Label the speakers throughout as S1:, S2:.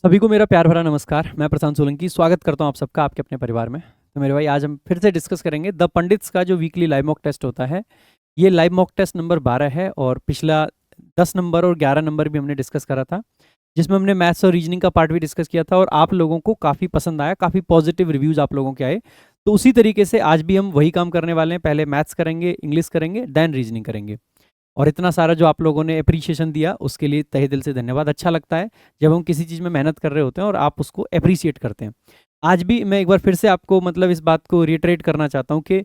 S1: सभी को मेरा प्यार भरा नमस्कार। मैं प्रशांत सोलंकी स्वागत करता हूं आप सबका आपके अपने परिवार में। तो मेरे भाई आज हम फिर से डिस्कस करेंगे द पंडित्स का जो वीकली लाइव मॉक टेस्ट होता है। ये लाइव मॉक टेस्ट नंबर 12 है और पिछला 10 नंबर और 11 नंबर भी हमने डिस्कस करा था, जिसमें हमने मैथ्स और रीजनिंग का पार्ट भी डिस्कस किया था और आप लोगों को काफ़ी पसंद आया, काफ़ी पॉजिटिव रिव्यूज़ आप लोगों के आए। तो उसी तरीके से आज भी हम वही काम करने वाले हैं। पहले मैथ्स करेंगे, इंग्लिश करेंगे, देन रीजनिंग करेंगे। और इतना सारा जो आप लोगों ने अप्रिशिएशन दिया उसके लिए तहे दिल से धन्यवाद। अच्छा लगता है जब हम किसी चीज़ में मेहनत कर रहे होते हैं और आप उसको अप्रिशिएट करते हैं। आज भी मैं एक बार फिर से आपको मतलब इस बात को रिटरेट करना चाहता हूँ कि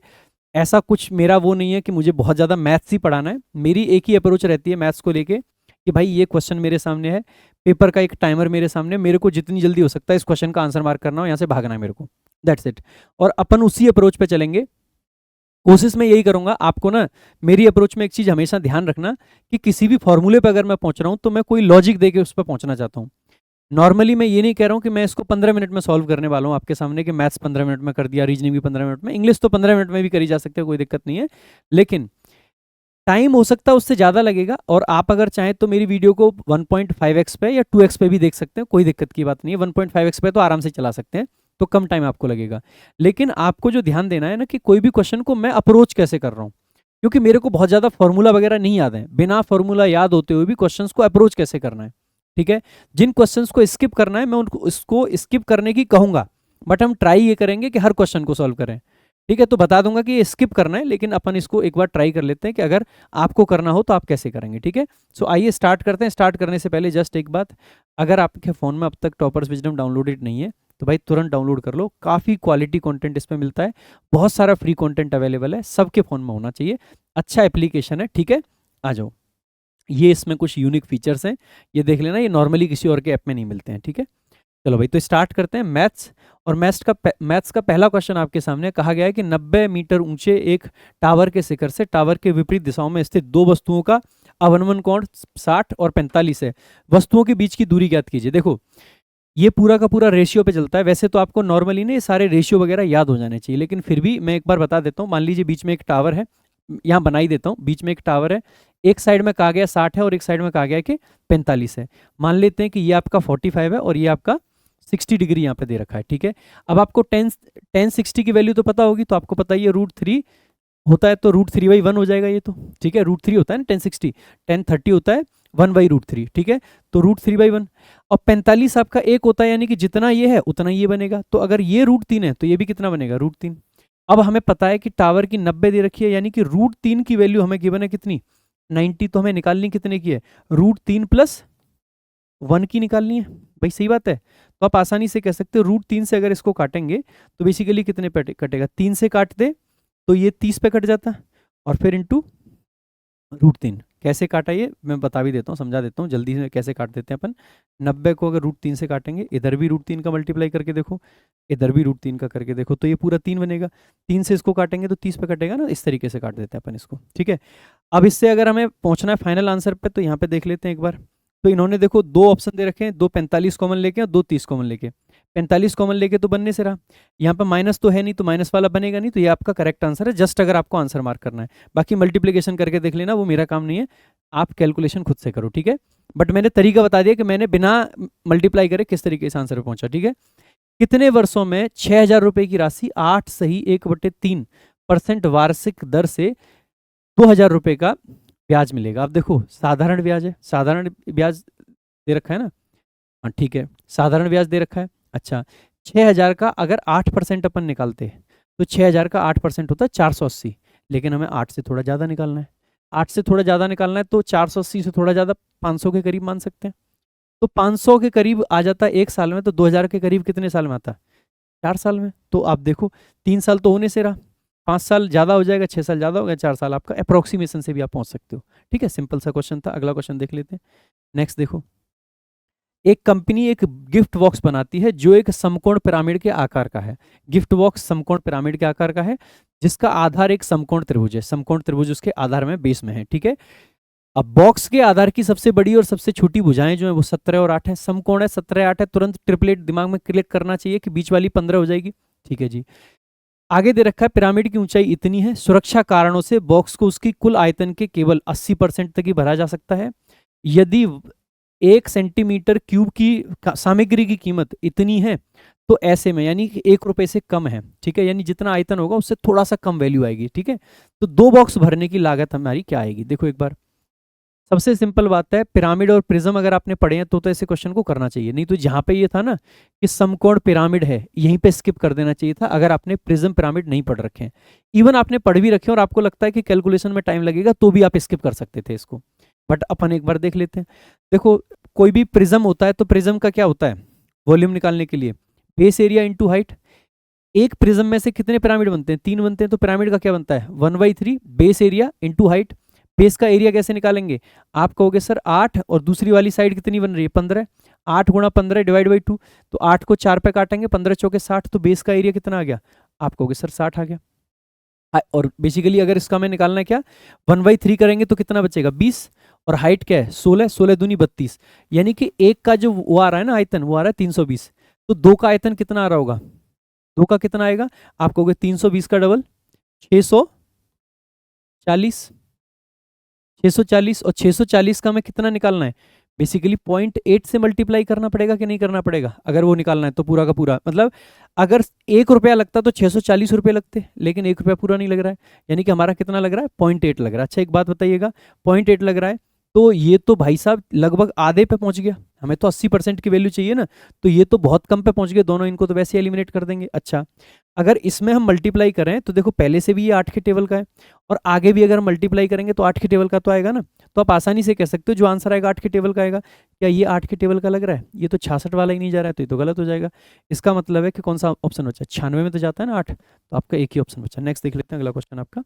S1: ऐसा कुछ मेरा वो नहीं है कि मुझे बहुत ज़्यादा मैथ्स ही पढ़ाना है। मेरी एक ही अप्रोच रहती है मैथ्स को लेके कि भाई ये क्वेश्चन मेरे सामने है, पेपर का एक टाइमर मेरे सामने, मेरे को जितनी जल्दी हो सकता है इस क्वेश्चन का आंसर मार्क करना हो, यहाँ से भागना है मेरे को। That's it. और अपन उसी अप्रोच पे चलेंगे। कोशिश मैं यही करूंगा आपको ना, मेरी अप्रोच में एक चीज़ हमेशा ध्यान रखना कि किसी भी फॉर्मूले पे अगर मैं पहुंच रहा हूं तो मैं कोई लॉजिक दे के उस पर पहुंचना चाहता हूं। नॉर्मली मैं ये नहीं कह रहा हूं कि मैं इसको 15 मिनट में सॉल्व करने वाला हूं आपके सामने, कि मैथ्स 15 मिनट में कर दिया, रीजनिंग भी 15 मिनट में, इंग्लिश तो 15 मिनट में भी करी जा सकती है, कोई दिक्कत नहीं है। लेकिन टाइम हो सकता है उससे ज़्यादा लगेगा, और आप अगर चाहें तो मेरी वीडियो को 1.5x पे या 2x पे भी देख सकते हैं, कोई दिक्कत की बात नहीं है। 1.5x पे तो आराम से चला सकते हैं, तो कम टाइम आपको लगेगा। लेकिन आपको जो ध्यान देना है ना कि कोई भी क्वेश्चन को मैं अप्रोच कैसे कर रहा हूँ, क्योंकि मेरे को बहुत ज़्यादा फॉर्मूला वगैरह नहीं याद है। बिना फॉर्मूला याद होते हुए भी क्वेश्चंस को अप्रोच कैसे करना है, ठीक है। जिन क्वेश्चंस को स्किप करना है मैं उनको इसको स्किप करने की कहूँगा, बट हम ट्राई ये करेंगे कि हर क्वेश्चन को सॉल्व करें, ठीक है। तो बता दूंगा कि ये स्किप करना है, लेकिन अपन इसको एक बार ट्राई कर लेते हैं कि अगर आपको करना हो तो आप कैसे करेंगे, ठीक है। सो आइए स्टार्ट करते हैं। स्टार्ट करने से पहले जस्ट एक बात, अगर आपके फ़ोन में अब तक टॉपर्स विजडम डाउनलोडेड नहीं है तो भाई तुरंत डाउनलोड कर लो। काफ़ी क्वालिटी कंटेंट इसमें मिलता है, बहुत सारा फ्री कंटेंट अवेलेबल है, सबके फ़ोन में होना चाहिए। अच्छा एप्लीकेशन है, ठीक है। आ जाओ। ये इसमें कुछ यूनिक फीचर्स हैं, ये देख लेना, ये नॉर्मली किसी और के ऐप में नहीं मिलते हैं, ठीक है। चलो भाई, तो स्टार्ट करते हैं मैथ्स। और मैथ्स का पहला क्वेश्चन आपके सामने कहा गया है कि 90 मीटर ऊंचे एक टावर के शिखर से टावर के विपरीत दिशाओं में स्थित दो वस्तुओं का अवनमन कोण 60 और 45 है। वस्तुओं के बीच की दूरी ज्ञात कीजिए। देखो, ये पूरा का पूरा रेशियो पे चलता है। वैसे तो आपको नॉर्मली ना ये सारे रेशियो वगैरह याद हो जाने चाहिए, लेकिन फिर भी मैं एक बार बता देता हूँ। मान लीजिए बीच में एक टावर है, यहाँ बना ही देता हूँ। बीच में एक टावर है, एक साइड में कहा गया 60 है और एक साइड में कहा गया कि 45 है। मान लेते हैं कि ये आपका 45 है और ये आपका 60 डिग्री यहाँ पे दे रखा है, ठीक है। अब आपको टेन 60 की वैल्यू तो पता होगी, तो आपको पता ही है √3 होता है, तो √3/1 हो जाएगा ये तो, ठीक है। √3 होता है ना 1060, 1030 होता है 1/√3, ठीक है। तो √3/1। और 45 आपका एक होता है, यानी कि जितना ये है उतना ये बनेगा। तो अगर ये √3 है तो ये भी कितना बनेगा, √3। अब हमें पता है कि टावर की 90 दे रखी है, यानी कि √3 की वैल्यू हमें गिवन है कितनी, 90। तो हमें निकालनी कितने की है, √3 + 1 की निकालनी है। भाई सही बात है। तो आप आसानी से कह सकते हो √3 से अगर इसको काटेंगे तो बेसिकली कितने पे कटेगा, 3 से काट दे तो ये 30 पे कट जाता है, और फिर इंटू √3। कैसे काटा ये मैं बता भी देता हूँ, समझा देता हूँ जल्दी से कैसे काट देते हैं अपन। 90 को अगर √3 से काटेंगे, इधर भी √3 का मल्टीप्लाई करके देखो, इधर भी √3 का करके देखो, तो ये पूरा 3 बनेगा। 3 से इसको काटेंगे तो 30 पे कटेगा ना, इस तरीके से काट देते हैं अपन इसको, ठीक है। अब इससे अगर हमें पहुंचना है फाइनल आंसर पे, तो यहाँ पे देख लेते हैं एक बार। तो इन्होंने देखो दो ऑप्शन दे रखे हैं, दो 45 कॉमन लेके और दो 30 कॉमन लेके। 45 कॉमन लेके तो बनने से रहा, यहाँ पे माइनस तो है नहीं तो माइनस वाला बनेगा नहीं, तो ये आपका करेक्ट आंसर है, जस्ट अगर आपको आंसर मार्क करना है। बाकी मल्टीप्लीकेशन करके देख लेना, वो मेरा काम नहीं है, आप कैलकुलेशन खुद से करो, ठीक है। बट मैंने तरीका बता दिया कि मैंने बिना मल्टीप्लाई करे किस तरीके से आंसर पे पहुंचा, ठीक है। कितने वर्षों में 6,000 रुपए की राशि 8 सही 1/3% वार्षिक दर से 2,000 रुपए का ब्याज मिलेगा। अब देखो साधारण ब्याज है, साधारण ब्याज दे रखा है ना, हाँ ठीक है, साधारण ब्याज दे रखा है। अच्छा, 6,000 का अगर 8% अपन निकालते हैं तो 6,000 का 8% होता है 480, लेकिन हमें 8 से थोड़ा ज़्यादा निकालना है। 8 से थोड़ा ज़्यादा निकालना है तो 480 से थोड़ा ज़्यादा 500 के करीब मान सकते हैं। तो 500 के करीब आ जाता है एक साल में, तो 2,000 के करीब कितने साल में आता है, 4 साल में। तो आप देखो 3 साल तो होने से रहा, 5 साल ज़्यादा हो जाएगा, 6 साल ज़्यादा हो गया, 4 साल आपका अप्रोक्सीमेशन से भी आप पहुंच सकते हो, ठीक है। सिंपल सा क्वेश्चन था। अगला क्वेश्चन देख लेते हैं। नेक्स्ट देखो, एक कंपनी एक गिफ्ट बॉक्स बनाती है जो एक समकोण पिरामिड के आकार का है। गिफ्ट बॉक्स समकोण पिरामिड के आकार का है, जिसका आधार एक समकोण त्रिभुज है। समकोण त्रिभुज उसके आधार में बेस में है, ठीक है। अब बॉक्स के आधार की सबसे बड़ी और सबसे छोटी भुजाएं जो है वो 17 और 8 है। समकोण है, 17 8 है, तुरंत ट्रिपलेट दिमाग में क्लिक करना चाहिए कि बीच वाली 15 हो जाएगी, ठीक है जी। आगे दे रखा है पिरामिड की ऊंचाई इतनी है, सुरक्षा कारणों से बॉक्स को उसकी कुल आयतन के केवल 80% तक ही भरा जा सकता है। यदि 1 सेंटीमीटर क्यूब की सामग्री की कीमत इतनी है, तो ऐसे में यानी कि 1 रुपए से कम है, ठीक है, यानी जितना आयतन होगा उससे थोड़ा सा कम वैल्यू आएगी, ठीक है। तो 2 बॉक्स भरने की लागत हमारी क्या आएगी, देखो एक बार। सबसे सिंपल बात है, पिरामिड और प्रिज्म अगर आपने पढ़े हैं तो ऐसे क्वेश्चन को करना चाहिए, नहीं तो जहां पे ये था ना कि समकोण पिरामिड है, यहीं पे स्किप कर देना चाहिए था अगर आपने प्रिज्म पिरामिड नहीं पढ़ रखे हैं। इवन आपने पढ़ भी रखे हैं और आपको लगता है कि कैलकुलेशन में टाइम लगेगा तो भी आप स्किप कर सकते थे इसको, बट अपन एक बार देख लेते हैं। देखो कोई भी प्रिज्म होता है तो प्रिज्म का क्या होता है, वॉल्यूम निकालने के लिए बेस एरिया इंटू हाइट। एक प्रिज्म में से कितने पिरामिड बनते हैं, 3 बनते हैं, तो पिरामिड का क्या बनता है 1/3 base area into height. Base का एरिया कैसे निकालेंगे, आप कहोगे सर 8 और दूसरी वाली साइड कितनी बन रही है 15, 8 गुणा 15 डिवाइड बाई 2, तो 8 को 4 पे काटेंगे, 15 चौके 60, तो बेस का एरिया कितना आ गया, आप कहोगे सर 60 आ गया। और बेसिकली अगर इसका मैं निकालना है क्या, 1/3 करेंगे तो कितना बचेगा 20, और हाइट क्या है 16, 16 दूनी 32, यानी कि एक का जो वो आ रहा है ना आयतन, वो आ रहा है 320, तो दो का आयतन कितना आ रहा होगा, दो का कितना आएगा, आप कहोगे 320 का डबल 640, 640, और 640 का मैं कितना निकालना है, बेसिकली 0.8 से मल्टीप्लाई करना पड़ेगा कि नहीं करना पड़ेगा, अगर वो निकालना है तो पूरा का पूरा, मतलब अगर 1 रुपया लगता तो 640 रुपये लगते, लेकिन 1 रुपया पूरा नहीं लग रहा है, यानी कि हमारा कितना लग रहा है 0.8 लग रहा है। अच्छा एक बात बताइएगा, 0.8 लग रहा है तो ये तो भाई साहब लगभग आधे पे पहुंच गया, हमें तो 80% की वैल्यू चाहिए ना, तो ये तो बहुत कम पे पहुंच गए दोनों, इनको तो वैसे एलिमिनेट कर देंगे। अच्छा अगर इसमें हम मल्टीप्लाई करें तो देखो पहले से भी ये 8 के टेबल का है, और आगे भी अगर मल्टीप्लाई करेंगे तो 8 के टेबल का तो आएगा ना, तो आप आसानी से कह सकते हो जो आंसर आएगा 8 के टेबल का आएगा। क्या ये 8 के टेबल का लग रहा है, ये तो 66 वाला ही नहीं जा रहा है, तो ये तो गलत हो जाएगा। इसका मतलब है कि कौन सा ऑप्शन बचा, 96 में तो जाता है ना 8, तो आपका एक ही ऑप्शन बचा। नेक्स्ट देख लेते हैं अगला क्वेश्चन आपका।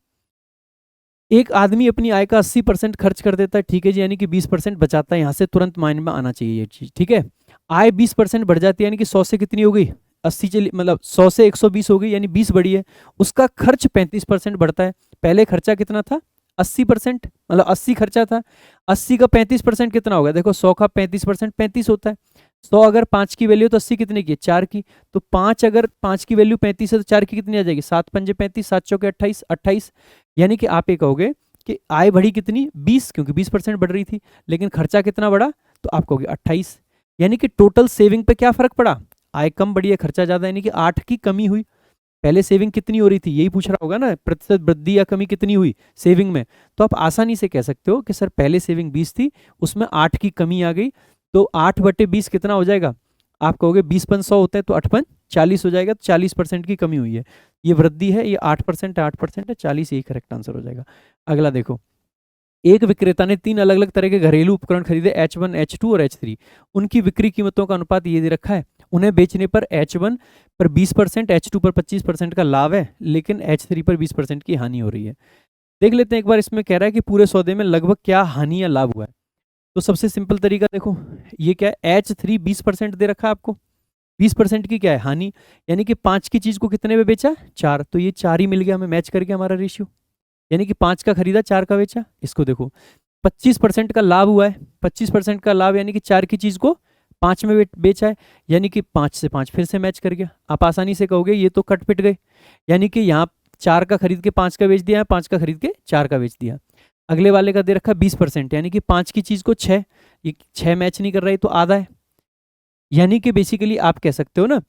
S1: एक आदमी अपनी आय का 80% खर्च कर देता है, ठीक है जी, यानी कि 20% बचाता है, यहाँ से तुरंत माइंड में आना चाहिए ये चीज, ठीक है। आय 20% बढ़ जाती है, यानी कि 100 से कितनी हो गई 80, चली मतलब 100 से 120 हो गई, यानी 20 बढ़ी है। उसका खर्च 35% बढ़ता है, पहले खर्चा कितना था 80%, मतलब 80 खर्चा था, 80 का 35% कितना होगा, देखो 100 का 35% 35 होता है। 100 अगर 5 की वैल्यू तो 80 कितने की है 4 की, तो 5 अगर 5 की वैल्यू 35 है तो 4 की कितनी आ जाएगी 7 पंजे 35, 7 चौके 28, 28, यानी कि आप ये कहोगे कि आय बढ़ी कितनी 20, क्योंकि 20% बढ़ रही थी, लेकिन खर्चा कितना बढ़ा, तो आप कहोगे 28, यानी कि टोटल सेविंग पे क्या फर्क पड़ा, आय कम बढ़ी है खर्चा ज्यादा, यानी कि 8 की कमी हुई। पहले सेविंग कितनी हो रही थी यही पूछ रहा होगा ना, प्रतिशत वृद्धि या कमी कितनी हुई सेविंग में, तो आप आसानी से कह सकते हो कि सर पहले सेविंग 20 थी, उसमें 8 की कमी आ गई, तो 8/20 कितना हो जाएगा, आप कहोगे 20/100 होते हैं तो 8/40 हो जाएगा, तो 40% की कमी हुई है, ये वृद्धि है, ये 8% है, 8% है 40, यही करेक्ट आंसर हो जाएगा। अगला देखो, एक विक्रेता ने 3 अलग अलग तरह के घरेलू उपकरण खरीदे H1, H2 और H3, उनकी बिक्री कीमतों का अनुपात ये दे रखा है, उन्हें बेचने पर H1 पर 20%, H2 पर 25% का लाभ है, लेकिन H3 पर 20% की हानि हो रही है। देख लेते हैं एक बार, इसमें कह रहा है कि पूरे सौदे में लगभग क्या हानि या लाभ हुआ है। तो सबसे सिंपल तरीका देखो, ये क्या है H3 20% दे रखा है आपको, 20% की क्या है हानि, यानी कि 5 की चीज को कितने में बेचा 4, तो ये 4 ही मिल गया हमें, मैच कर गया हमारा रेशियो, यानी कि 5 का खरीदा 4 का बेचा। इसको देखो 25% का लाभ हुआ है, 25% का लाभ यानी कि 4 की चीज को 5 में बेचा है, यानी कि 5 से 5 फिर से मैच कर गया। आप आसानी से कहोगे ये तो कट पिट गए, यानी कि यहाँ 4 का खरीद के 5 का बेच दिया है, 5 का खरीद के 4 का बेच दिया। अगले वाले का दे रखा 20%, यानी कि 5 की चीज को 6, ये 6 मैच नहीं कर रही तो आधा है, यानी कि बेसिकली आप कह सकते हो ना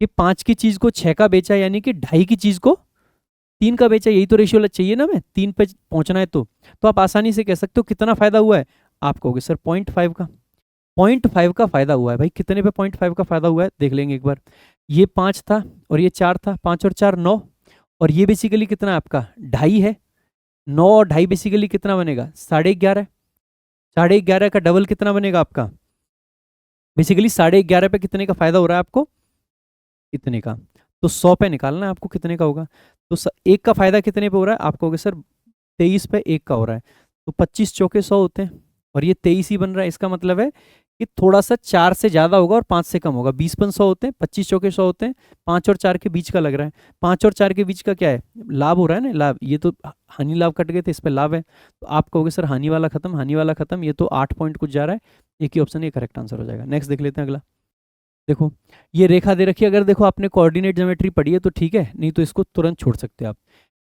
S1: कि 5 की चीज को 6 का बेचा, यानी कि 2.5 की चीज को 3 का बेचा, यही तो रेशियो चाहिए ना, मैं 3 पे पहुंचना है तो आप आसानी से कह सकते हो कितना फायदा हुआ है, आप कहोगे सर 0.5 का, 0.5 का फायदा हुआ है। भाई कितने पे 0.5 का फायदा हुआ है देख लेंगे एक बार, ये 5 था और ये 4 था, 5 और 4 9, और ये बेसिकली कितना है आपका 2.5 है, 9 और 2.5 बेसिकली कितना बनेगा 11.5, 11.5 का डबल कितना बनेगा आपका, बेसिकली 11.5 पे कितने का फायदा हो रहा है आपको, इतने का, तो 100 पे निकालना है आपको कितने का होगा, तो एक का फायदा कितने पे हो रहा है, आप कहोगे सर 23 पे एक का हो रहा है, तो 25 चौके 100 होते हैं, और ये 23 ही बन रहा है, इसका मतलब है कि थोड़ा सा 4 से ज्यादा होगा और 5 से कम होगा, 20/100 होते हैं, 25 चौके 100 होते हैं, 5 और 4 के बीच का लग रहा है, 5 और 4 के बीच का क्या है लाभ हो रहा है ना, लाभ, ये तो हानि लाभ कट गए थे, इस पर लाभ है, तो आप कहोगे सर हानि वाला खत्म, हानि वाला खत्म, ये तो 8 पॉइंट कुछ जा रहा है, एक ही ऑप्शन ये करेक्ट आंसर हो जाएगा। नेक्स्ट देख लेते हैं अगला। देखो ये रेखा दे रखी है, अगर देखो आपने कोऑर्डिनेट ज्योमेट्री पढ़ी है तो ठीक है, नहीं तो इसको तुरंत छोड़ सकते हो आप।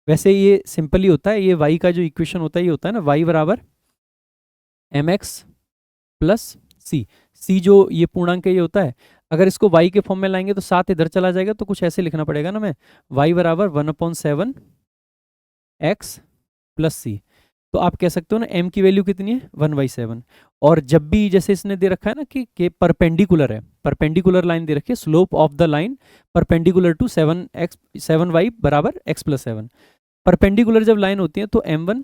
S1: वैसे ये सिंपल ही होता है, ये y का जो इक्वेशन होता है ये होता है ना y बराबर mx प्लस सी जो ये पूर्णांक ये होता है, अगर इसको y के फॉर्म में लाएंगे तो 7 इधर चला जाएगा, तो कुछ ऐसे लिखना पड़ेगा ना, मैं y बराबर 1/7 x प्लस सी। तो आप कह सकते हो ना m की वैल्यू कितनी है 1/7। और जब भी जैसे इसने दे रखा है ना कि परपेंडिकुलर है, परपेंडिकुलर लाइन दे रखी है, slope of the line perpendicular to 7y बराबर x+7। परपेंडिकुलर जब लाइन होती है तो m1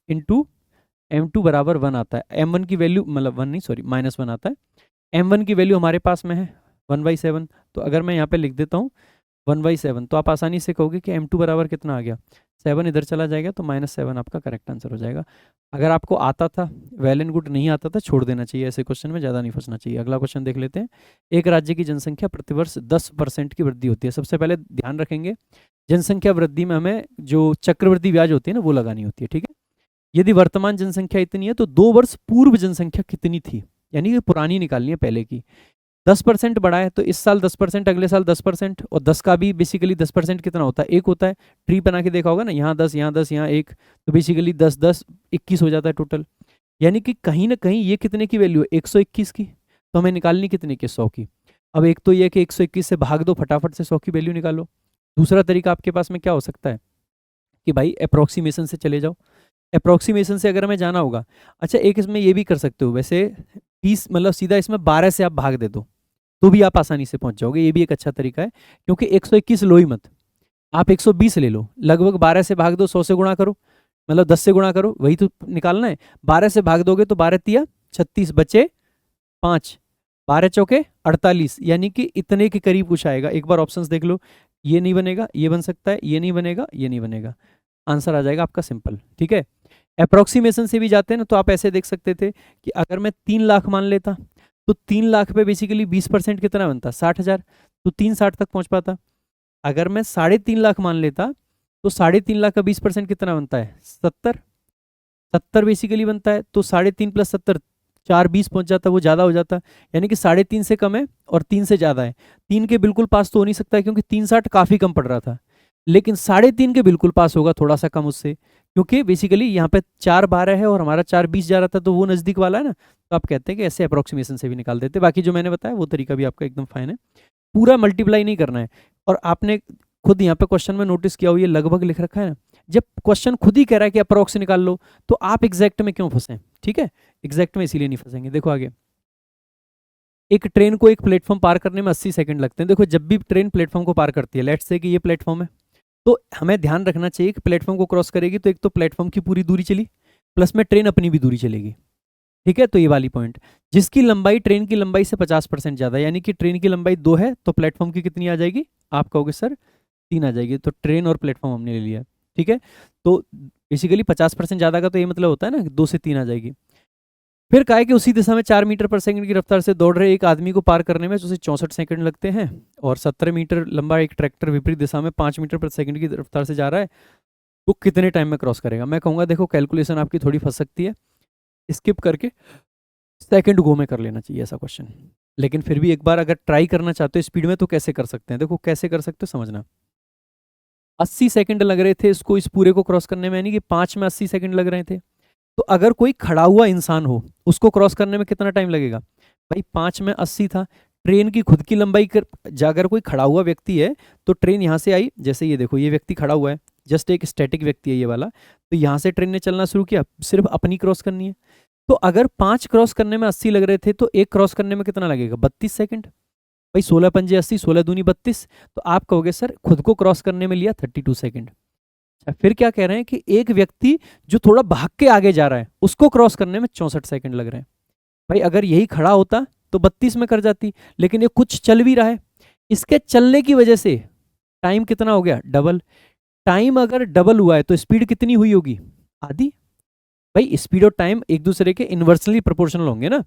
S1: इंटू m2 बराबर 1 आता है। m1 की वैल्यू मतलब 1 नहीं, सॉरी -1 आता है। m1 की वैल्यू हमारे पास में है 1/7, तो अगर मैं यहाँ पे लिख देता हूँ 1/7, तो आप आसानी से कहोगे कि m2 बराबर कितना आ गया, 7 इधर चला जाएगा, तो -7 आपका करेक्ट आंसर हो जाएगा। अगर आपको आता था वेल एंड गुड, नहीं आता था छोड़ देना चाहिए, ऐसे क्वेश्चन में ज़्यादा नहीं फंसना चाहिए। अगला क्वेश्चन देख लेते हैं। एक राज्य की जनसंख्या प्रतिवर्ष 10% की वृद्धि होती है। सबसे पहले ध्यान रखेंगे जनसंख्या वृद्धि में हमें जो चक्रवृद्धि ब्याज होती है ना वो लगानी होती है, ठीक है। यदि वर्तमान जनसंख्या इतनी है तो 2 वर्ष पूर्व जनसंख्या कितनी थी, यानी कि पुरानी निकालनी है पहले की। 10% बढ़ा है तो इस साल 10%, अगले साल 10%, और 10 का भी बेसिकली 10% कितना होता है, 1 होता है। ट्री बना के देखा होगा ना, यहाँ 10, यहाँ 10, यहाँ 1, तो बेसिकली 10 10 21 हो जाता है टोटल। यानी कि कहीं ना कहीं ये कितने की वैल्यू है 121 की, तो हमें निकालनी कितने की 100 की। अब एक तो ये कि 121 से भाग दो, फटाफट से 100 की वैल्यू निकालो। दूसरा तरीका आपके पास में क्या हो सकता है कि भाई अप्रोक्सीमेशन से चले जाओ। अप्रोक्सीमेशन से अगर हमें जाना होगा, अच्छा एक इसमें ये भी कर सकते हो वैसे, 20 मतलब सीधा इसमें 12 से आप भाग दे दो तो भी आप आसानी से पहुंच जाओगे, ये भी एक अच्छा तरीका है। क्योंकि 121 लो ही मत, आप 120 ले लो, लगभग 12 से भाग दो, 100 से गुणा करो, मतलब 10 से गुणा करो, वही तो निकालना है। 12 से भाग दोगे तो 12 तिया 36, बचे 5, 12 चौके 48, यानी कि इतने के करीब कुछ आएगा। एक बार ऑप्शंस देख लो, ये नहीं बनेगा, ये बन सकता है, ये नहीं बनेगा, ये नहीं बनेगा, आंसर आ जाएगा आपका सिंपल, ठीक है। अप्रोक्सीमेशन से भी जाते हैं ना, तो आप ऐसे देख सकते थे कि अगर मैं 3 लाख मान लेता तो 3 लाख पे बेसिकली 20% कितना बनता, 60,000, तो 360 तक पहुंच पाता। अगर मैं 3.5 लाख मान लेता तो 3.5 लाख का 20% कितना बनता है, 70 बेसिकली बनता है। तो 3.5 + 70 420 पहुंच जाता, वो ज़्यादा हो जाता, यानी कि 3.5 से कम है और 3 से ज़्यादा है। 3 के बिल्कुल पास तो हो नहीं सकता है क्योंकि 360 काफ़ी कम पड़ रहा था, लेकिन 3.5 के बिल्कुल पास होगा, थोड़ा सा कम उससे, क्योंकि बेसिकली यहाँ पे 4/12 है और हमारा 4/20 जा रहा था, तो वो नज़दीक वाला है ना, तो आप कहते हैं कि ऐसे अप्रोक्सीमेशन से भी निकाल देते। बाकी जो मैंने बताया वो तरीका भी आपका एकदम फाइन है, पूरा मल्टीप्लाई नहीं करना है। और आपने खुद यहाँ पे क्वेश्चन में नोटिस किया हो, ये लगभग लिख रखा है ना, जब क्वेश्चन खुद ही कह रहा है कि अप्रोक्स निकाल लो, तो आप एग्जैक्ट में क्यों फंसे, ठीक है, एग्जैक्ट में इसीलिए नहीं फंसेंगे। देखो आगे, एक ट्रेन को एक प्लेटफॉर्म पार करने में 80 सेकंड लगते हैं। देखो जब भी ट्रेन प्लेटफॉर्म को पार करती है, लेट्स से कि ये प्लेटफॉर्म है, तो हमें ध्यान रखना चाहिए कि प्लेटफॉर्म को क्रॉस करेगी तो एक तो प्लेटफॉर्म की पूरी दूरी चली, प्लस में ट्रेन अपनी भी दूरी चलेगी, ठीक है। तो ये वाली पॉइंट, जिसकी लंबाई ट्रेन की लंबाई से 50% ज़्यादा, यानी कि ट्रेन की लंबाई 2 है तो प्लेटफॉर्म की कितनी आ जाएगी, आप कहोगे सर 3 आ जाएगी, तो ट्रेन और प्लेटफॉर्म हमने ले लिया, ठीक है। तो बेसिकली 50% ज़्यादा का तो ये मतलब होता है ना 2 से 3 आ जाएगी। फिर कहा है कि उसी दिशा में 4 मीटर पर सेकंड की रफ्तार से दौड़ रहे एक आदमी को पार करने में उसे 64 सेकंड लगते हैं, और 17 मीटर लंबा एक ट्रैक्टर विपरीत दिशा में 5 मीटर पर सेकंड की रफ्तार से जा रहा है, वो कितने टाइम में क्रॉस करेगा। मैं कहूँगा देखो कैलकुलेशन आपकी थोड़ी फंस सकती है, स्किप करके सेकंड गो में कर लेना चाहिए ऐसा क्वेश्चन। लेकिन फिर भी एक बार अगर ट्राई करना चाहते हो स्पीड में तो कैसे कर सकते हैं, देखो कैसे कर सकते हो समझना। 80 सेकंड लग रहे थे इसको इस पूरे को क्रॉस करने में, यानी कि 5 में 80 सेकंड लग रहे थे, तो अगर कोई खड़ा हुआ इंसान हो उसको क्रॉस करने में कितना टाइम लगेगा, भाई 5 में 80 था, ट्रेन की खुद की लंबाई कर, अगर कोई खड़ा हुआ व्यक्ति है तो ट्रेन यहाँ से आई, जैसे ये देखो ये व्यक्ति खड़ा हुआ है, जस्ट एक स्टैटिक व्यक्ति है ये वाला, तो यहाँ से ट्रेन ने चलना शुरू किया, सिर्फ अपनी क्रॉस करनी है। तो अगर 5 क्रॉस करने में 80 लग रहे थे तो एक क्रॉस करने में कितना लगेगा, 32 सेकंड, भाई 16 पंजे 80, 16 दूनी 32, तो आप कहोगे सर खुद को क्रॉस करने में लिया 32 सेकंड। फिर क्या कह रहे हैं कि एक व्यक्ति जो थोड़ा भाग के आगे जा रहा है उसको क्रॉस करने में 64 सेकंड लग रहे हैं। भाई अगर यही खड़ा होता तो 32 में कर जाती, लेकिन ये कुछ चल भी रहा है, इसके चलने की वजह से टाइम कितना हो गया, डबल। टाइम अगर डबल हुआ है तो स्पीड कितनी हुई होगी, आधी। भाई स्पीड और टाइम एक दूसरे के इनवर्सली प्रोपोर्शनल होंगे ना,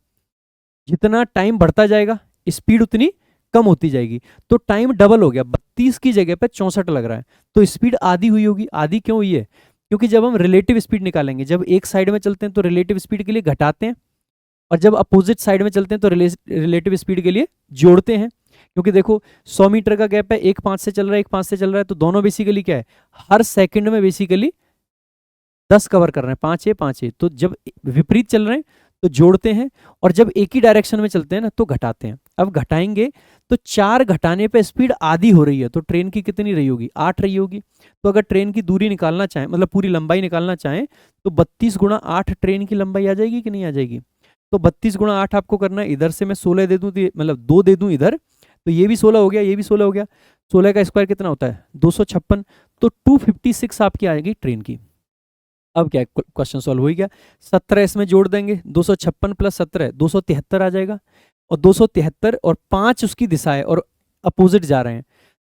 S1: जितना टाइम बढ़ता जाएगा स्पीड उतनी कम होती जाएगी, तो टाइम डबल हो गया, 32 की जगह पे 64 लग रहा है, तो स्पीड आधी हुई होगी। आधी क्यों हुई है, क्योंकि जब हम रिलेटिव स्पीड निकालेंगे, जब एक साइड में चलते हैं तो रिलेटिव स्पीड के लिए घटाते हैं, और जब अपोजिट साइड में चलते हैं तो रिलेटिव स्पीड के लिए जोड़ते हैं। क्योंकि देखो 100 मीटर का गैप है, एक 5 से चल रहा है, एक 5 से चल रहा है, तो दोनों बेसिकली क्या है, हर सेकंड में बेसिकली 10 कवर कर रहे हैं, 5 है 5 है, तो जब विपरीत चल रहे हैं तो जोड़ते हैं, और जब एक ही डायरेक्शन में चलते हैं ना तो घटाते हैं। अब घटाएंगे तो 4 घटाने पे स्पीड आधी हो रही है, तो ट्रेन की कितनी रही होगी, 8 रही होगी। तो अगर ट्रेन की दूरी निकालना चाहें, मतलब पूरी लंबाई निकालना चाहें, तो 32 गुणा 8 ट्रेन की लंबाई आ जाएगी कि नहीं आ जाएगी। तो 32 गुणा 8 आपको करना है, इधर से मैं 16 दे दूं, मतलब 2 दे दूं इधर, तो ये भी 16 हो गया, ये भी 16 हो गया। 16 का स्क्वायर कितना होता है, 256। तो 256 आपकी आएगी ट्रेन की। अब क्या क्वेश्चन सॉल्व हो गया। 17 इसमें जोड़ देंगे, 256 प्लस 17 273 आ जाएगा, और 273 और 5 उसकी दिशा है और अपोजिट जा रहे हैं,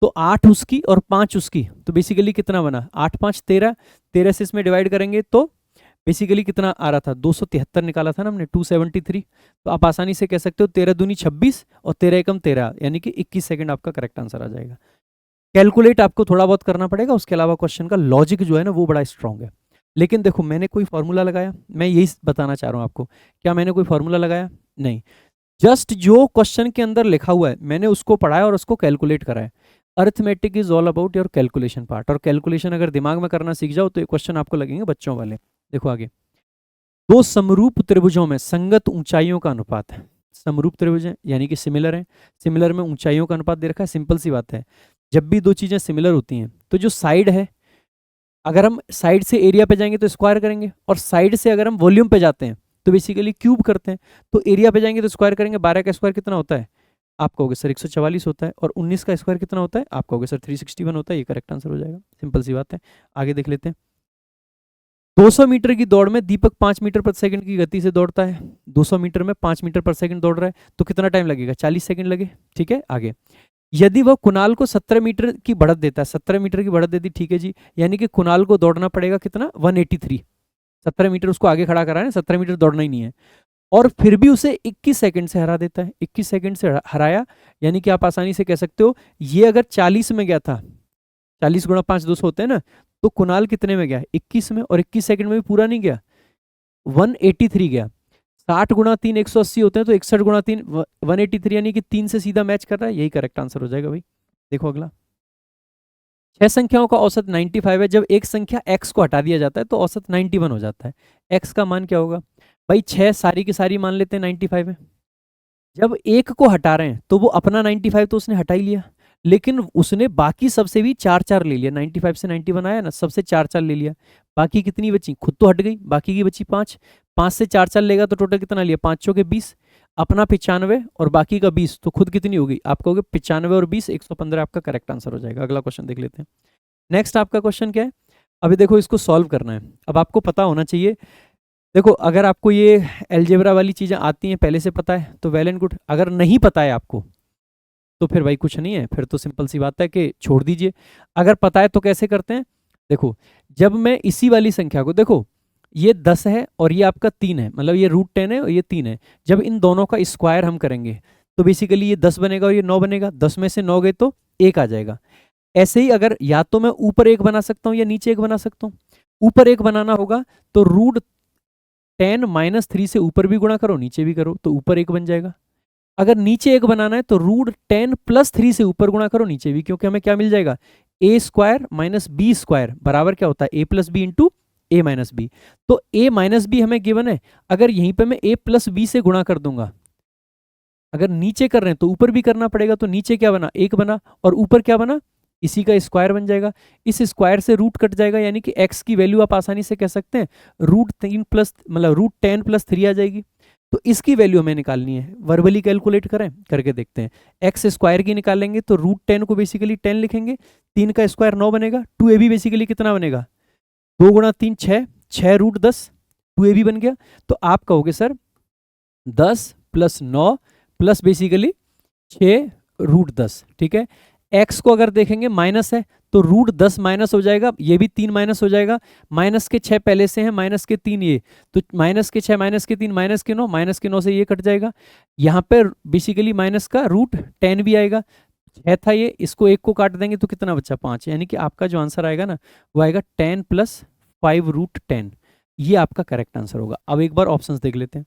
S1: तो 8 उसकी और 5 उसकी, तो बेसिकली कितना बना, 8 5 13, 13 से इसमें डिवाइड करेंगे तो बेसिकली कितना आ रहा था, 273 निकाला था ना हमने, 273। तो आप आसानी से कह सकते हो 13 दूनी 26 और 13 एकम 13, यानी कि 21 सेकंड आपका करेक्ट आंसर आ जाएगा। कैलकुलेट आपको थोड़ा बहुत करना पड़ेगा, उसके अलावा क्वेश्चन का लॉजिक जो है ना वो बड़ा स्ट्रांग है। लेकिन देखो मैंने कोई फॉर्मूला लगाया, मैं यही बताना चाह रहा हूँ आपको, क्या मैंने कोई फॉर्मूला लगाया, नहीं, जस्ट जो क्वेश्चन के अंदर लिखा हुआ है मैंने उसको पढ़ा है और उसको कैलकुलेट करा है। Arithmetic is all about your calculation part, और कैलकुलेशन अगर दिमाग में करना सीख जाओ तो ये क्वेश्चन आपको लगेंगे बच्चों वाले। देखो आगे, दो समरूप त्रिभुजों में संगत ऊंचाइयों का अनुपात है। समरूप त्रिभुज है यानी कि सिमिलर है, सिमिलर में ऊंचाइयों का अनुपात दे रखा है। सिंपल सी बात है, जब भी दो चीजें सिमिलर होती हैं तो जो साइड है, अगर हम साइड से एरिया पे जाएंगे तो स्क्वायर करेंगे, और साइड से अगर हम वॉल्यूम पे जाते हैं तो बेसिकली क्यूब करते हैं। तो एरिया पे जाएंगे तो स्क्वायर करेंगे, 12 का स्क्वायर कितना होता है, आप कहोगे सर 144 होता है, और 19 का स्क्वायर कितना होता है, आप कहोगे सर 361 होता है। ये करेक्ट आंसर हो जाएगा, सिंपल सी बात है। आगे देख लेते हैं। 200 मीटर की दौड़ में दीपक 5 मीटर प्रति सेकंड की गति से दौड़ता है। 200 मीटर में 5 मीटर पर सेकंड दौड़ रहा है, तो कितना टाइम लगेगा, 40 सेकंड लगे। ठीक है, आगे, यदि वह कुणाल को 17 मीटर की बढ़त देता है, 17 मीटर की बढ़त देती, ठीक है जी, यानी कि कुणाल को दौड़ना पड़ेगा कितना, 183। 17 मीटर उसको आगे खड़ा करा है, 17 मीटर दौड़ना ही नहीं है, और फिर भी उसे 21 सेकंड से हरा देता है। 21 सेकंड से हराया, यानी कि आप आसानी से कह सकते हो ये अगर 40 में गया था, 40 गुणा 5 200 होते हैं ना, तो कुणाल कितने में गया, 21 में, और 21 सेकंड में भी पूरा नहीं गया, 183 गया। 60 गुणा 3 180 होते हैं, तो 61 गुणा 3 183, यानी कि 3 से सीधा मैच कर रहा है, यही करेक्ट आंसर हो जाएगा भाई। देखो अगला, 6 संख्याओं का औसत 95 है। जब एक संख्या x को हटा दिया जाता है तो औसत 91 हो जाता है। x का मान क्या होगा भाई, 6 सारी की सारी मान लेते हैं 95 है। जब एक को हटा रहे हैं तो वो अपना 95 तो उसने हटा ही लिया, लेकिन उसने बाकी सबसे भी 4 ले लिया। 95 से 91 आया ना, सबसे 4 ले लिया, बाकी कितनी बची, खुद तो हट गई, बाकी की बची 5। 5 से 4 लेगा तो टोटल कितना लिया, 5 के 20, अपना 95 और बाकी का 20, तो खुद कितनी होगी, आप कहोगे 95 और 20 115 आपका करेक्ट आंसर हो जाएगा। अगला क्वेश्चन देख लेते हैं। नेक्स्ट आपका क्वेश्चन क्या है, अभी देखो इसको सॉल्व करना है। अब आपको पता होना चाहिए, देखो अगर आपको ये एलजेब्रा वाली चीज़ें आती हैं, पहले से पता है तो वेल एंड गुड, अगर नहीं पता है आपको तो फिर भाई कुछ नहीं है, फिर तो सिंपल सी बात है कि छोड़ दीजिए। अगर पता है तो कैसे करते हैं, देखो जब मैं इसी वाली संख्या को, देखो ये 10 है और ये आपका 3 है, मतलब ये √10 है और ये 3 है, जब इन दोनों का स्क्वायर हम करेंगे तो बेसिकली ये 10 बनेगा और ये 9 बनेगा। 10 में से 9 गए तो 1 आ जाएगा। ऐसे ही अगर या तो मैं ऊपर 1 बना सकता हूँ या नीचे 1 बना सकता हूँ। ऊपर 1 बनाना होगा तो √10 - 3 से ऊपर भी गुणा करो नीचे भी करो, तो ऊपर 1 बन जाएगा। अगर नीचे 1 बनाना है तो √10 + 3 से ऊपर गुणा करो नीचे भी, क्योंकि हमें क्या मिल जाएगा, a² - b² बराबर क्या होता है, a + b into a - b। तो a - b हमें गिवन है, अगर यहीं पे मैं a + b से गुणा कर दूंगा, अगर नीचे कर रहे हैं तो ऊपर भी करना पड़ेगा, तो नीचे क्या बना, 1 बना, और ऊपर क्या बना, इसी का स्क्वायर बन जाएगा। इस स्क्वायर से रूट कट जाएगा, यानी कि x की वैल्यू आप आसानी से कह सकते हैं √10 + 3 आ जाएगी। तो इसकी वैल्यू हमें निकालनी है, वर्बली कैलकुलेट करें, करके देखते हैं। एक्स स्क्वायर की निकालेंगे तो √10 को बेसिकली 10 लिखेंगे, 3 का स्क्वायर 9 बनेगा, 2ab बेसिकली कितना बनेगा, 2 गुणा 3 6, 6 √10, 2ab बन गया। तो आप कहोगे सर 10 + 9 प्लस बेसिकली 6 √10, ठीक है। एक्स को अगर देखेंगे माइनस है तो √10 माइनस हो जाएगा, ये भी 3 माइनस हो जाएगा, माइनस के 6 पहले से हैं, माइनस के 3 ये, तो माइनस के 6 माइनस के 3 माइनस के 9, माइनस के 9 से ये कट जाएगा। यहाँ पे बेसिकली माइनस का √10 भी आएगा, 6 था ये, इसको 1 को काट देंगे तो कितना बच्चा 5, यानी कि आपका जो आंसर आएगा ना वो आएगा 10 + 5 √10, ये आपका करेक्ट आंसर होगा। अब एक बार ऑप्शंस देख लेते हैं।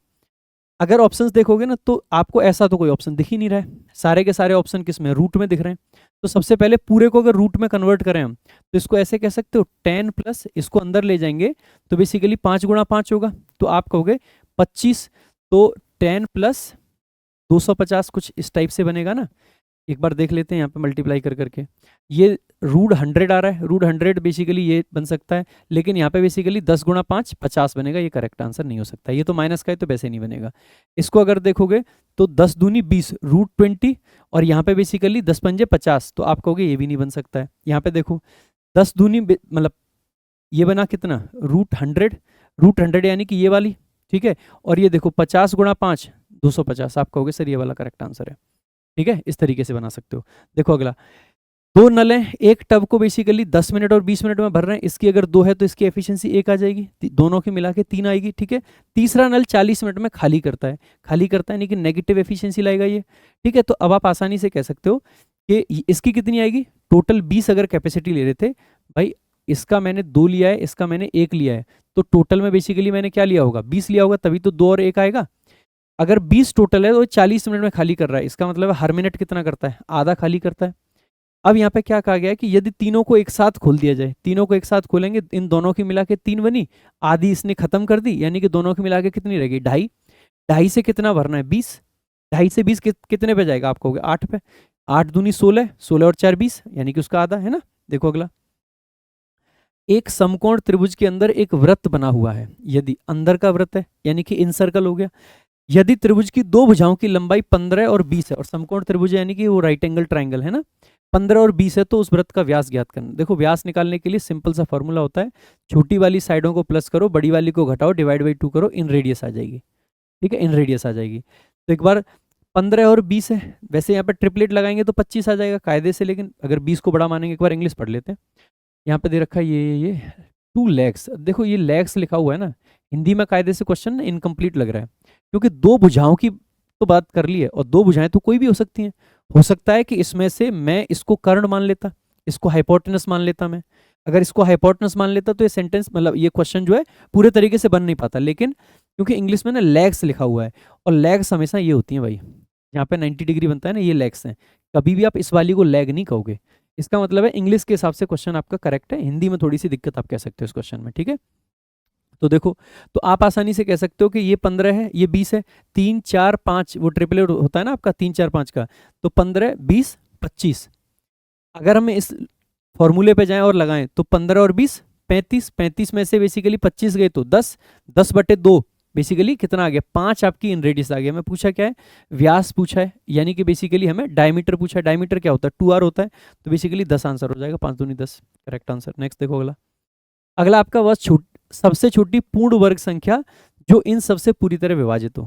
S1: अगर ऑप्शंस देखोगे ना तो आपको ऐसा तो कोई ऑप्शन दिख ही नहीं रहा है, सारे के सारे ऑप्शन किस में, रूट में दिख रहे हैं। तो सबसे पहले पूरे को अगर रूट में कन्वर्ट करें हम तो इसको ऐसे कह सकते हो 10 प्लस इसको अंदर ले जाएंगे तो बेसिकली 5 गुणा 5 होगा, तो आप कहोगे 25, तो 10 प्लस 250 कुछ इस टाइप से बनेगा ना। एक बार देख लेते हैं यहाँ पे मल्टीप्लाई कर करके। ये रूट 100 आ रहा है, रूट 100 बेसिकली ये बन सकता है, लेकिन यहाँ पे बेसिकली 10 गुणा 5 50 बनेगा। ये करेक्ट आंसर नहीं हो सकता, ये तो माइनस का है तो वैसे नहीं बनेगा। इसको अगर देखोगे तो 10 दूनी 20 रूट 20, और यहाँ पे बेसिकली 10 पंजे 50, तो आप कहोगे ये भी नहीं बन सकता है। यहाँ पे देखो 10 दूनी मतलब ये बना कितना, रूट 100, रूट 100 यानी कि ये वाली, ठीक है। और ये देखो 50 गुणा 5 250, आप कहोगे सर ये वाला करेक्ट आंसर है, ठीक है। इस तरीके से बना सकते हो। देखो अगला, दो नल हैं, एक टब को बेसिकली 10 मिनट और 20 मिनट में भर रहे हैं। इसकी अगर 2 है तो इसकी एफिशिएंसी 1 आ जाएगी, दोनों की मिला के 3 आएगी, ठीक है। तीसरा नल 40 मिनट में खाली करता है, खाली करता है यानी कि नेगेटिव एफिशिएंसी लाएगा ये, ठीक है। तो अब आप आसानी से कह सकते हो कि इसकी कितनी आएगी, टोटल 20 अगर कैपेसिटी ले रहे थे भाई, इसका मैंने 2 लिया है, इसका मैंने 1 लिया है, तो टोटल में बेसिकली मैंने क्या लिया होगा, 20 लिया होगा, तभी तो 2 और 1 आएगा। अगर 20 टोटल है तो 40 मिनट में खाली कर रहा है, इसका मतलब हर मिनट कितना करता है, आधा खाली करता है। अब यहाँ पे क्या कहा गया है कि यदि तीनों को एक साथ खोल दिया जाए, तीनों को एक साथ खोलेंगे, इन दोनों की मिला के 3 बनी, आधी इसने खत्म कर दी, यानी कि दोनों की मिला के कितनी रहेगी, 2.5। 2.5 से कितना भरना है, 20। 2.5 से 20 कितने पे जाएगा, आप कहोगे 8 पे। 8 दूनी 16, 16 और 4 20, यानी कि उसका आधा है ना। देखो अगला, एक समकोण त्रिभुज के अंदर एक वृत्त बना हुआ है, यदि अंदर का वृत्त है यानी कि इन सर्कल हो गया। यदि त्रिभुज की दो भुजाओं की लंबाई 15 और 20 है, और समकोण त्रिभुज यानी कि वो राइट एंगल ट्राइंगल है ना, 15 और 20 है, तो उस वृत्त का व्यास ज्ञात करना। देखो व्यास निकालने के लिए सिंपल सा फॉर्मूला होता है, छोटी वाली साइडों को प्लस करो, बड़ी वाली को घटाओ, डिवाइड बाई 2 करो, इन रेडियस आ जाएगी, ठीक है, इन रेडियस आ जाएगी। तो एक बार 15 और 20 है, वैसे यहाँ पर ट्रिपलेट लगाएंगे तो 25 आ जाएगा कायदे से, लेकिन अगर 20 को बड़ा मानेंगे, एक बार इंग्लिश पढ़ लेते हैं। यहाँ पे दे रखा है ये 2 legs, देखो ये legs लिखा हुआ है ना, हिंदी में कायदे से क्वेश्चन ना इनकम्प्लीट लग रहा है, क्योंकि दो भुजाओं की तो बात कर ली है, और दो भुजाएं तो कोई भी हो सकती हैं। हो सकता है कि इसमें से मैं इसको कर्ण मान लेता, इसको हाइपोटेनस मान लेता। मैं अगर इसको हाइपोटेनस मान लेता तो ये सेंटेंस मतलब ये क्वेश्चन जो है पूरे तरीके से बन नहीं पाता, लेकिन क्योंकि इंग्लिश में ना लेग्स लिखा हुआ है, और लेग्स हमेशा ये होती हैं भाई, यहाँ पे 90 डिग्री बनता है ना, ये लेग्स हैं, कभी भी आप इस वाली को लेग नहीं कहोगे। इसका मतलब है इंग्लिश के हिसाब से क्वेश्चन आपका करेक्ट है, हिंदी में थोड़ी सी दिक्कत आप कह सकते हो इस क्वेश्चन में, ठीक है। तो देखो, तो आप आसानी से कह सकते हो कि ये 15 है, ये 20 है, 3 4 5 वो ट्रिपलेट होता है ना आपका 3 4 5 का, तो 15 20 25। अगर हम इस फॉर्मूले पे जाएं और लगाएं तो 15 और 20 35, 35 में से बेसिकली 25 गए तो 10, 10 बटे 2 बेसिकली कितना आ गया, 5 आपकी इन रेडियस आ गया। मैं पूछा क्या है, व्यास पूछा है, यानी कि बेसिकली हमें डायमीटर पूछा है। डायमीटर क्या होता है, 2r होता है, तो बेसिकली 10 आंसर हो जाएगा, 5 दूनी 10 करेक्ट आंसर। नेक्स्ट देखो अगला, अगला आपका वह सबसे छोटी पूर्ण वर्ग संख्या जो इन सबसे पूरी तरह विभाजित हो।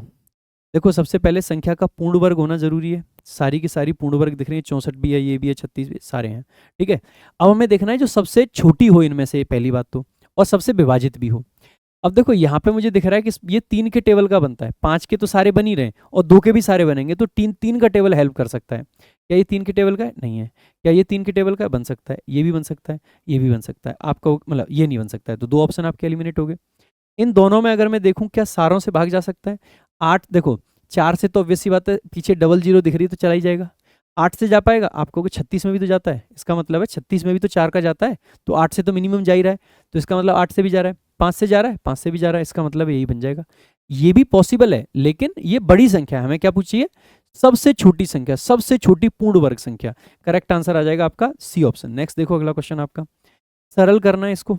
S1: देखो सबसे पहले संख्या का पूर्ण वर्ग होना जरूरी है, सारी की सारी पूर्ण वर्ग दिख रही है, 64 भी है, ये भी है, 36 भी, सारे हैं, ठीक है। अब हमें देखना है जो सबसे छोटी हो इनमें से, पहली बात तो, और सबसे विभाजित भी हो। अब देखो यहाँ पे मुझे दिख रहा है कि ये 3 के टेबल का बनता है, 5 के तो सारे बन ही रहे हैं, और 2 के भी सारे बनेंगे, तो 3 का टेबल हेल्प कर सकता है। क्या ये 3 के टेबल का है, नहीं है। क्या ये 3 के टेबल का बन सकता है, ये भी बन सकता है, ये भी बन सकता है, आपका मतलब ये नहीं बन सकता है, तो 2 ऑप्शन आपके एलिमिनेट हो गए। इन दोनों में अगर मैं देखूं क्या सारों से भाग जा सकता है, 8, देखो 4 से तो ऑब्वियस सी बात है, पीछे डबल जीरो दिख रही है तो चला ही जाएगा। 8 से जा पाएगा, आपको 36 में भी तो जाता है, इसका मतलब है 36 में भी तो 4 का जाता है, तो 8 से तो मिनिमम जा ही रहा है, तो इसका मतलब 8 से भी जा रहा है, 5 से जा रहा है, 5 से भी जा रहा है, इसका मतलब यही बन जाएगा। ये भी पॉसिबल है, लेकिन ये बड़ी संख्या है, हमें क्या पूछिए, सबसे छोटी संख्या, सबसे छोटी पूर्ण वर्ग संख्या। करेक्ट आंसर आ जाएगा आपका सी ऑप्शन। नेक्स्ट देखो अगला क्वेश्चन आपका, सरल करना है, इसको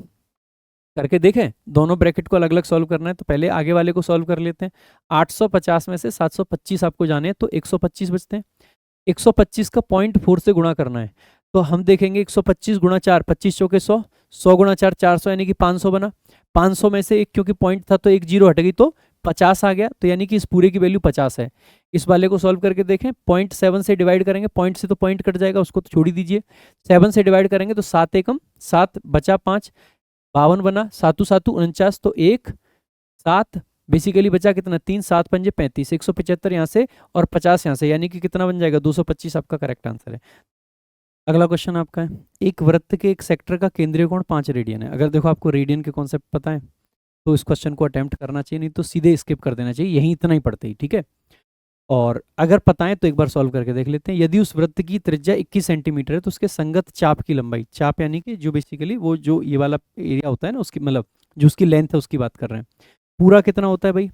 S1: करके देखें, दोनों ब्रैकेट को अलग अलग सॉल्व करना है, तो पहले आगे वाले को सॉल्व कर लेते हैं। 850 में से 725 आपको जाने हैं, तो 125 बचते हैं। 125 का 0.4 से गुणा करना है, तो हम देखेंगे 125 गुणा 4, 25 चौके 100, 100 गुणा 4 400, यानी कि 500 बना। 500 में से एक क्योंकि पॉइंट था तो एक जीरो हट गई, तो 50 आ गया, तो यानी कि इस पूरे की वैल्यू 50 है। इस वाले को सॉल्व करके देखें, 0.7 से डिवाइड करेंगे, पॉइंट से तो पॉइंट कट जाएगा, उसको तो छोड़ ही दीजिए। 7 से डिवाइड करेंगे तो 7 एकम 7 बचा 5, 52 बना, 7 7 49, तो 1 7 बेसिकली बचा कितना, 3 7 पंजे 35, 175 यहाँ से और 50 यहाँ से, यानी कि कितना बन जाएगा, 225 आपका करेक्ट आंसर है। अगला क्वेश्चन आपका है, एक वृत्त के एक सेक्टर का केंद्रीय कोण 5 रेडियन है। अगर देखो आपको रेडियन के कॉन्सेप्ट पता है तो इस क्वेश्चन को अटेम्प्ट करना चाहिए, नहीं तो सीधे स्किप कर देना चाहिए, यही इतना ही पढ़ते ही, ठीक है। और अगर पता है तो एक बार सॉल्व करके देख लेते हैं। यदि उस वृत्त की त्रिज्या 21 सेंटीमीटर है तो उसके संगत चाप की लंबाई, चाप यानी कि जो बेसिकली वो जो ये वाला एरिया होता है ना, उसकी मतलब जो उसकी लेंथ है उसकी बात कर रहे हैं, पूरा कितना होता है भाई,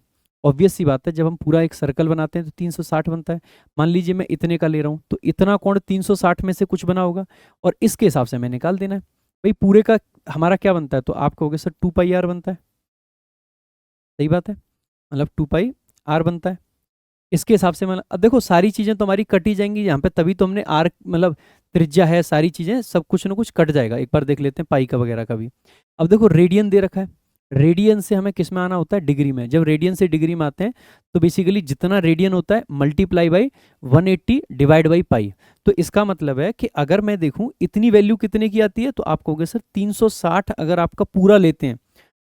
S1: ऑब्वियस सी बात है, जब हम पूरा एक सर्कल बनाते हैं तो 360 बनता है। मान लीजिए मैं इतने का ले रहा हूँ, तो इतना कोण 360 में से कुछ बना होगा और इसके हिसाब से मैं निकाल देना है। भाई पूरे का हमारा क्या बनता है, तो आप कहोगे सर 2πr बनता है। सही बात है, मतलब 2πr बनता है। इसके हिसाब से मतलब अब देखो सारी चीज़ें तो हमारी कट ही जाएंगी यहाँ पे, तभी तो हमने आर मतलब त्रिज्या है, सारी चीज़ें सब कुछ ना कुछ कट जाएगा। एक बार देख लेते हैं पाई का वगैरह का भी। अब देखो रेडियन दे रखा है, रेडियन से हमें किस में आना होता है, डिग्री में। जब रेडियन से डिग्री में आते हैं तो बेसिकली जितना रेडियन होता है multiply by 180 divide by pi. तो इसका मतलब है कि अगर मैं देखूं इतनी वैल्यू कितने की आती है, तो आप कहोगे सर 360 अगर आपका पूरा लेते हैं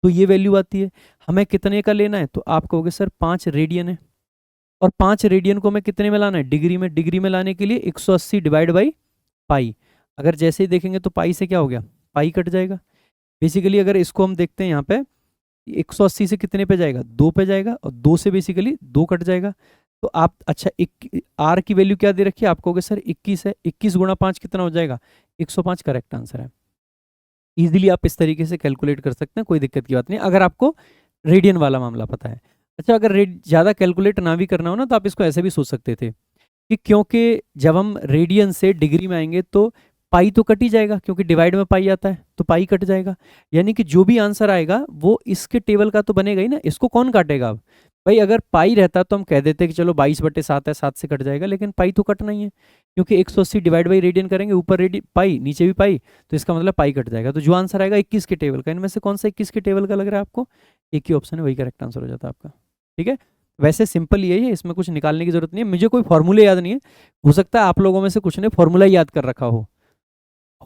S1: तो ये वैल्यू आती है। हमें कितने का लेना है, तो आप कहोगे सर 5 रेडियन है, और 5 रेडियन को मैं कितने में लाना है, डिग्री में। डिग्री में लाने के लिए 180 डिवाइड बाई पाई। अगर जैसे ही देखेंगे तो पाई से क्या हो गया, पाई कट जाएगा। बेसिकली अगर इसको हम देखते हैं यहाँ पे 180 से कितने पे जाएगा, 2 पे जाएगा, और 2 से बेसिकली 2 कट जाएगा। तो आप अच्छा आर की वैल्यू क्या दे रखी है, आप कहोगे सर 21 है, 21 गुणा 5 कितना हो जाएगा, 105 करेक्ट आंसर है। इजीली आप इस तरीके से कैलकुलेट कर सकते हैं, कोई दिक्कत की बात नहीं अगर आपको रेडियन वाला मामला पता है। अच्छा अगर ज़्यादा कैलकुलेट ना भी करना हो ना, तो आप इसको ऐसे भी सोच सकते थे कि क्योंकि जब हम रेडियन से डिग्री में आएंगे तो पाई तो कट ही जाएगा, क्योंकि डिवाइड में पाई आता है तो पाई कट जाएगा। यानी कि जो भी आंसर आएगा वो इसके टेबल का तो बनेगा ही ना, इसको कौन काटेगा अब। भाई अगर पाई रहता तो हम कह देते कि चलो 22/7 है, 7 से कट जाएगा, लेकिन पाई तो कटना ही है, क्योंकि 180 डिवाइड बाई रेडियन करेंगे, ऊपर रेडियन पाई नीचे भी पाई, तो इसका मतलब पाई कट जाएगा। तो जो आंसर आएगा 21 के टेबल का, इनमें से कौन सा 21 के टेबल का लग रहा है आपको, एक ही ऑप्शन है, वही करेक्ट आंसर हो जाता है आपका। ठीक है, वैसे सिंपल यही है, इसमें कुछ निकालने की जरूरत नहीं है। मुझे कोई फॉर्मूले याद नहीं है, हो सकता है आप लोगों में से कुछ ने फॉर्मूला याद कर रखा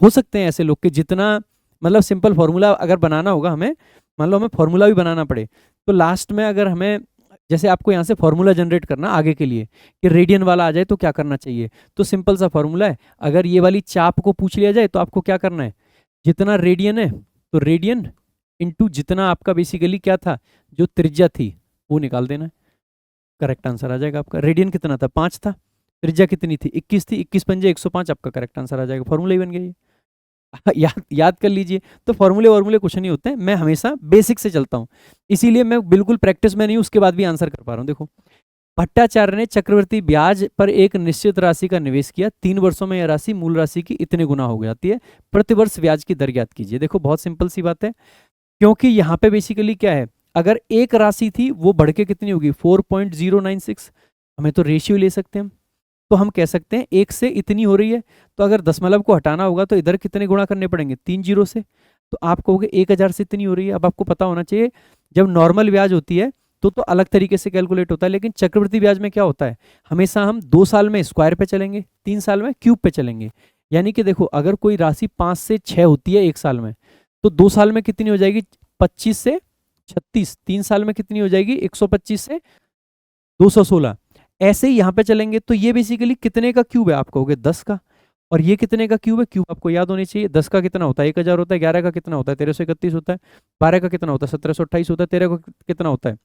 S1: हो सकते हैं ऐसे लोग कि जितना मतलब सिंपल फॉर्मूला अगर बनाना होगा हमें, मान लो हमें फॉर्मूला भी बनाना पड़े, तो लास्ट में अगर हमें जैसे आपको यहाँ से फॉर्मूला जनरेट करना आगे के लिए कि रेडियन वाला आ जाए तो क्या करना चाहिए, तो सिंपल सा फॉर्मूला है। अगर ये वाली चाप को पूछ लिया जाए तो आपको क्या करना है, जितना रेडियन है तो रेडियन इंटू जितना आपका बेसिकली क्या था, जो त्रिज्या थी वो निकाल देना है, करेक्ट आंसर आ जाएगा आपका। रेडियन कितना था, 5 था, त्रिज्या कितनी थी, 21 थी, 21 पंजे 105, आपका करेक्ट आंसर आ जाएगा। फॉर्मूला ही बन गया ये। याद कर लीजिए। तो फॉर्मूले कुछ नहीं होते हैं, मैं हमेशा बेसिक से चलता हूँ, इसीलिए मैं बिल्कुल प्रैक्टिस में नहीं, उसके बाद भी आंसर कर पा रहा हूँ। देखो, भट्टाचार्य ने चक्रवर्ती ब्याज पर एक निश्चित राशि का निवेश किया, 3 वर्षों में यह राशि मूल राशि की इतने गुना हो जाती है, प्रतिवर्ष ब्याज की दर ज्ञात कीजिए। देखो बहुत सिंपल सी बात है, क्योंकि यहाँ पे बेसिकली क्या है, अगर एक राशि थी वो बढ़ के कितनी होगी 4.096, हमें तो रेशियो ले सकते हैं, तो हम कह सकते हैं 1 से इतनी हो रही है, तो अगर दशमलव को हटाना होगा तो इधर कितने गुणा करने पड़ेंगे, 3 जीरो से, तो आप कहोगे 1000 से इतनी हो रही है। अब आपको पता होना चाहिए जब नॉर्मल ब्याज होती है तो अलग तरीके से कैलकुलेट होता है, लेकिन चक्रवृद्धि ब्याज में क्या होता है, हमेशा हम 2 साल में स्क्वायर पे चलेंगे, 3 साल में क्यूब पे चलेंगे। यानी कि देखो अगर कोई राशि 5 से 6 होती है 1 साल में, तो 2 साल में कितनी हो जाएगी, 25 से 36, 3 साल में कितनी हो जाएगी, 125 से 216। ऐसे ही यहाँ पे चलेंगे तो ये बेसिकली कितने का क्यूब है, आप कहोगे 10 का, और ये कितने का क्यूब है, क्यूब आपको याद होनी चाहिए। 10 का कितना होता है, 1000 होता है, 11 का कितना होता है, 1331 होता है, 12 का कितना होता है, 1728 होता है, 13 का कितना होता है,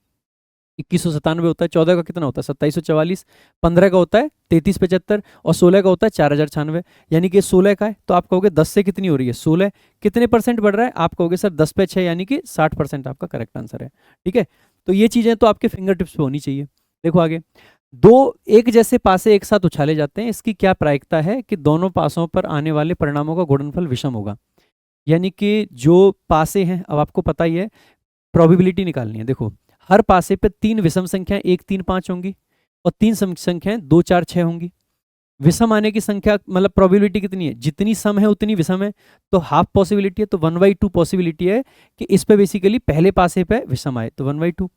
S1: 2197 होता है, 14 का कितना होता है, 2744, 15 का होता है 3375, और 16 का होता है 4096। यानी कि 16 का है, तो आप कहोगे 10 से कितनी हो रही है, 16, कितने परसेंट बढ़ रहा है, आप कहोगे सर 10 पे 6 यानी कि 60% आपका करेक्ट आंसर है। ठीक है, तो ये चीजें तो आपके फिंगर टिप्स पे होनी चाहिए। देखो आगे, दो एक जैसे पासे एक साथ उछाले जाते हैं, इसकी क्या प्रायिकता है कि दोनों पासों पर आने वाले परिणामों का गुणनफल विषम होगा। यानी कि जो पासे हैं, अब आपको पता ही है प्रोबेबिलिटी निकालनी है। देखो हर पासे पे 3 विषम संख्याएं 1 3 5 होंगी, और 3 संख्याएं 2 4 6 होंगी। विषम आने की संख्या मतलब प्रोबेबिलिटी कितनी है, जितनी सम है उतनी विषम है, तो हाफ पॉसिबिलिटी है, तो 1/2 पॉसिबिलिटी है कि इस पे बेसिकली पहले पासे पे विषम आए, तो 1/2।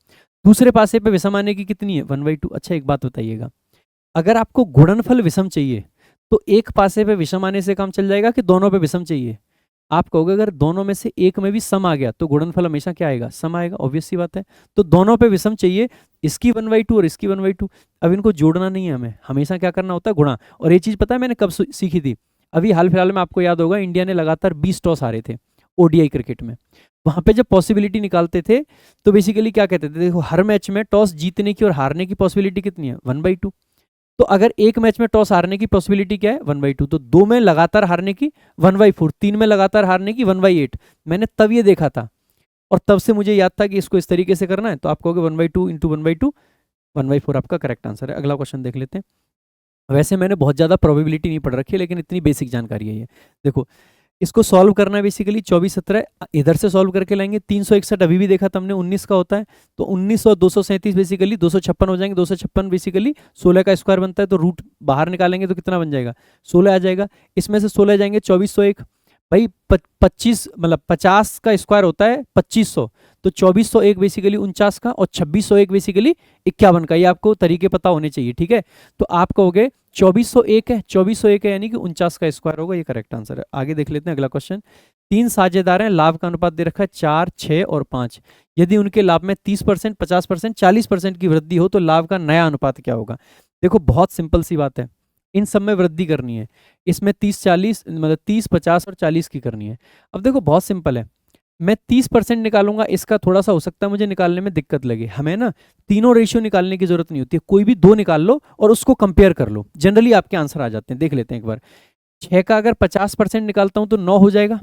S1: दूसरे पासे पे विषम आने की कितनी है, 1/2। अच्छा एक बात बताइएगा, अगर आपको गुणनफल विषम चाहिए तो एक पासे पे विषम आने से काम चल जाएगा कि दोनों पे विषम चाहिए। आप कहोगे अगर दोनों में से एक में भी सम आ गया तो गुणनफल हमेशा क्या आएगा, सम आएगा, ऑब्वियस सी बात है। तो दोनों पे विषम चाहिए, इसकी 1/2 और इसकी 1/2। अब इनको जोड़ना नहीं है हमें, हमेशा क्या करना होता है, गुणा। और ये चीज पता है मैंने कब सीखी थी, अभी हाल फिलहाल में, आपको याद होगा इंडिया ने लगातार 20 टॉस हारे थे ओडीआई क्रिकेट में। वहां पे जब पॉसिबिलिटी निकालते थे तो बेसिकली क्या कहते थे, देखो हर मैच में टॉस जीतने की और हारने की पॉसिबिलिटी कितनी है, 1/2। तो अगर एक मैच में टॉस हारने की पॉसिबिलिटी क्या है, 1/2, तो 2 में लगातार हारने की 1/4, 3 में लगातार हारने की 1/8। मैंने तब ये देखा था और तब से मुझे याद था कि इसको इस तरीके से करना है, तो आप कहोगे 1/2 इंटू 1/2, 1/4 आपका करेक्ट आंसर है। अगला क्वेश्चन देख लेते हैं। वैसे मैंने बहुत ज़्यादा प्रोबेबिलिटी नहीं पढ़ रखी है, लेकिन इतनी बेसिक जानकारी है ये। देखो, इसको सॉल्व करना है बेसिकली 24/17 इधर से सॉल्व करके लाएंगे। 361 अभी भी देखा था हमने 19 का होता है, तो 19 और 237 बेसिकली 256 हो जाएंगे। 256 बेसिकली 16 का स्क्वायर बनता है, तो रूट बाहर निकालेंगे तो कितना बन जाएगा, 16 आ जाएगा। इसमें से 16 जाएंगे 2401, भाई 25 मतलब 50 का स्क्वायर होता है 2500, तो 2401 बेसिकली 49 का, और 2601 बेसिकली 51 का। ये आपको तरीके पता होने चाहिए, ठीक है। तो आप कहोगे 2401 है, 2401 है यानी कि 49 का स्क्वायर होगा, ये करेक्ट आंसर है। आगे देख लेते हैं अगला क्वेश्चन। 3 साझेदार हैं, लाभ का अनुपात दे रखा है 4, 6 और 5। यदि उनके लाभ में 30%, 50%, 40% की वृद्धि हो तो लाभ का नया अनुपात क्या होगा। देखो, बहुत सिंपल सी बात है, इन सब में वृद्धि करनी है। इसमें 30-40 मतलब 30, 50 और 40 की करनी है। अब देखो, बहुत सिंपल है, मैं 30% निकालूंगा, इसका थोड़ा सा हो सकता है मुझे निकालने में दिक्कत लगे। हमें ना तीनों रेशियो निकालने की जरूरत नहीं होती है, कोई भी दो निकाल लो और उसको कंपेयर कर लो, जनरली आपके आंसर आ जाते हैं। देख लेते हैं एक बार। 6 का अगर 50% निकालता हूं तो 9 हो जाएगा।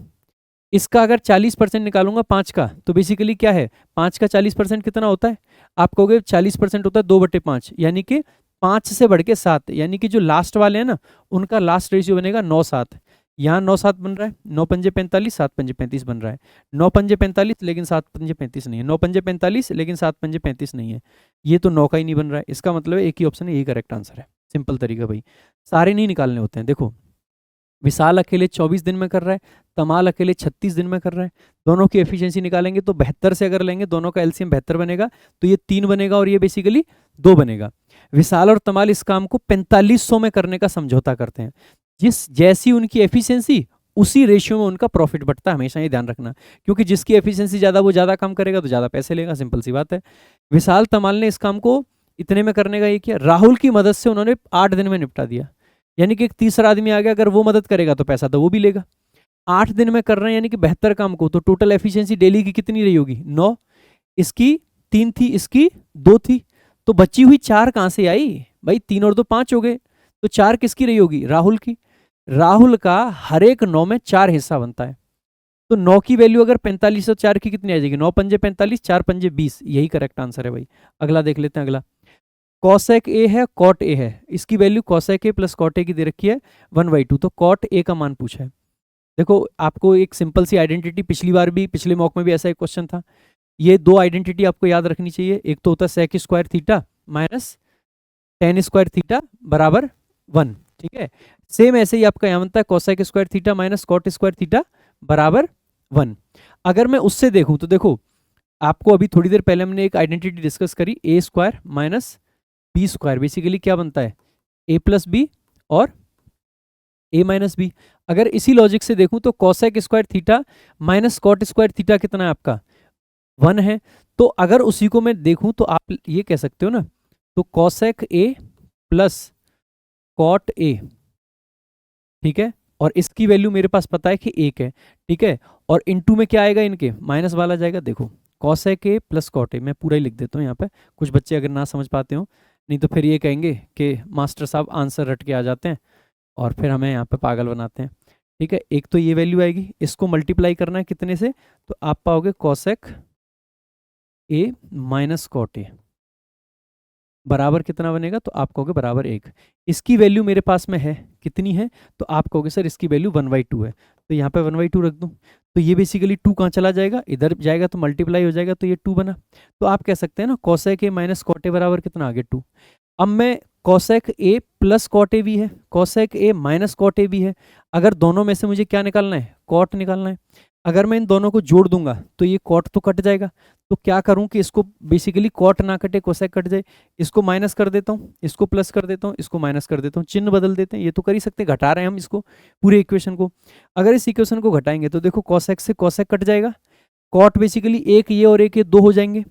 S1: इसका अगर 40% निकालूंगा 5 का, तो बेसिकली क्या है, 5 का 40% कितना होता है, आप कहोगे 40% होता है 2/5, यानी कि 5 से बढ़ के 7, यानी कि जो लास्ट वाले हैं ना, उनका लास्ट रेशियो बनेगा 9-7। यहाँ 9-7 बन रहा है, 9 पंजे 45, 7 पंजे 35 बन रहा है। 9 पंजे 45 लेकिन 7 पंजे 35 नहीं है, 9 पंजे 45 लेकिन 7 पंजे 35 नहीं है। ये तो 9 का ही नहीं बन रहा है, इसका मतलब है एक ही ऑप्शन है, यही करेक्ट आंसर है। सिंपल तरीका भाई, सारे नहीं निकालने होते हैं। देखो, विशाल अकेले 24 दिन में कर रहा है, तमाल अकेले 36 दिन में कर रहा है। दोनों की एफिशिएंसी निकालेंगे तो 72 से अगर लेंगे, दोनों का एलसीएम 72 बनेगा, तो ये 3 बनेगा और ये बेसिकली 2 बनेगा। विशाल और तमाल इस काम को 4500 में करने का समझौता करते हैं। जिस जैसी उनकी एफिशिएंसी, उसी रेशियो में उनका प्रॉफिट बढ़ता है, हमेशा ये ध्यान रखना। क्योंकि जिसकी एफिशिएंसी ज़्यादा, वो ज़्यादा काम करेगा तो ज़्यादा पैसे लेगा, सिंपल सी बात है। विशाल तमाल ने इस काम को इतने में करने का ये किया, राहुल की मदद से उन्होंने 8 दिन में निपटा दिया। यानी कि एक तीसरा आदमी आ गया, अगर वो मदद करेगा तो पैसा तो वो भी लेगा। 8 दिन में कर रहे हैं यानी कि 72 काम को, तो टोटल एफिशिएंसी डेली की कितनी रही होगी, 9। इसकी 3 थी, इसकी 2 थी, तो बची हुई 4 कहां से आई भाई, 3 और 2 5 हो गए, तो 4 किसकी रही होगी, राहुल की। राहुल का हर एक 9 में 4 हिस्सा बनता है, तो 9 की वैल्यू अगर 45 और 4 की कितनी आ जाएगी, 9 पंजे 45, 4 पंजे 20, यही करेक्ट आंसर है भाई। अगला देख लेते हैं। अगला कॉसेक ए है, कॉट ए है, इसकी value cosec A plus cot A की दे रखी है 1/2, तो कॉट ए का मान पूछा है। देखो, आपको एक सिंपल सी आइडेंटिटी, पिछली बार भी, पिछले मॉक में भी ऐसा एक क्वेश्चन था। ये दो आइडेंटिटी आपको याद रखनी चाहिए। एक तो होता है sec square theta minus tan square theta बराबर 1, ठीक है। सेम ऐसे ही आपका यहाँ बनता है cosec square theta minus cot square theta बराबर 1। अगर मैं उससे देखूं तो देखो, आपको अभी थोड़ी देर पहले हमने एक आइडेंटिटी डिस्कस करी, A square minus B square, basically क्या बनता है, ए प्लस बी और ए माइनस बी। अगर इसी लॉजिक से देखूं तो cosec square theta minus cot square theta कितना है आपका, 1 है। तो अगर उसी को मैं देखूं तो आप ये कह सकते हो ना, तो cosec A plus cot A, ठीक है, और इसकी वैल्यू मेरे पास पता है कि 1 है, ठीक है। और इनटू में क्या आएगा, इनके माइनस वाला जाएगा। देखो, cosec A plus cot A, मैं पूरा ही लिख देता हूँ यहाँ पे, कुछ बच्चे अगर ना समझ पाते हो, नहीं तो फिर ये कहेंगे कि मास्टर साहब आंसर रट के आ जाते हैं और फिर हमें यहाँ पे पागल बनाते हैं, ठीक है। एक तो ये वैल्यू आएगी, इसको मल्टीप्लाई करना है कितने से, तो आप पाओगे cosec A minus cot A बराबर कितना बनेगा, तो आप कहोगे बराबर 1। इसकी वैल्यू मेरे पास में है, कितनी है, तो आप कहोगे सर इसकी वैल्यू 1/2 है, तो यहाँ पे 1/2 रख दूँ। तो ये बेसिकली 2 कहाँ चला जाएगा, इधर जाएगा तो मल्टीप्लाई हो जाएगा, तो ये 2 बना। तो आप कह सकते हैं ना cosec A minus cot A बराबर कितना आ गया, 2। अब मैं cosec A plus cot A भी है, cosec A minus cot A भी है, अगर दोनों में से मुझे क्या निकालना है, कॉट निकालना है। अगर मैं इन दोनों को जोड़ दूंगा तो ये कॉट तो कट जाएगा, तो क्या करूं कि इसको बेसिकली कॉट ना कटे, कोसेक कट जाए, इसको माइनस कर देता हूं, इसको प्लस कर देता हूं, इसको माइनस कर देता हूं, चिन्ह बदल देते हैं। ये तो कर ही सकते हैं, घटा रहे हैं हम इसको, पूरे इक्वेशन को। अगर इस इक्वेशन को घटाएंगे तो देखो कॉसेक से कॉसेक कट जाएगा, कॉट बेसिकली एक ये और एक ये 2 हो जाएंगे,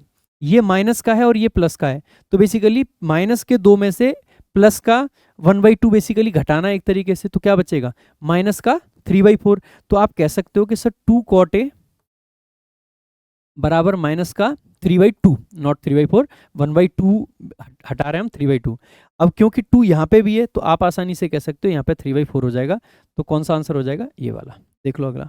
S1: ये माइनस का है और ये प्लस का है, तो बेसिकली माइनस के 2 में से प्लस का 1/2 बेसिकली घटाना एक तरीके से, तो क्या बचेगा, माइनस का 3/4। तो आप कह सकते हो कि सर 2 कॉट ए बराबर माइनस का 3/2, नॉट 3/4, 1/2 हटा रहे हैं हम, 3/2। अब क्योंकि 2 यहाँ पे भी है तो आप आसानी से कह सकते हो यहाँ पे 3/4 हो जाएगा। तो कौन सा आंसर हो जाएगा, ये वाला। देख लो अगला,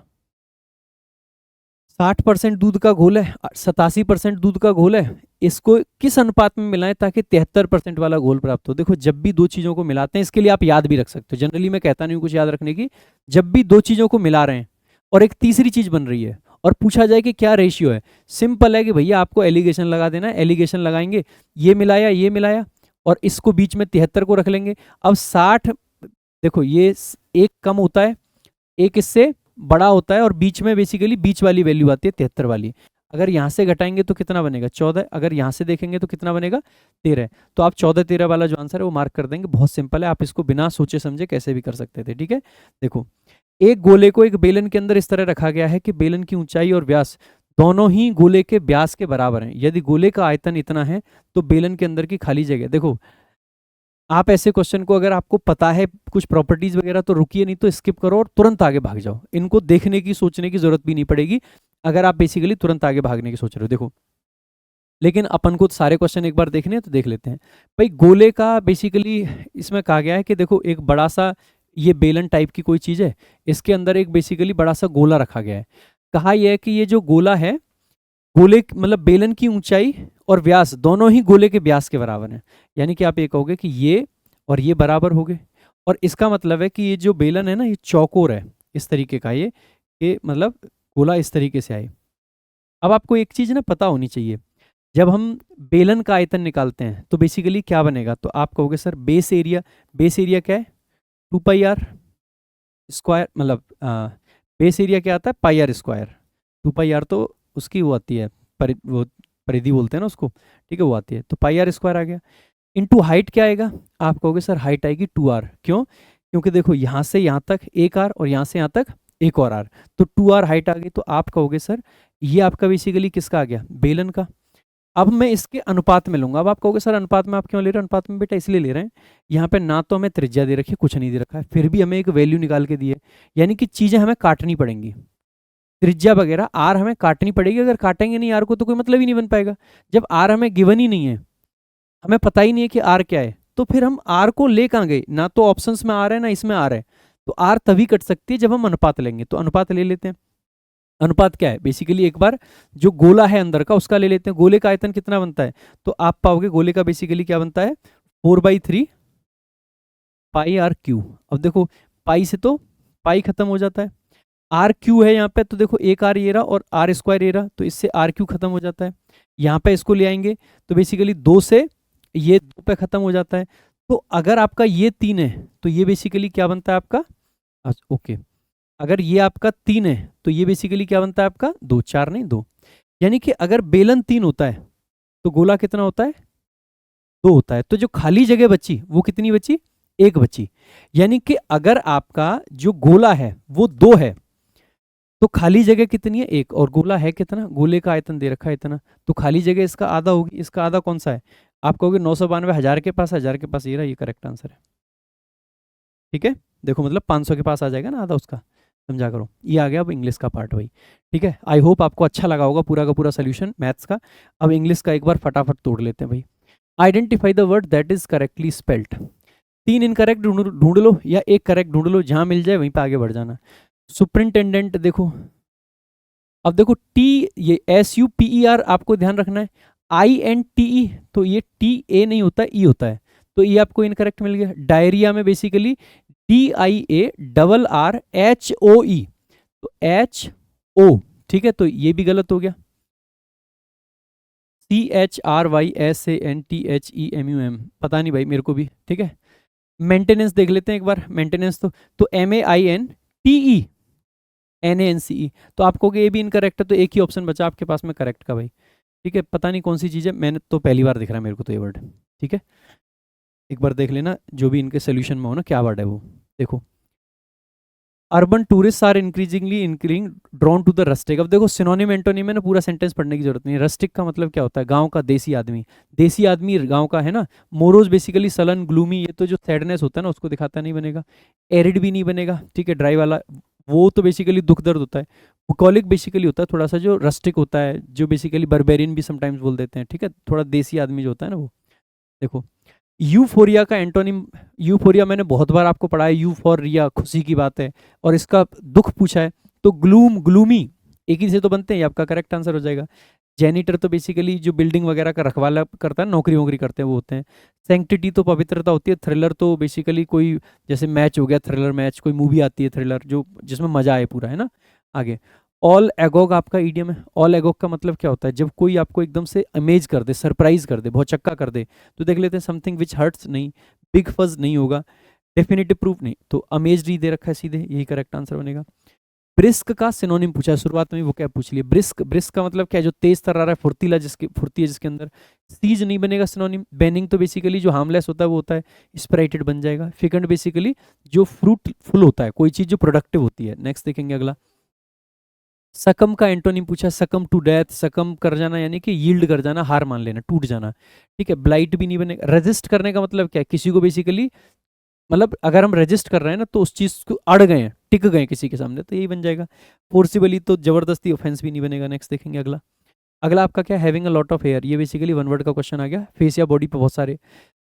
S1: 60% दूध का घोल है, 87% दूध का घोल है, इसको किस अनुपात में मिलाएं ताकि 73% वाला घोल प्राप्त हो। देखो जब भी दो चीजों को मिलाते हैं, इसके लिए आप याद भी रख सकते हो, जनरली मैं कहता नहीं हूं कुछ याद रखने की। जब भी दो चीजों को मिला रहे हैं और एक तीसरी चीज बन रही है और पूछा जाए कि क्या रेशियो है, सिंपल है कि भैया आपको एलिगेशन लगा देना है, एलिगेशन लगाएंगे, ये मिलाया और इसको बीच में 73 को रख लेंगे। अब 60, देखो ये एक कम होता है, एक इससे बड़ा होता है और बीच में बेसिकली बीच वाली वैल्यू आती है 73 वाली। अगर यहाँ से घटाएंगे तो कितना बनेगा 14, अगर यहाँ से देखेंगे तो कितना बनेगा 13। तो आप 14-13 वाला जो आंसर है वो मार्क कर देंगे। बहुत सिंपल है, आप इसको बिना सोचे समझे कैसे भी कर सकते थे। ठीक है, देखो एक गोले को एक बेलन के अंदर इस तरह रखा गया है कि बेलन की ऊंचाई और व्यास दोनों ही गोले के व्यास के बराबर हैं। यदि गोले का आयतन इतना है तो बेलन के अंदर की खाली जगह, देखो आप ऐसे क्वेश्चन को अगर आपको पता है कुछ प्रॉपर्टीज वगैरह तो रुकिए, नहीं तो स्किप करो और तुरंत आगे भाग जाओ। इनको देखने की सोचने की जरूरत भी नहीं पड़ेगी अगर आप बेसिकली तुरंत आगे भागने की सोच रहे हो। देखो लेकिन अपन को सारे क्वेश्चन एक बार देखने हैं तो देख लेते हैं। भाई गोले का बेसिकली इसमें कहा गया है कि देखो एक बड़ा सा ये बेलन टाइप की कोई चीज है, इसके अंदर एक बेसिकली बड़ा सा गोला रखा गया है। कहा यह है कि ये जो गोला है, गोले मतलब बेलन की ऊंचाई और व्यास दोनों ही गोले के व्यास के बराबर है। यानी कि आप ये कहोगे कि ये और ये बराबर हो गए, और इसका मतलब है कि ये जो बेलन है ना ये चौकोर है इस तरीके का, ये मतलब गोला इस तरीके से आए। अब आपको एक चीज ना पता होनी चाहिए, जब हम बेलन का आयतन निकालते हैं तो बेसिकली क्या बनेगा, तो आप कहोगे sir base area, base area क्या है 2πr स्क्वायर, मतलब बेस एरिया क्या आता है πr स्क्वायर, 2πr तो उसकी वो आती है वो परिधि बोलते हैं ना उसको, ठीक है वो आती है, तो πr स्क्वायर आ गया। इनटू हाइट क्या आएगा, आप कहोगे सर हाइट आएगी 2r, क्यों, क्योंकि देखो यहाँ से यहाँ तक एक r और यहाँ से यहाँ तक एक और r, तो 2r हाइट आ गई। तो आप कहोगे सर ये आपका बेसिकली किसका आ गया, बेलन का। अब मैं इसके अनुपात में लूंगा। अब आप कहोगे सर अनुपात में आप क्यों ले रहे हो, अनुपात में बेटा इसलिए ले रहे हैं, यहाँ पे ना तो हमें त्रिज्या दे रखी है, कुछ नहीं दे रखा है, फिर भी हमें एक वैल्यू निकाल के दी है, यानी कि चीजें हमें काटनी पड़ेंगी, त्रिज्या वगैरह आर हमें काटनी पड़ेगी। अगर काटेंगे नहीं आर को तो कोई मतलब ही नहीं बन पाएगा। जब आर हमें गिवन ही नहीं है, हमें पता ही नहीं है कि आर क्या है, तो फिर हम आर को ले कहाँ गए, ना तो ऑप्शंस में आर है ना इसमें आर है। तो आर तभी कट सकती है जब हम अनुपात लेंगे, तो अनुपात ले लेते हैं। अनुपात क्या है, बेसिकली एक बार जो गोला है अंदर का उसका ले लेते हैं। गोले का आयतन कितना बनता है, तो आप पाओगे गोले का बेसिकली क्या बनता है 4/3 पाई आर क्यू। अब देखो पाई से तो पाई खत्म हो जाता है, आर क्यू है यहाँ पे, तो देखो एक आर ये रहा और आर स्क्वायर ये रहा, तो इससे आर क्यू खत्म हो जाता है। यहाँ पे इसको ले आएंगे तो बेसिकली 2 से ये 2 पे खत्म हो जाता है। तो अगर आपका ये 3 है तो ये बेसिकली क्या बनता है आपका, ओके, अगर ये आपका 3 है तो ये बेसिकली क्या बनता है आपका 2, 4 नहीं 2। यानी कि अगर बेलन 3 होता है तो गोला कितना होता है 2 होता है। तो जो खाली जगह बची वो कितनी बची, 1 बची। यानी कि अगर आपका जो गोला है वो 2 है तो खाली जगह कितनी है 1, और गोला है कितना, गोले का आयतन दे रखा है इतना, तो खाली जगह इसका आधा होगी। इसका आधा कौन सा है, आप कहोगे 992, हजार के पास, हजार के पास ये रहा, ये करेक्ट आंसर है। ठीक है, देखो मतलब 500 के पास आ जाएगा ना आधा उसका, समझा करो। ये आ गया अब इंग्लिश का पार्ट भाई। ठीक है, आई होप आपको अच्छा लगा होगा पूरा का पूरा सोल्यूशन मैथ्स का। अब इंग्लिश का एक बार फटाफट तोड़ लेते हैं भाई। Identify the word that is correctly spelled. 3 incorrect ढूंढ लो या एक करेक्ट ढूंढ लो, जहां मिल जाए वहीं पे आगे बढ़ जाना। सुपरिंटेंडेंट, देखो अब देखो टी, ये SUPER आपको ध्यान रखना है, INTE तो ये TA नहीं होता, ई होता है, तो ये आपको इनकरेक्ट मिल गया। डायरिया में बेसिकली DIARRHOE तो HO, ठीक है, तो ये भी गलत हो गया। CHRYSANTHEMUM पता नहीं भाई मेरे को भी। ठीक है, मेंटेनेंस देख लेते हैं एक बार। मेंटेनेंस तो MAINTENANCE, तो आपको ये भी इनकरेक्ट है, तो एक ही ऑप्शन बचा आपके पास में करेक्ट का भाई। ठीक है, पता नहीं कौन सी चीज़ है, मैंने तो पहली बार दिख रहा है मेरे को तो ये वर्ड। ठीक है, एक बार देख लेना जो भी इनके सोल्यूशन में हो ना क्या वर्ड है वो। देखो urban tourist are increasingly drawn to the rustic. अब देखो सिनोनिम एंटोनिम में ना पूरा सेंटेंस पढ़ने की जरूरत नहीं है। रस्टिक का मतलब क्या होता है, गांव का देसी आदमी, देसी आदमी गांव का है ना। मोरोज बेसिकली सलन ग्लूमी, ये तो जो सैडनेस होता है ना उसको दिखाता नहीं बनेगा। एरिड भी नहीं बनेगा, ठीक है, ड्राई वाला वो तो बेसिकली दुख दर्द होता है। बुकॉलिक बेसिकली होता है थोड़ा सा जो रस्टिक होता है, जो बेसिकली बर्बेरियन भी समटाइम्स बोल देते हैं, ठीक है, थोड़ा देसी आदमी जो होता है ना वो। देखो यूफोरिया का एंटोनिम, यूफोरिया मैंने बहुत बार आपको पढ़ा है, यूफोरिया खुशी की बात है, और इसका दुख पूछा है तो ग्लूम, ग्लूमी, एक ही से तो बनते हैं, ये आपका करेक्ट आंसर हो जाएगा। जेनिटर तो बेसिकली जो बिल्डिंग वगैरह का रखवाला करता है, नौकरी वोकरी करते हैं वो होते हैं। सेंक्टिटी तो पवित्रता होती है। थ्रिलर तो बेसिकली कोई जैसे मैच हो गया, थ्रिलर मैच, कोई मूवी आती है थ्रिलर जो जिसमें मजा आए पूरा, है ना। आगे ऑल एगोग आपका ईडियम है। ऑल एगोग का मतलब क्या होता है? जब कोई आपको एकदम से अमेज कर दे, सरप्राइज कर दे, बहुत चक्का कर दे। तो देख लेते हैं, समथिंग विच हर्ट्स नहीं, बिग फज नहीं होगा, डेफिनेटिव प्रूफ नहीं, तो अमेज ही दे रखा है सीधे, यही करेक्ट आंसर बनेगा। ब्रिस्क का सिनोनिम पूछा है शुरुआत में, वो क्या पूछ लिया? ब्रिस्क, ब्रिस्क का मतलब क्या है? जो तेज तर्रार है, फुर्तीला, जिसकी फुर्ती है जिसके अंदर। सीज नहीं बनेगा सिनोनिम। बेनिंग तो बेसिकली जो हार्मलेस होता है वो होता है। स्प्राइटेड बन जाएगा। फिकंड बेसिकली जो फ्रूटफुल होता है, कोई चीज जो प्रोडक्टिव होती है। नेक्स्ट देखेंगे अगला। सकम का एंटोनिम पूछा, सकम टू डेथ, सकम कर जाना यानी कि यील्ड कर जाना, हार मान लेना, टूट जाना। ठीक है, ब्लाइट भी नहीं बनेगा। रेजिस्ट करने का मतलब क्या है? किसी को बेसिकली, मतलब अगर हम रजिस्ट कर रहे हैं ना तो उस चीज को अड़ गए हैं, टिक गए किसी के सामने, तो यही बन जाएगा। फोर्सिबली तो जबरदस्ती, ऑफेंस भी नहीं बनेगा। नेक्स्ट देखेंगे अगला। अगला आपका क्या? Having a lot of hair, ये बेसिकली वन वर्ड का क्वेश्चन आ गया। फेस या बॉडी पे बहुत सारे।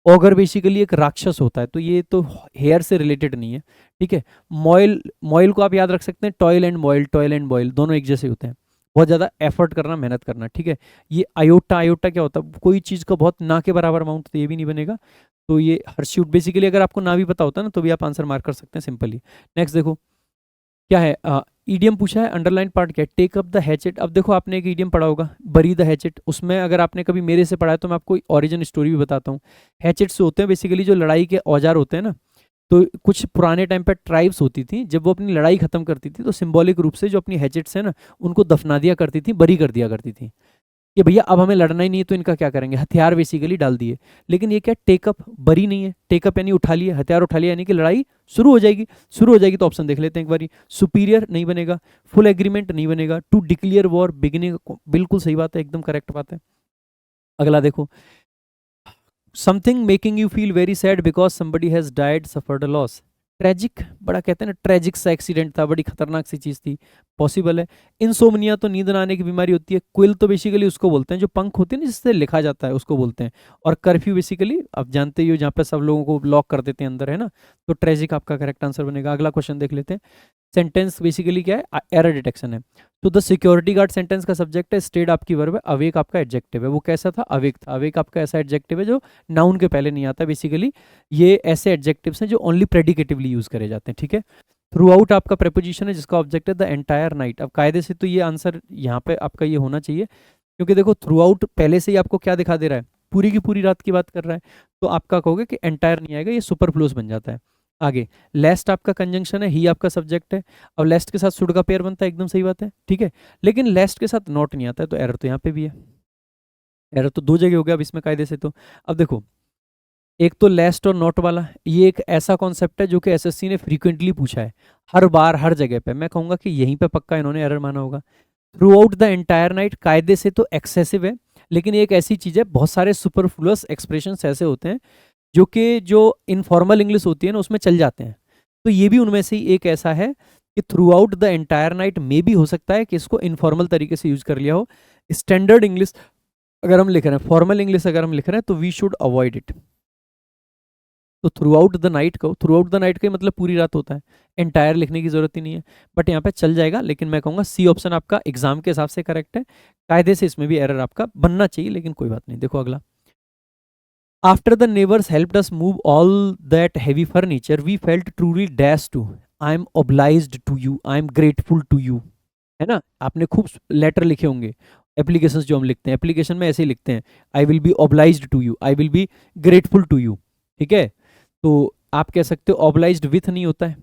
S1: ऑगर बेसिकली एक राक्षस होता है, तो ये तो हेयर से रिलेटेड नहीं है। ठीक है। मॉयल, मॉयल को आप याद रख सकते हैं, toil and moil, toil and boil दोनों एक जैसे होते हैं। बहुत ज़्यादा एफर्ट करना, मेहनत करना। ठीक है। ये आयोटा, आयोटा क्या होता है? कोई चीज़ का बहुत ना के बराबर अमाउंट, तो ये भी नहीं बनेगा। तो ये हर्स्यूट बेसिकली, अगर आपको ना भी पता होता है ना तो भी आप आंसर मार्क कर सकते हैं सिंपली। नेक्स्ट देखो क्या है। ईडियम पूछा है, अंडरलाइन पार्ट क्या है? Take up the hatchet. अब देखो आपने एक ईडियम पढ़ा होगा, बरी द हैचेट। उसमें अगर आपने कभी मेरे से पढ़ा है तो मैं आपको ओरिजिन स्टोरी भी बताता हूँ। हैचेट्स होते हैं बेसिकली जो लड़ाई के औजार होते हैं ना, तो कुछ पुराने टाइम पर ट्राइब्स होती थी, जब वो अपनी लड़ाई खत्म करती थी तो सिंबॉलिक रूप से जो अपनी हैचेट्स है ना उनको दफना दिया करती थी, बरी कर दिया करती थी कि भैया अब हमें लड़ना ही नहीं है, तो इनका क्या करेंगे? हथियार बेसिकली डाल दिए। लेकिन ये क्या, टेकअप बरी नहीं है। टेकअप यानी उठा लिया, हथियार उठा लिया यानी कि लड़ाई शुरू हो जाएगी। शुरू हो जाएगी तो ऑप्शन देख लेते हैं एक बारी। सुपीरियर नहीं बनेगा। फुल एग्रीमेंट नहीं बनेगा। टू डिक्लेयर वॉर, बिगिनिंग, बिल्कुल सही बात है, एकदम करेक्ट बात है। अगला देखो, something making you feel very sad because somebody has died, suffered a loss. Tragic, बड़ा कहते हैं ना, ट्रेजिक सा एक्सीडेंट था, बड़ी खतरनाक सी चीज थी। पॉसिबल है। इनसोमनिया तो नींद न आने की बीमारी होती है। क्विल तो बेसिकली उसको बोलते हैं जो पंख होते हैं ना जिससे लिखा जाता है, उसको बोलते हैं। और कर्फ्यू बेसिकली आप जानते ही हो, जहाँ पे सब लोगों को लॉक कर देते हैं अंदर, है ना। तो ट्रेजिक आपका करेक्ट आंसर बनेगा। अगला क्वेश्चन देख लेते हैं। सेंटेंस बेसिकली क्या है? एरर डिटेक्शन है। तो द सिक्योरिटी गार्ड सेंटेंस का सब्जेक्ट है, स्टेड आपकी वर्ब है, अवेक आपका एडजेक्टिव है। वो कैसा था? अवेक था। अवेक आपका ऐसा एडजेक्टिव है जो नाउन के पहले नहीं आता बेसिकली। ये ऐसे एडजेक्टिव्स हैं जो ओनली प्रेडिकेटिवली यूज करे जाते हैं। ठीक है। थ्रू आउट आपका प्रेपोजिशन है जिसका ऑब्जेक्ट है द एंटायर नाइट। अब कायदे से तो ये आंसर यहाँ पे आपका ये होना चाहिए, क्योंकि देखो थ्रू आउट पहले से ही आपको क्या दिखा दे रहा है? पूरी की पूरी रात की बात कर रहा है। तो आपका कहोगे कि एंटायर नहीं आएगा, ये सुपरफ्लूस बन जाता है। आगे लेस्ट आपका कंजंक्शन है, ही आपका सब्जेक्ट है। अब लेस्ट के साथ शुड का पेयर बनता है, एकदम सही बात है। ठीक है। लेकिन लेस्ट के साथ नॉट नहीं आता है, तो एरर तो यहाँ पे भी है। एरर तो दो जगह हो गया अब इसमें कायदे से। तो अब देखो, एक तो लेस्ट और नॉट वाला, ये एक ऐसा कॉन्सेप्ट है जो कि एसएससी ने फ्रीक्वेंटली पूछा है, हर बार हर जगह पे। मैं कहूंगा कि यहीं पे पक्का इन्होंने एरर माना होगा। Through out the entire night कायदे से तो एक्सेसिव है, लेकिन एक ऐसी चीज है, बहुत सारे सुपरफ्लुअस एक्सप्रेशंस ऐसे होते हैं जो कि जो इनफॉर्मल इंग्लिश होती है ना उसमें चल जाते हैं। तो ये भी उनमें से ही एक ऐसा है कि through out the entire night में भी हो सकता है कि इसको इनफॉर्मल तरीके से यूज कर लिया हो। स्टैंडर्ड इंग्लिश अगर हम लिख रहे हैं, फॉर्मल इंग्लिश अगर हम लिख रहे हैं, तो वी शुड अवॉइड इट। तो थ्रू आउट द नाइट को, थ्रू आउट द नाइट का मतलब पूरी रात होता है, एंटायर लिखने की जरूरत ही नहीं है। बट यहाँ पे चल जाएगा, लेकिन मैं कहूँगा सी ऑप्शन आपका एग्जाम के हिसाब से करेक्ट है। कायदे से इसमें भी एरर आपका बनना चाहिए, लेकिन कोई बात नहीं। देखो अगला। After the neighbours helped us move all that heavy furniture we felt truly dash to, I am obliged to you, I am grateful to you. है ना, आपने खूब लेटर लिखे होंगे। एप्लीकेशन जो हम लिखते हैं, एप्लीकेशन में ऐसे ही लिखते हैं, I will be obliged to you, I will be grateful to you. ठीक है। तो आप कह सकते हो ऑब्लाइज्ड विथ नहीं होता है,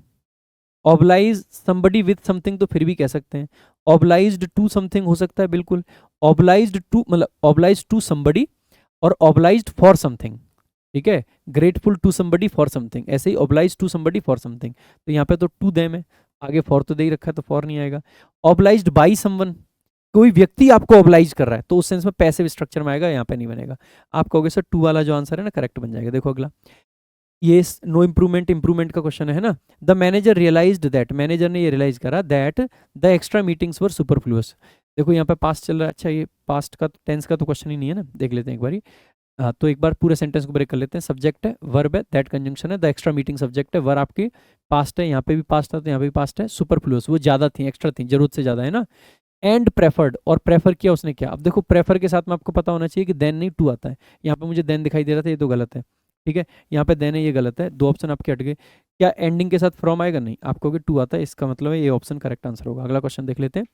S1: ऑब्लाइज समबडी विथ समथिंग तो फिर भी कह सकते हैं। ऑब्लाइज्ड टू समथिंग हो सकता है बिल्कुल। ऑब्लाइज्ड टू मतलब ऑब्लाइज्ड टू समबडी और ऑब्लाइज्ड फॉर समथिंग। ठीक है। Grateful to somebody for something, ऐसे ही oblige to somebody for something. तो यहाँ पे तो टू देम है, आगे फॉर तो दे ही रखा है तो फॉर नहीं आएगा। ऑब्लाइज्ड बाई समवन, कोई व्यक्ति आपको ऑब्लाइज कर रहा है, तो उस सेंस में पैसिव स्ट्रक्चर में आएगा, यहाँ पे नहीं बनेगा। आप कहोगे सर टू वाला जो आंसर है ना करेक्ट बन जाएगा। देखो अगला, ये नो इम्प्रूवमेंट इम्प्रूवमेंट का क्वेश्चन है ना। The manager realised that, manager ने ये रियलाइज करा that the extra meetings were superfluous. देखो यहाँ पे पास्ट चल रहा है, अच्छा ये पास्ट का टेंस का तो क्वेश्चन ही नहीं है ना, देख लेते हैं एक बारी। तो एक बार पूरे सेंटेंस को ब्रेक कर लेते हैं। सब्जेक्ट है, वर्ब है, दैट कंजंक्शन है, द एक्स्ट्रा मीटिंग सब्जेक्ट है, वर्ब आपकी पास्ट है, यहाँ पे भी पास्ट था तो यहाँ पे भी पास्ट है। सुपरफ्लुअस वो ज़्यादा थी, एक्स्ट्रा थी, जरूरत से ज़्यादा, है ना। एंड प्रेफर्ड, और प्रेफर किया उसने क्या, अब देखो प्रेफर के साथ में आपको पता होना चाहिए कि देन नहीं टू आता है। यहाँ पे मुझे देन दिखाई दे रहा था, ये तो गलत है। ठीक है, यहाँ पे देन है, ये गलत है। दो ऑप्शन आपके हट गए। क्या एंडिंग के साथ फ्रॉम आएगा, नहीं, आपको टू आता है, इसका मतलब है ये ऑप्शन करेक्ट आंसर होगा। अगला क्वेश्चन देख लेते हैं।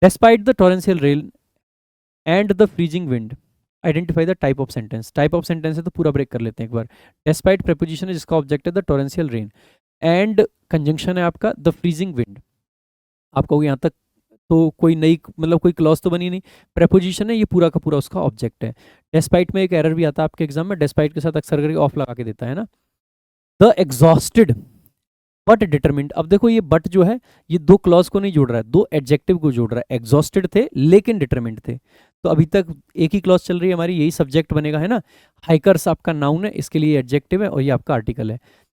S1: Despite the torrential rain and the freezing wind, identify the type of sentence. Type of sentence है तो पूरा ब्रेक कर लेते हैं एक बार। डिस्पाइट प्रेपोजिशन है जिसका ऑब्जेक्ट है the torrential rain, and conjunction है आपका द फ्रीजिंग विंड। आप कहोगे यहाँ तक तो कोई नई मतलब कोई क्लॉज तो बनी नहीं, प्रेपोजिशन है, ये पूरा का पूरा उसका ऑब्जेक्ट है। डेस्पाइट में एक एरर भी आता है आपके एग्जाम में, डेस्पाइट के साथ अक्सर करके ऑफ लगा के देता है ना। द एग्जॉस्टेड बट डिटरमिंड, अब देखो ये बट जो है ये दो क्लॉज को नहीं जोड़ रहा है, दो एडजेक्टिव को जोड़ रहा है। एग्जॉस्टेड थे लेकिन डिटरमिंड थे, तो अभी तक एक ही क्लॉज चल रही है हमारी, यही सब्जेक्ट बनेगा है ना। हाइकर्स आपका नाउन है, इसके लिए एडजेक्टिव है, और ये आपका आर्टिकल है।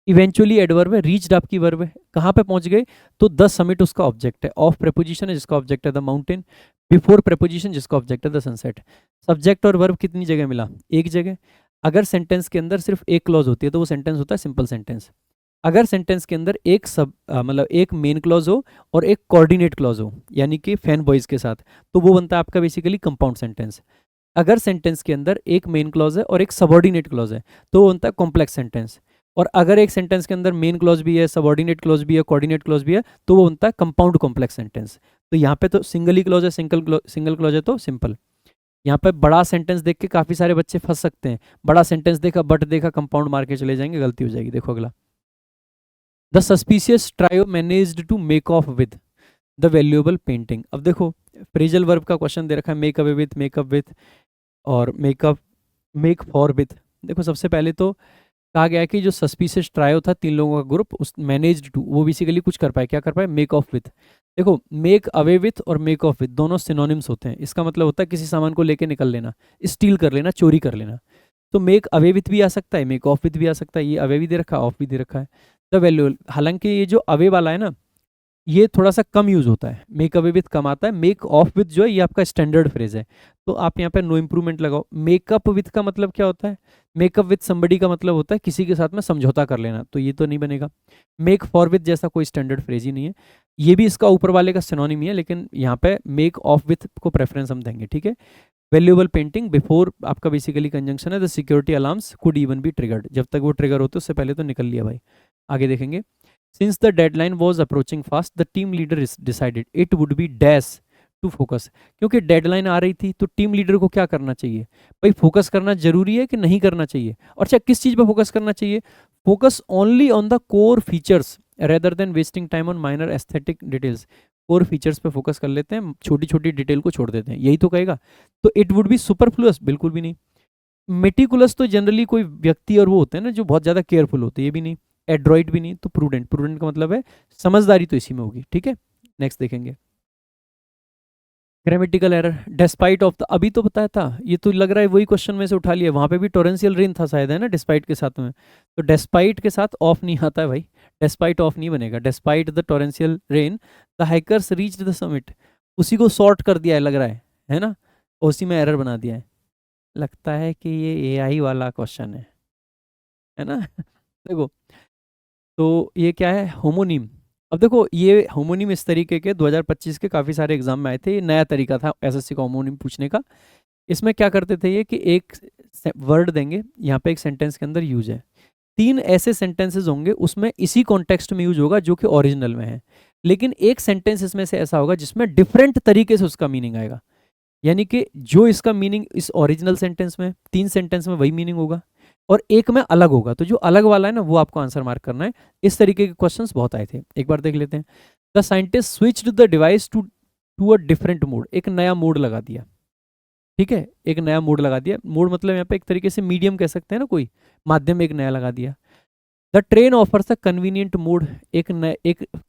S1: इवेंचुअली एडवर्ब है, रीच्ड आपकी वर्ब है, कहाँ पे पहुंच गए, तो द समिट उसका ऑब्जेक्ट है। ऑफ प्रेपोजिशन है जिसका ऑब्जेक्ट है द माउंटेन, बिफोर प्रेपोजिशन जिसका ऑब्जेक्ट है द सनसेट। सब्जेक्ट और वर्ब कितनी जगह मिला, एक जगह। अगर सेंटेंस के अंदर सिर्फ एक क्लॉज होती है तो वो सेंटेंस होता है सिंपल सेंटेंस। अगर सेंटेंस के अंदर एक सब मतलब एक मेन क्लॉज हो और एक कोऑर्डिनेट क्लॉज हो, यानी कि फैन बॉयज के साथ, तो वो बनता है आपका बेसिकली कंपाउंड सेंटेंस। अगर सेंटेंस के अंदर एक मेन क्लॉज है और एक सबऑर्डिनेट क्लॉज है तो वो बनता है कॉम्प्लेक्स सेंटेंस। और अगर एक सेंटेंस के अंदर मेन क्लॉज भी है, सबऑर्डिनेट क्लॉज भी है, कोऑर्डिनेट क्लॉज भी है, तो वो बनता है कंपाउंड कॉम्प्लेक्स सेंटेंस। तो यहाँ पे तो सिंगल ही क्लॉज है, सिंगल क्लॉज है तो सिंपल। यहाँ पे बड़ा सेंटेंस देख के काफी सारे बच्चे फंस सकते हैं, बड़ा सेंटेंस देखा बट देखा कंपाउंड मार के चले जाएंगे, गलती हो जाएगी। देखो अगला, the suspicious trio managed to make off with the valuable painting. अब देखो फ्रेजल वर्ब का क्वेश्चन दे रखा है, make away with, make up with और मेकअप, मेक फॉर विथ। देखो सबसे पहले तो कहा गया है कि जो सस्पिशियस ट्रायो था, तीन लोगों का ग्रुप, उस मैनेज्ड टू वो बेसिकली कुछ कर पाए, क्या कर पाए, मेक ऑफ विथ। देखो मेक अवे विथ और मेक ऑफ विथ दोनों सिनोनिम्स होते हैं, इसका मतलब होता है किसी सामान को लेके निकल लेना, स्टील कर लेना, चोरी कर लेना। तो मेक अवे विथ भी आ सकता है, मेक ऑफ विथ भी आ सकता है। ये अवे भी दे रखा है, ऑफ भी दे रखा है। द वैल्यू, हालांकि ये जो अवे वाला है ना, ये थोड़ा सा कम यूज होता है, मेक अवे विथ कम आता है। मेक ऑफ विथ जो है ये आपका स्टैंडर्ड फ्रेज है, तो आप यहाँ पे नो इंप्रूवमेंट लगाओ। मेकअप विथ का मतलब क्या होता है, मेकअप विथ समबडी का मतलब होता है किसी के साथ में समझौता कर लेना, तो ये तो नहीं बनेगा। मेक फॉर विथ जैसा कोई स्टैंडर्ड फ्रेज ही नहीं है, ये भी इसका ऊपर वाले का सिनोनिम ही है, लेकिन यहाँ पे मेक ऑफ विथ को प्रेफरेंस हम देंगे। ठीक है, वैल्यूएबल पेंटिंग बिफोर आपका बेसिकली कंजंक्शन है, the security alarms could even be triggered, जब तक वो ट्रिगर होते उससे पहले तो निकल लिया भाई। आगे देखेंगे, since the deadline was approaching fast the team leader decided it would be dash to focus. क्योंकि डेडलाइन आ रही थी तो टीम लीडर को क्या करना चाहिए भाई, फोकस करना जरूरी है कि नहीं करना चाहिए, और अच्छा किस चीज़ पर फोकस करना चाहिए, focus only on the core features rather than wasting time on minor aesthetic details. Core features पे फोकस कर लेते हैं, छोटी छोटी डिटेल को छोड़ देते हैं, यही तो कहेगा। तो इट वुड बी सुपरफ्लुअस, बिल्कुल भी नहीं। मेटिकुलस तो जनरली कोई व्यक्ति और वो होते हैं ना जो बहुत ज़्यादा केयरफुल होते हैं, ये भी नहीं। एड्रॉइड भी नहीं, तो प्रूडेंट, प्रूडेंट का मतलब है समझदारी, तो इसी में होगी। ठीक है, नेक्स्ट देखेंगे, grammatical error despite of the, अभी तो बताया था, ये तो लग रहा है वही क्वेश्चन में से उठा लिया, वहां पे भी टोरेंशियल रेन था शायद, है ना, डिस्पाइट के साथ में। तो डिस्पाइट के साथ ऑफ नहीं आता है भाई, डिस्पाइट ऑफ नहीं बनेगा। Despite the torrential rain the hikers reached the summit, उसी को शॉर्ट कर दिया है लग रहा है ना, उसी में एरर बना दिया है। लगता है कि ये एआई वाला क्वेश्चन है ना देखो, तो ये क्या है, होमोनिम। अब देखो ये होमोनिम इस तरीके के 2025 के काफ़ी सारे एग्जाम में आए थे, ये नया तरीका था एसएससी का होमोनिम पूछने का। इसमें क्या करते थे ये कि एक वर्ड देंगे, यहाँ पे एक सेंटेंस के अंदर यूज है, तीन ऐसे सेंटेंसेस होंगे उसमें इसी कॉन्टेक्स्ट में यूज होगा जो कि ओरिजिनल में है, लेकिन एक सेंटेंस इसमें से ऐसा होगा जिसमें डिफरेंट तरीके से उसका मीनिंग आएगा। यानी कि जो इसका मीनिंग इस ओरिजिनल सेंटेंस में, तीन सेंटेंस में वही मीनिंग होगा और एक में अलग होगा, तो जो अलग वाला है ना वो आपको आंसर मार्क करना है। इस तरीके के क्वेश्चंस बहुत आए थे, एक बार देख लेते हैं। The scientist switched the device to to a different mode, एक नया मोड लगा दिया। ठीक है, एक नया मोड लगा दिया, मोड मतलब यहाँ पे एक तरीके से मीडियम कह सकते हैं ना, कोई माध्यम एक नया लगा दिया। The train offers a convenient mode, एक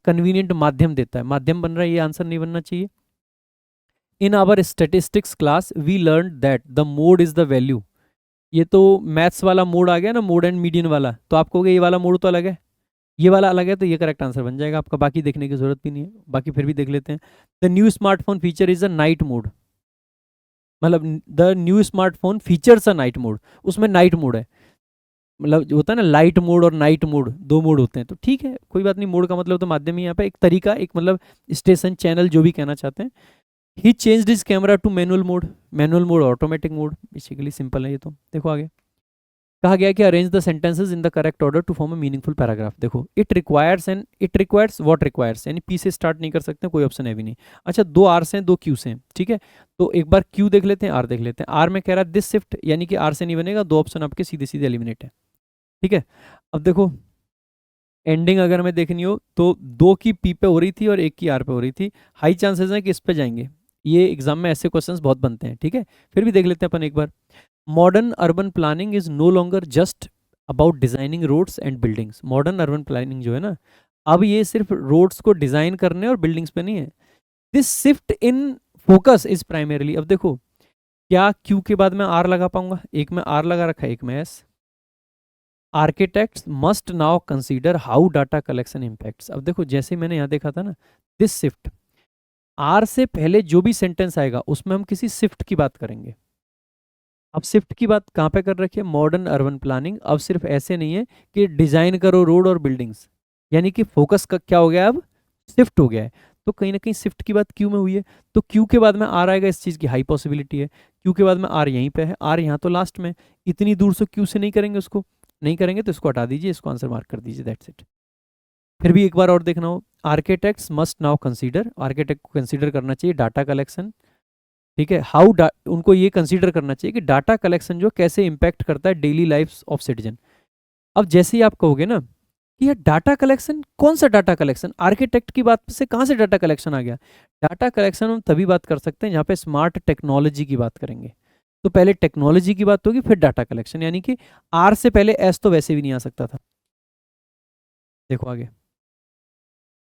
S1: कन्वीनियंट माध्यम देता है, माध्यम बन रहा है, ये आंसर नहीं बनना चाहिए। In our statistics class we learn that the mode is the value, ये तो मैथ्स वाला मोड आ गया ना, मोड एंड मीडियन वाला, तो आप कहोगे ये वाला मोड तो अलग है, ये वाला अलग है, तो ये करेक्ट आंसर बन जाएगा आपका, बाकी देखने की जरूरत भी नहीं है, बाकी फिर भी देख लेते हैं। The new smartphone feature is a night mode, मतलब the new smartphone features a night mode, उसमें नाइट मोड है, मतलब जो होता है ना लाइट मोड और नाइट मोड, दो मोड होते हैं, तो ठीक है कोई बात नहीं, मोड का मतलब तो माध्यम ही यहाँ पे एक तरीका, एक मतलब स्टेशन चैनल जो भी कहना चाहते हैं। He changed his camera to manual mode automatic mode, basically simple है ये तो। देखो आगे कहा गया कि arrange the sentences in the correct order to form a meaningful paragraph. देखो इट रिक्वायर्स व्हाट रिक्वायर्स, यानी पी से स्टार्ट नहीं कर सकते, कोई ऑप्शन है भी नहीं। अच्छा, 2 आर से हैं 2 क्यू से हैं, ठीक है। तो एक बार क्यू देख लेते हैं, आर देख लेते हैं। आर में कह रहा है दिस शिफ्ट, यानी कि आर से नहीं बनेगा, 2 ऑप्शन आपके सीधे सीधे एलिमिनेट है, ठीक है। अब देखो एंडिंग अगर हमें देखनी हो तो 2 की पी पे हो रही थी और 1 की आर पे हो रही थी, हाई चांसेस हैं कि इस पे जाएंगे। ये एग्जाम में ऐसे क्वेश्चंस बहुत बनते हैं, ठीक है। फिर भी देख लेते हैं अपन एक बार। Modern urban planning is no longer just about designing roads and buildings. Modern urban planning जो है ना, अब ये सिर्फ रोड्स को डिजाइन करने और बिल्डिंग्स पे नहीं है। This shift in focus is primarily, अब देखो क्या क्यू के बाद मैं आर लगा पाऊंगा, एक में आर लगा रखा है, एक में S. Architects must now consider how data collection impacts. अब देखो जैसे मैंने यहाँ देखा था ना, दिस शिफ्ट, आर से पहले जो भी सेंटेंस आएगा उसमें हम किसी शिफ्ट की बात करेंगे। अब शिफ्ट की बात कहाँ पे कर रखी है, मॉडर्न अर्बन प्लानिंग। अब सिर्फ ऐसे नहीं है कि डिजाइन करो रोड और बिल्डिंग्स, यानी कि फोकस का क्या हो गया, अब शिफ्ट हो गया है। तो कहीं ना कहीं शिफ्ट की बात क्यू में हुई है, तो क्यू के बाद में आर आएगा, इस चीज की हाई पॉसिबिलिटी है। क्यू के बाद में आर यहीं पे है, आर यहाँ तो लास्ट में, इतनी दूर से क्यू से नहीं करेंगे, उसको नहीं करेंगे तो इसको हटा दीजिए, इसको आंसर मार्क कर दीजिए, दैट्स इट। फिर भी एक बार और देखना हो, architects must now consider, architect को कंसीडर करना चाहिए डाटा कलेक्शन, ठीक है। उनको ये कंसीडर करना चाहिए कि डाटा कलेक्शन जो कैसे इंपैक्ट करता है डेली लाइफ ऑफ सिटीजन। अब जैसे ही आप कहोगे ना कि यार डाटा कलेक्शन, कौन सा डाटा कलेक्शन, आर्किटेक्ट की बात से कहाँ से डाटा कलेक्शन आ गया। डाटा कलेक्शन हम तभी बात कर सकते हैं जहाँ पे स्मार्ट टेक्नोलॉजी की बात करेंगे। तो पहले टेक्नोलॉजी की बात होगी, फिर डाटा कलेक्शन, यानी कि आर से पहले एस तो वैसे भी नहीं आ सकता था। देखो आगे,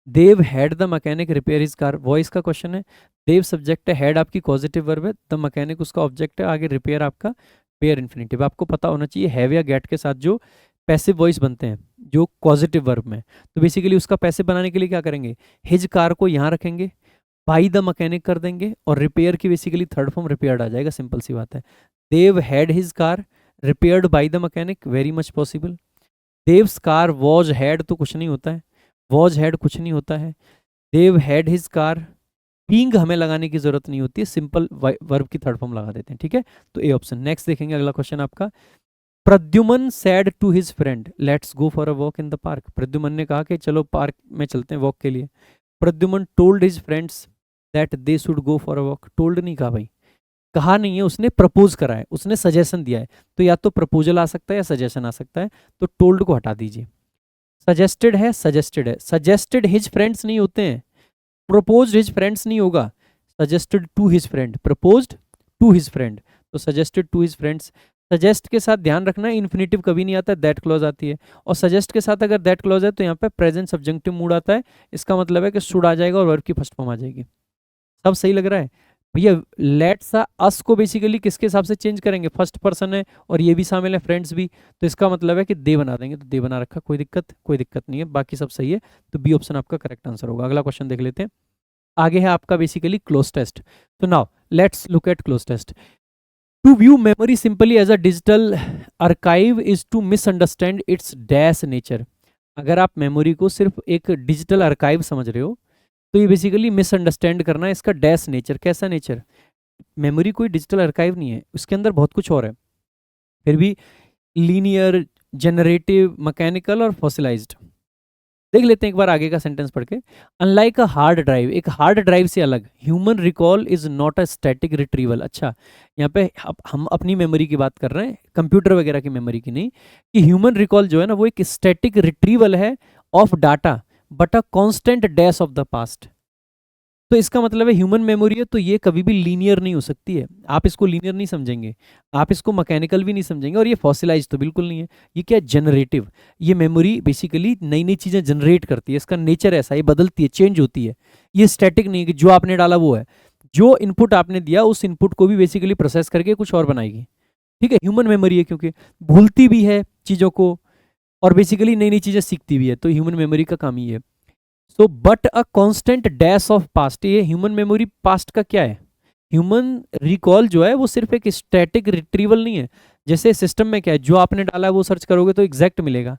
S1: Dev had the mechanic repair his car, voice का क्वेश्चन है। देव सब्जेक्ट है, हैड आपकी पॉजिटिव वर्ब है, द मैकेनिक उसका ऑब्जेक्ट है, आगे रिपेयर आपका पेयर इन्फिनिटिव। आपको पता होना चाहिए हैव या गेट के साथ जो पैसिव वॉइस बनते हैं जो पॉजिटिव वर्ब में, तो बेसिकली उसका पैसिव बनाने के लिए क्या करेंगे, हिज कार को यहाँ रखेंगे, बाई द मैकेनिक कर देंगे, और रिपेयर की बेसिकली थर्ड फॉर्म रिपेयर्ड आ जाएगा, सिंपल सी बात है। Dev had his car repaired by the mechanic, very much possible. Dev's car was had तो कुछ नहीं होता है, वॉज हैड कुछ नहीं होता है। Dev had his car, being हमें लगाने की जरूरत नहीं होती है, सिंपल वर्ब की थर्ड फॉर्म लगा देते हैं, ठीक है। तो ए ऑप्शन। नेक्स्ट देखेंगे अगला क्वेश्चन आपका, Pradyuman said to his friend let's go for a walk in the park. प्रद्युमन ने कहा कि चलो पार्क में चलते हैं वॉक के लिए। Pradyuman told his friends that they should go for a walk, told नहीं कहा भाई, कहा नहीं है, उसने प्रपोज करा है, उसने सजेशन दिया है। तो या तो प्रपोजल आ सकता है या सजेशन आ सकता है, तो टोल्ड को हटा दीजिए। सजेस्टेड है, सजेस्टेड है, सजेस्टेड हिज फ्रेंड्स नहीं होते हैं, प्रपोज हिज फ्रेंड्स नहीं होगा, suggested to his friend, proposed to his friend, तो suggested to his friends. Suggest के साथ ध्यान रखना है इन्फिनेटिव कभी नहीं आता, दैट क्लॉज आती है, और सजेस्ट के साथ अगर दैट क्लॉज है तो यहाँ पे प्रेजेंट सब्जेक्टिव मूड आता है, इसका मतलब है कि शुड आ जाएगा और वर्ब की फर्स्ट फॉर्म आ जाएगी। सब सही लग रहा है भैया। लेट सा अस को बेसिकली किसके हिसाब से चेंज करेंगे, फर्स्ट पर्सन है और ये भी शामिल है, फ्रेंड्स भी, तो इसका मतलब है कि दे बना देंगे, तो दे बना रखा, कोई दिक्कत नहीं है, बाकी सब सही है। तो बी ऑप्शन आपका करेक्ट आंसर होगा। अगला क्वेश्चन देख लेते हैं, आगे है आपका बेसिकली क्लोज टेस्ट। तो now let's look at cloze test. To view memory simply as a digital archive is to misunderstand its dash nature. अगर आप मेमोरी को सिर्फ एक डिजिटल आर्काइव समझ रहे हो तो ये बेसिकली मिसअंडरस्टैंड करना है इसका डैश नेचर। कैसा नेचर, मेमोरी कोई डिजिटल आर्काइव नहीं है, उसके अंदर बहुत कुछ और है, फिर भी लीनियर, जनरेटिव, मैकेनिकल और फॉसिलाइज्ड। देख लेते हैं एक बार आगे का सेंटेंस पढ़ के। अनलाइक अ हार्ड ड्राइव, एक हार्ड ड्राइव से अलग, human recall is not a static retrieval. अच्छा, यहाँ पे हम अपनी मेमोरी की बात कर रहे हैं, कंप्यूटर वगैरह की मेमोरी की नहीं, कि ह्यूमन रिकॉल जो है ना वो एक स्टैटिक रिट्रीवल है of data but a constant dash of the past. तो इसका मतलब है ह्यूमन मेमोरी है तो ये कभी भी लीनियर नहीं हो सकती है, आप इसको लीनियर नहीं समझेंगे, आप इसको मैकेनिकल भी नहीं समझेंगे, और ये फॉसिलाइज तो बिल्कुल नहीं है। ये क्या, जनरेटिव। ये मेमोरी बेसिकली नई नई चीज़ें जनरेट करती है, इसका नेचर ऐसा, ये बदलती है, चेंज होती है, ये स्टैटिक नहीं है कि जो आपने डाला वो है, जो इनपुट आपने दिया उस इनपुट को भी बेसिकली प्रोसेस करके कुछ और बनाएगी, ठीक है। ह्यूमन मेमोरी है क्योंकि भूलती भी है चीज़ों को और बेसिकली नई नई चीज़ें सीखती भी है, तो ह्यूमन मेमोरी का काम ही है। So but a constant dash of past, ये ह्यूमन मेमोरी पास्ट का क्या है, ह्यूमन रिकॉल जो है वो सिर्फ एक स्टैटिक रिट्रीवल नहीं है, जैसे सिस्टम में क्या है, जो आपने डाला है वो सर्च करोगे तो एग्जैक्ट मिलेगा,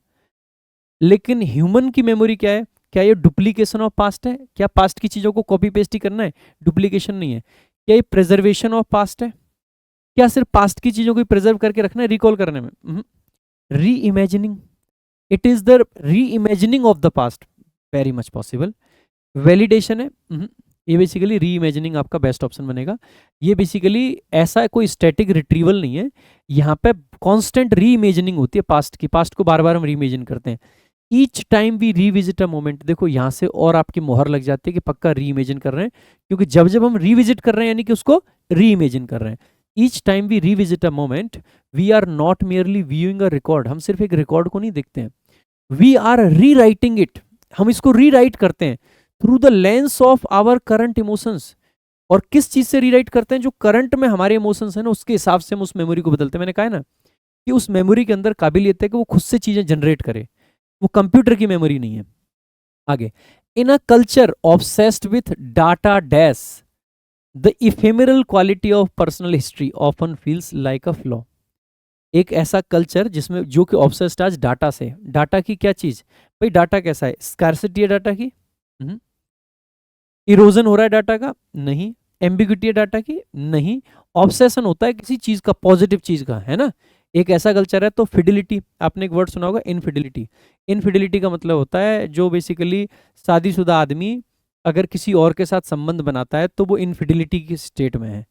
S1: लेकिन ह्यूमन की मेमोरी क्या है, क्या ये डुप्लीकेशन ऑफ पास्ट है, क्या पास्ट की चीज़ों को कॉपी पेस्ट ही करना है, डुप्लीकेशन नहीं है। क्या ये प्रिजर्वेशन ऑफ पास्ट है? क्या सिर्फ पास्ट की चीजों को प्रिजर्व करके रखना है रिकॉल करने में? री इमेजिनिंग, इट इज द री imagining of the past, very much possible. Validation है, ये बेसिकली री इमेजिनिंग आपका बेस्ट ऑप्शन बनेगा। ये बेसिकली ऐसा कोई स्टैटिक रिट्रीवल नहीं है, यहाँ पे कांस्टेंट री इमेजिनिंग होती है पास्ट की, पास्ट को बार बार हम री इमेजिन करते हैं। Each time we revisit a moment, देखो यहाँ से और आपकी मोहर लग जाती है कि पक्का री इमेजिन कर रहे हैं, क्योंकि जब जब हम रीविजिट कर रहे हैं यानी कि उसको री इमेजिन कर रहे हैं। Each time we revisit a moment we are not merely viewing a record, हम सिर्फ एक रिकॉर्ड को नहीं देखते हैं, we are rewriting it, हम इसको री राइट करते हैं through the lens of our current emotions. और किस चीज से रीराइट करते हैं? जो करंट में हमारे इमोशंस है ना, उसके हिसाब से हम उस मेमोरी को बदलते हैं। मैंने कहा है ना कि उस मेमोरी के अंदर काबिलियत है कि वो खुद से चीजें जनरेट करे, वो कंप्यूटर की मेमोरी नहीं है। आगे, in a culture obsessed with data dash the ephemeral quality of personal history often feels like a flaw. एक ऐसा कल्चर जिसमें जो कि ऑब्सेस्ड आज डाटा से, डाटा की क्या चीज भाई, डाटा कैसा है? स्कार्सिटी है डाटा की? इरोजन हो रहा है डाटा का? नहीं। एम्बिग्यूटी है डाटा की? नहीं। ऑब्सेशन होता है किसी चीज का, पॉजिटिव चीज का, है ना? एक ऐसा कल्चर है। तो फिडिलिटी, आपने एक वर्ड सुना होगा इनफिडिलिटी। इनफिडिलिटी का मतलब होता है जो बेसिकली शादीशुदा आदमी अगर किसी और के साथ संबंध बनाता है तो वो इनफिडिलिटी की स्टेट में है,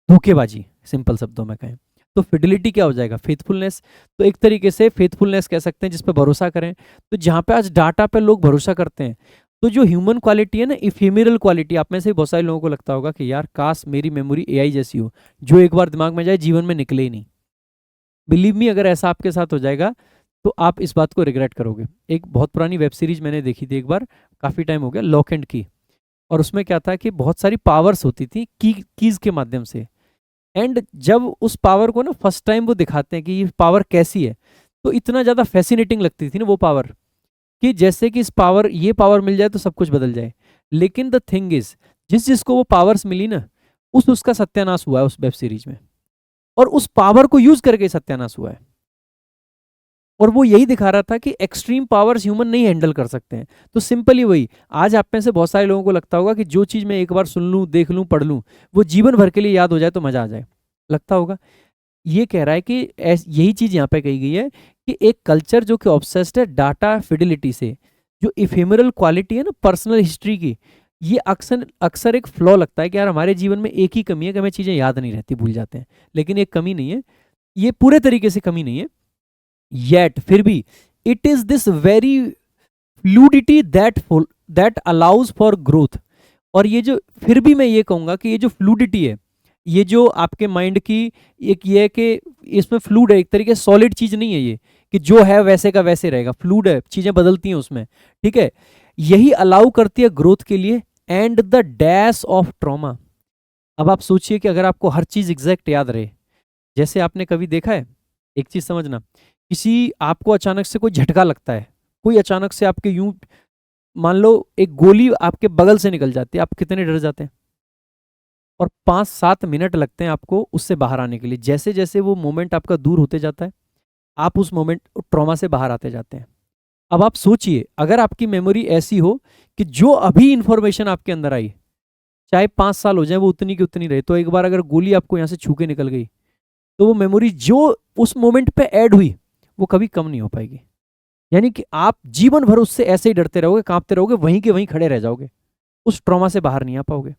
S1: धोखेबाजी, सिंपल शब्दों में कहें तो। फिडिलिटी क्या हो जाएगा? फेथफुलनेस। तो एक तरीके से फेथफुलनेस कह सकते हैं जिस पे भरोसा करें। तो जहां पे आज डाटा पे लोग भरोसा करते हैं, तो जो ह्यूमन क्वालिटी है ना, इफेमेरल क्वालिटी, आप में से बहुत सारे लोगों को लगता होगा कि यार काश मेरी मेमोरी एआई जैसी हो, जो एक बार दिमाग में जाए जीवन में निकले ही नहीं। बिलीव मी, अगर ऐसा आपके साथ हो जाएगा तो आप इस बात को रिग्रेट करोगे। एक बहुत पुरानी वेब सीरीज मैंने देखी थी एक बार, काफ़ी टाइम हो गया, लॉक एंड की। और उसमें क्या था कि बहुत सारी पावर्स होती थी कीज के माध्यम से। एंड जब उस पावर को ना फर्स्ट टाइम वो दिखाते हैं कि ये पावर कैसी है, तो इतना ज़्यादा फैसिनेटिंग लगती थी ना वो पावर, कि जैसे कि ये पावर मिल जाए तो सब कुछ बदल जाए। लेकिन द थिंग इज, जिसको वो पावर्स मिली ना, उसका सत्यानाश हुआ है उस वेब सीरीज में, और उस पावर को यूज करके सत्यानाश हुआ है। और वो यही दिखा रहा था कि एक्सट्रीम पावर्स ह्यूमन नहीं हैंडल कर सकते हैं। तो सिंपली वही, आज आप में से बहुत सारे लोगों को लगता होगा कि जो चीज़ मैं एक बार सुन लूँ, देख लूँ, पढ़ लूँ, वो जीवन भर के लिए याद हो जाए तो मजा आ जाए, लगता होगा। ये कह रहा है कि यही चीज़ यहाँ पे कही गई है कि एक कल्चर जो कि ऑब्सेस्ड है डाटा फिडिलिटी से, जो इफेमरल क्वालिटी है ना पर्सनल हिस्ट्री की, ये अक्सर अक्सर एक फ्लॉ लगता है कि यार हमारे जीवन में एक ही कमी है कि हमें चीज़ें याद नहीं रहती, भूल जाते हैं। लेकिन एक कमी नहीं है, ये पूरे तरीके से कमी नहीं है। येट फिर भी it is this very fluidity that allows for growth. और ये जो, फिर भी मैं ये कहूँगा कि ये जो फ्लूडिटी है, ये जो आपके माइंड की एक ये है कि इसमें फ्लूड है, एक तरीके से सॉलिड चीज़ नहीं है ये कि जो है वैसे का वैसे रहेगा, फ्लूड है, चीज़ें बदलती हैं उसमें, ठीक है। यही अलाउ करती है ग्रोथ के लिए। And the dash of trauma. अब आप सोचिए कि अगर आपको हर चीज़ एग्जैक्ट याद रहे, जैसे आपने कभी देखा है, एक चीज़ समझना, किसी आपको अचानक से कोई झटका लगता है, कोई अचानक से आपके यूं, मान लो एक गोली आपके बगल से निकल जाती है, आप कितने डर जाते हैं, और 5-7 मिनट लगते हैं आपको उससे बाहर आने के लिए। जैसे जैसे वो मोमेंट आपका दूर होते जाता है, आप उस मोमेंट ट्रॉमा से बाहर आते जाते हैं। अब आप सोचिए, अगर आपकी मेमोरी ऐसी हो कि जो अभी इंफॉर्मेशन आपके अंदर आई, चाहे 5 साल हो जाए, वो उतनी की उतनी रहे, तो एक बार अगर गोली आपको यहाँ से छू के निकल गई, तो वो मेमोरी जो उस मोमेंट पे ऐड हुई, वो कभी कम नहीं हो पाएगी। यानी कि आप जीवन भर उससे ऐसे ही डरते रहोगे, कांपते रहोगे, वहीं के वहीं खड़े रह जाओगे, उस ट्रॉमा से बाहर नहीं आ पाओगे।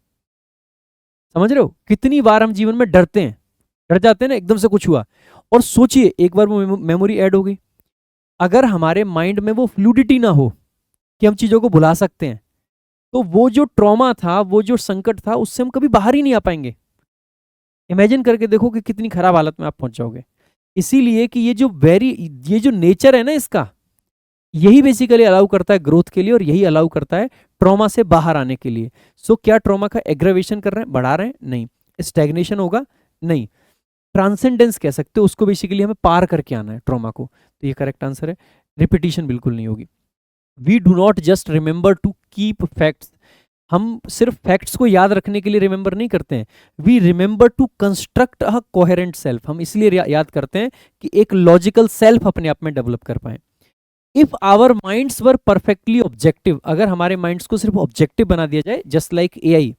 S1: समझ रहे हो? कितनी बार हम जीवन में डरते हैं, डर जाते हैं ना, एकदम से कुछ हुआ, और सोचिए एक बार वो मेमोरी ऐड हो गई, अगर हमारे माइंड में वो फ्लूडिटी ना हो कि हम चीजों को भुला सकते हैं, तो वो जो ट्रॉमा था, वो जो संकट था, उससे हम कभी बाहर ही नहीं आ पाएंगे। इमेजिन करके देखो कि कितनी खराब हालत में आप पहुंच जाओगे। इसीलिए कि ये जो नेचर है ना इसका, यही बेसिकली अलाउ करता है ग्रोथ के लिए, और यही अलाउ करता है ट्रॉमा से बाहर आने के लिए। सो क्या ट्रॉमा का एग्रेवेशन कर रहे हैं, बढ़ा रहे हैं? नहीं। स्टैग्नेशन होगा? नहीं। ट्रांसेंडेंस कह सकते हो उसको, बेसिकली हमें पार करके आना है ट्रॉमा को। तो ये करेक्ट आंसर है। रिपीटिशन बिल्कुल नहीं होगी। We do not just remember to keep facts, हम सिर्फ फैक्ट्स को याद रखने के लिए रिमेंबर नहीं करते हैं। We remember to construct a coherent self, हम इसलिए याद करते हैं कि एक लॉजिकल सेल्फ अपने आप में डेवलप कर पाए। If our minds were perfectly objective, अगर हमारे माइंड्स को सिर्फ ऑब्जेक्टिव बना दिया जाए, just like AI,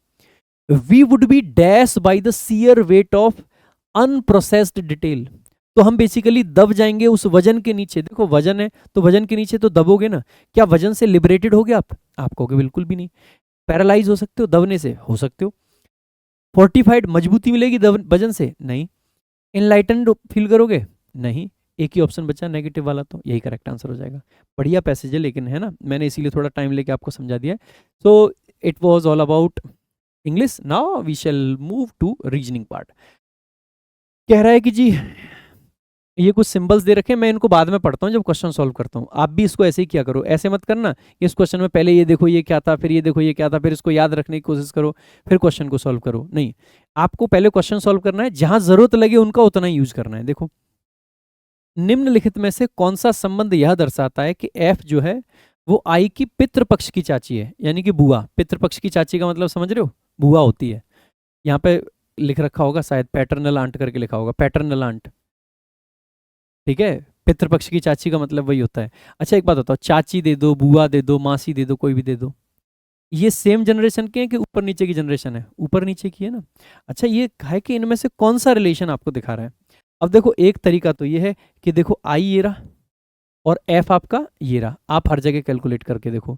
S1: we would be dash by the sheer weight of unprocessed detail. तो हम बेसिकली दब जाएंगे उस वजन के नीचे। देखो वजन है तो वजन के नीचे तो दबोगे ना। क्या वजन से लिबरेटेड हो गया आप कहोगे बिल्कुल भी नहीं। पैरालाइज हो सकते हो दबने से, हो सकते हो। फोर्टिफाइड, मजबूती मिलेगी वजन से, नहीं। इनलाइटनड फील करोगे, नहीं। एक ही ऑप्शन बचा नेगेटिव वाला, तो यही करेक्ट आंसर हो जाएगा। बढ़िया पैसेज है लेकिन, है ना, मैंने इसीलिए थोड़ा टाइम लेके आपको समझा दिया। So it was all about English. Now we shall move to reasoning part. कह रहा है कि जी ये कुछ सिंबल्स दे रखे हैं, मैं इनको बाद में पढ़ता हूँ जब क्वेश्चन सॉल्व करता हूँ। आप भी इसको ऐसे ही किया करो, ऐसे मत करना इस क्वेश्चन में पहले ये देखो ये क्या था, फिर ये देखो ये क्या था, फिर इसको याद रखने की कोशिश करो, फिर क्वेश्चन को सॉल्व करो। नहीं, आपको पहले क्वेश्चन सॉल्व करना है, जहां जरूरत लगे उनका उतना ही यूज करना है। देखो, निम्नलिखित में से कौन सा संबंध यह दर्शाता है कि एफ जो है वो आई की पितृपक्ष की चाची है, यानी कि बुआ। पितृपक्ष की चाची का मतलब समझ रहे हो, बुआ होती है। यहाँ पे लिख रखा होगा शायद, पैटर्नल आंट करके लिखा होगा, पैटर्नल आंट। ठीक है, पितृपक्ष की चाची का मतलब वही होता है। अच्छा एक बात बताओ, चाची दे दो, बुआ दे दो, मासी दे दो, कोई भी दे दो, ये सेम जनरेशन के हैं कि ऊपर नीचे की जनरेशन है? ऊपर नीचे की है ना। अच्छा ये है कि इनमें से कौन सा रिलेशन आपको दिखा रहा है। अब देखो एक तरीका तो ये है कि देखो आई ये रहा और एफ आपका ये रहा, आप हर जगह कैलकुलेट करके देखो।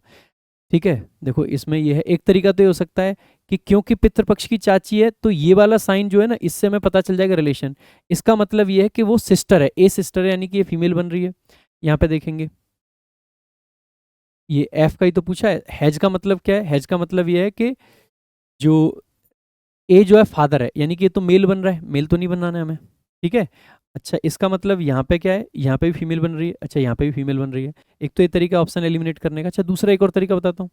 S1: ठीक है, देखो इसमें ये है। एक तरीका तो ये हो सकता है कि क्योंकि पितृपक्ष की चाची है तो ये वाला साइन जो है ना, इससे हमें पता चल जाएगा रिलेशन। इसका मतलब ये है कि वो सिस्टर है, ए सिस्टर है, यानी कि ये फीमेल बन रही है। यहाँ पे देखेंगे ये एफ का ही तो पूछा है। हैज का मतलब क्या है? हैज का मतलब ये है कि जो ए जो है फादर है, यानी कि ये तो मेल बन रहा है, मेल तो नहीं बनाना है हमें। ठीक है। अच्छा इसका मतलब यहाँ पे क्या है, यहाँ पे भी फीमेल बन रही है, अच्छा यहाँ पे भी फीमेल बन रही है। एक तो ये तरीका ऑप्शन एलिमिनेट करने का। अच्छा दूसरा एक और तरीका बताता हूँ।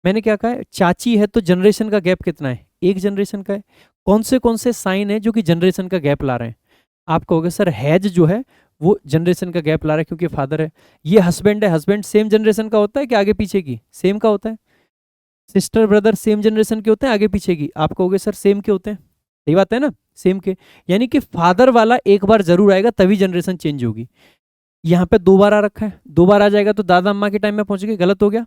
S1: मैंने क्या कहा है, चाची है तो जनरेशन का गैप कितना है? एक जनरेशन का है। कौन से साइन है जो कि जनरेशन का गैप ला रहे हैं? आप कहोगे सर हैज जो है वो जनरेशन का गैप ला रहा है क्योंकि फादर है। ये हस्बैंड है, हस्बैंड सेम जनरेशन का होता है कि आगे पीछे की? सेम का होता है। सिस्टर ब्रदर सेम जनरेशन के होते हैं आगे पीछे की? आप कहोगे सर सेम के होते हैं। सही बात है ना, सेम के। यानी कि फादर वाला एक बार जरूर आएगा तभी जनरेशन चेंज होगी। यहाँ पे दो बार आ रखा है, दो बार आ जाएगा तो दादा अम्मा के टाइम में पहुंच गए, गलत हो गया।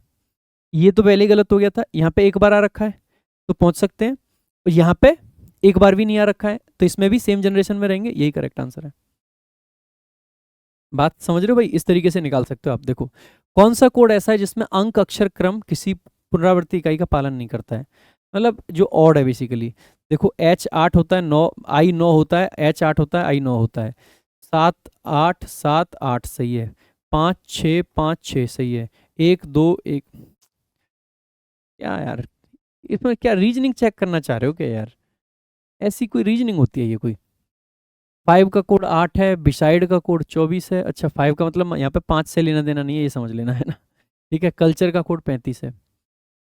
S1: ये तो पहले ही गलत हो गया था। यहाँ पे एक बार आ रखा है तो पहुंच सकते हैं, और यहाँ पे एक बार भी नहीं आ रखा है तो इसमें भी सेम जनरेशन में रहेंगे, यही करेक्ट आंसर है। बात समझ रहे हो भाई? इस तरीके से निकाल सकते हो आप। देखो कौन सा कोड ऐसा है जिसमें अंक अक्षर क्रम किसी पुनरावृत्ति इकाई का पालन नहीं करता है, मतलब जो ऑड है बेसिकली। देखो एच 8 होता है, 9 आई 9 होता है, एच 8 होता है, आई 9 होता है। 7 8 7 8 सही है। 5 6 5 6 सही है। 1 2 1। क्या यार, इसमें क्या रीजनिंग चेक करना चाह रहे हो क्या यार? ऐसी कोई रीजनिंग होती है ये कोई? 5 का कोड 8 है, बिसाइड का कोड 24 है। अच्छा 5 का मतलब यहाँ पे 5 से लेना देना नहीं है, ये समझ लेना है ना। ठीक है, कल्चर का कोड 35 है।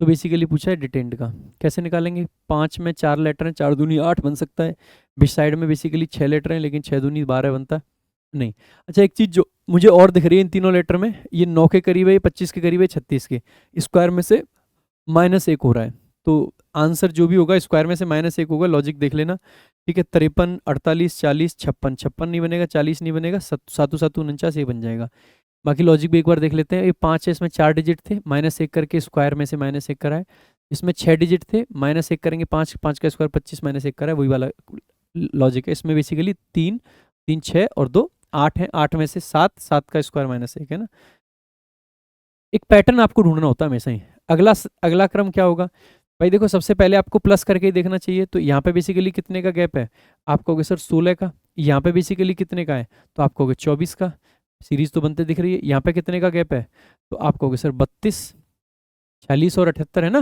S1: तो बेसिकली पूछा है डिटेंड का, कैसे निकालेंगे? 5 में 4 लेटर हैं, 4 दूनी 8 बन सकता है। बिसाइड में बेसिकली 6 लेटर हैं लेकिन 6 दूनी 12 बनता है नहीं। अच्छा एक चीज़ जो मुझे और दिख रही है इन तीनों लेटर में, ये 9 के करीब है, ये 25 के करीब है, 36 के स्क्वायर में से -1 हो रहा है। तो आंसर जो भी होगा स्क्वायर में से -1 होगा, लॉजिक देख लेना। ठीक है, 53 48 40 56, 56 नहीं बनेगा, 40 नहीं बनेगा, 7 7 49 ये बन जाएगा। बाकी लॉजिक भी एक बार देख लेते हैं। ये 5 है, इसमें 4 डिजिट थे, -1 करके स्क्वायर में से -1 करा है। इसमें 6 डिजिट थे, -1 करेंगे, 5 5 का स्क्वायर 25 -1 करा है, वही वाला लॉजिक है। इसमें बेसिकली 3 3 6 और 2 8 है, 8 में से 7 7 का स्क्वायर -1 है ना। एक पैटर्न आपको ढूंढना होता है हमेशा ही। अगला क्रम क्या होगा भाई? देखो सबसे पहले आपको प्लस करके ही देखना चाहिए। तो यहाँ पे बेसिकली कितने का गैप है? आप कहोगे सर 16 का। यहाँ पे बेसिकली कितने का है? तो आप कहोगे 24 का। सीरीज तो बनते दिख रही है। यहाँ पे कितने का गैप है? तो आप कहोगे सर 32। 46 और 78 है ना,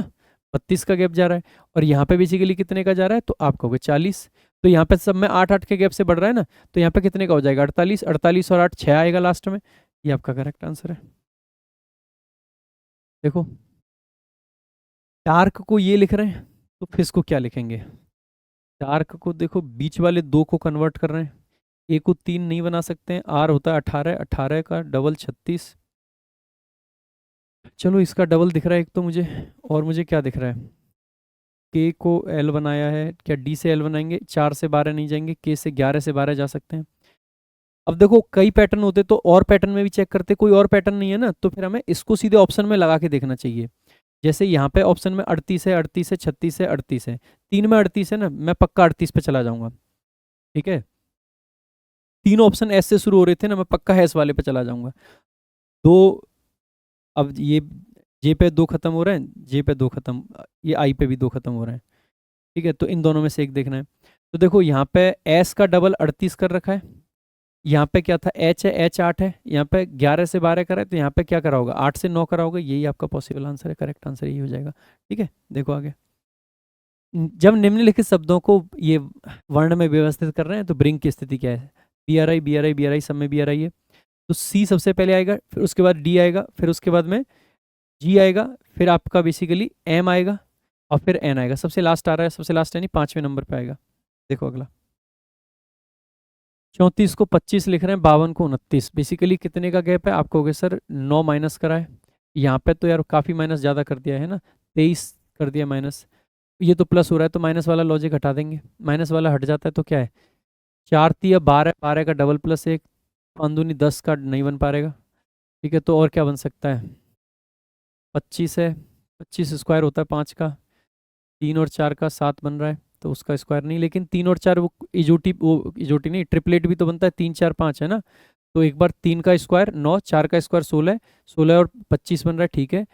S1: 32 का गैप जा रहा है। और यहाँ पे बेसिकली कितने का जा रहा है? तो आप कहोगे 40। तो यहाँ पे सब में 8 8 के गैप से बढ़ रहा है ना, तो यहाँ पे कितने का हो जाएगा? 48। 48 और 8 6 आएगा लास्ट में। ये आपका करेक्ट आंसर है। देखो डार्क को ये लिख रहे हैं तो फिर इसको क्या लिखेंगे? डार्क को देखो बीच वाले 2 को कन्वर्ट कर रहे हैं, ए को 3 नहीं बना सकते हैं। आर होता है 18, 18 का डबल 36। चलो इसका डबल दिख रहा है एक तो मुझे, और मुझे क्या दिख रहा है? के को एल बनाया है, क्या डी से एल बनाएंगे? 4 से 12 नहीं जाएंगे, के से 11 से 12 जा सकते हैं। अब देखो कई पैटर्न होते तो और पैटर्न में भी चेक करते, कोई और पैटर्न नहीं है ना, तो फिर हमें इसको सीधे ऑप्शन में लगा के देखना चाहिए। जैसे यहाँ पे ऑप्शन में 38 है, 38 है, 36 है, 38 है, 3 में 38 है ना, मैं पक्का 38 पे चला जाऊंगा। ठीक है, तीनों ऑप्शन एस से शुरू हो रहे थे ना, मैं पक्का एस वाले पे चला जाऊंगा। दो, अब ये जे पे 2 खत्म हो रहे हैं, जे पे 2 खत्म, ये आई पे भी 2 खत्म हो रहे हैं। ठीक है, तो इन दोनों में से एक देखना है। तो देखो यहाँ पे एस का डबल 38 कर रखा है, यहाँ पे क्या था, एच है, एच 8 है, यहाँ पे 11 से 12 करा है, तो यहाँ पे क्या करा होगा, 8 से 9 करा होगा। यही आपका पॉसिबल आंसर है, करेक्ट आंसर यही हो जाएगा। ठीक है, देखो आगे। जब निम्नलिखित शब्दों को ये वर्ण में व्यवस्थित कर रहे हैं तो ब्रिंग की स्थिति क्या है, B R I, B R I, B R I, सब में बी आर आई है, तो सी सबसे पहले आएगा, फिर उसके बाद डी आएगा, फिर उसके बाद में जी आएगा, फिर आपका बेसिकली एम आएगा, और फिर एन आएगा। सबसे लास्ट आ रहा है, सबसे लास्ट यानी 5वें नंबर पे आएगा। देखो अगला, 34 को 25 लिख रहे हैं, 52 को 29, बेसिकली कितने का गैप है, आपको कहोगे सर 9 माइनस करा है, यहाँ पे तो यार काफ़ी माइनस ज़्यादा कर दिया है ना, 23 कर दिया माइनस, ये तो प्लस हो रहा है, तो माइनस वाला लॉजिक हटा देंगे, माइनस वाला हट जाता है तो क्या है, 4 तिया 12, 12 का डबल प्लस 1, 5 दूनी 10 का नहीं बन पाएगा। ठीक है, तो और क्या बन सकता है, 25 है, 25 स्क्वायर होता है 5 का, 3 और 4 का 7 बन रहा है, तो उसका स्क्वायर नहीं, लेकिन 3 और 4 वो इजोटी नहीं, ट्रिपलेट भी तो बनता है, 3 4 5 है ना, तो एक बार 3 का स्क्वायर 9, 4 का स्क्वायर 16, 16 और 25 बन रहा है। ठीक है,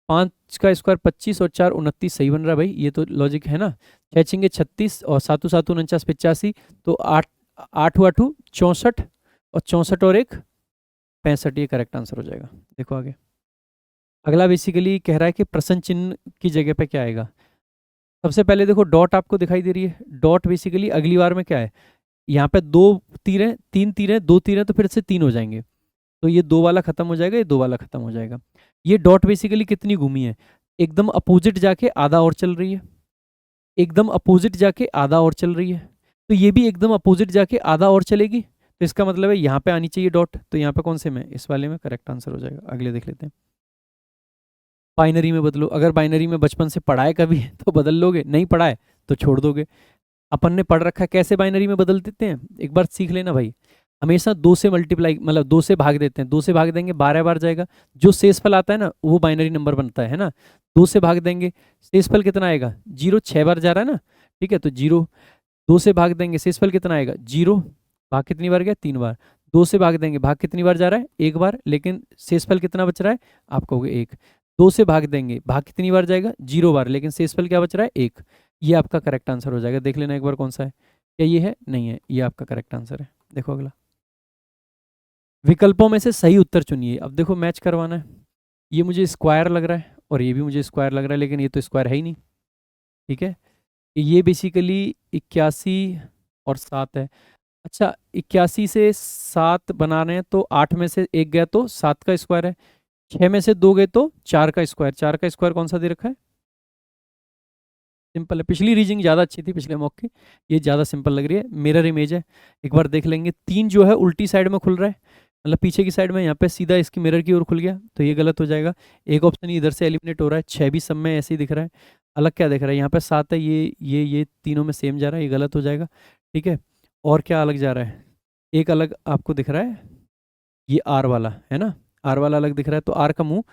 S1: 5 का स्क्वायर 25 और 4 29, सही बन रहा है भाई, ये तो लॉजिक है ना। 6 छंगे 36 और 7 7 49 85, तो 8 8 8 64, और 64 और 1 65, ये करेक्ट आंसर हो जाएगा। देखो आगे, अगला बेसिकली कह रहा है कि प्रश्न चिन्ह की जगह पे क्या आएगा। सबसे पहले देखो डॉट आपको दिखाई दे रही है, डॉट बेसिकली अगली बार में क्या है, यहाँ पे 2 तीर हैं, 3 तीर हैं, 2 तीर हैं, तो फिर से 3 हो जाएंगे, तो ये 2 वाला खत्म हो जाएगा, ये 2 वाला खत्म हो जाएगा। ये डॉट बेसिकली कितनी घूमी है, एकदम अपोजिट जाके आधा और चल रही है, एकदम अपोजिट जाके आधा और चल रही है, तो ये भी एकदम अपोजिट जाके आधा और चलेगी, तो इसका मतलब है यहाँ पे आनी चाहिए डॉट, तो यहाँ पे कौन से में, इस वाले में करेक्ट आंसर हो जाएगा। अगले देख लेते हैं, बाइनरी में बदलो। अगर बाइनरी में बचपन से पढ़ाए कभी तो बदल लोगे, नहीं पढ़ाए तो छोड़ दोगे। अपन ने पढ़ रखा है कैसे बाइनरी में बदल देते हैं, एक बार सीख लेना भाई। हमेशा 2 से मल्टीप्लाई, मतलब 2 से भाग देते हैं, 2 से भाग देंगे 12 बार जाएगा, जो शेषफल आता है ना वो बाइनरी नंबर बनता है ना। 2 से भाग देंगे, शेषफल कितना आएगा, 0, 6 बार जा रहा है ना। ठीक है, तो 0, 2 से भाग देंगे, शेषफल कितना आएगा 0, भाग कितनी बार गया, 3 बार। 2 से भाग देंगे, भाग कितनी बार जा रहा है, 1 बार, लेकिन शेषफल कितना बच रहा है, आप कहोगे 1। 2 से भाग देंगे, भाग कितनी बार जाएगा, 0 बार, लेकिन शेषफल क्या बच रहा है, 1। ये आपका करेक्ट आंसर हो जाएगा। देख लेना एक बार कौन सा है, क्या ये है, नहीं है, ये आपका करेक्ट आंसर है। देखो अगला, विकल्पों में से सही उत्तर चुनिए। अब देखो मैच करवाना है, ये मुझे स्क्वायर लग रहा है और ये भी मुझे स्क्वायर लग रहा है, लेकिन ये तो स्क्वायर है ही नहीं। ठीक है, ये बेसिकली 81 और 7 है। अच्छा, 81 से 7 बना रहे हैं, तो 8 में से 1 गया तो 7 का स्क्वायर है, 6 में से 2 गए तो 4 का स्क्वायर। 4 का स्क्वायर कौन सा दे रखा है, सिंपल है। पिछली रीजनिंग ज़्यादा अच्छी थी पिछले मॉक की, ये ज़्यादा सिंपल लग रही है। मिरर इमेज है, एक बार देख लेंगे। 3 जो है उल्टी साइड में खुल रहा है, मतलब पीछे की साइड में, यहाँ पे सीधा इसकी मिरर की ओर खुल गया, तो ये गलत हो जाएगा। एक ऑप्शन इधर से एलिमिनेट हो रहा है, 6 भी सब में ऐसे ही दिख रहा है। अलग क्या दिख रहा है, यहाँ पे 7 है, ये तीनों में सेम जा रहा है, ये गलत हो जाएगा। ठीक है, और क्या अलग जा रहा है, एक अलग आपको दिख रहा है, ये आर वाला है ना, आर वाला अलग दिख रहा है, तो आर का मुंह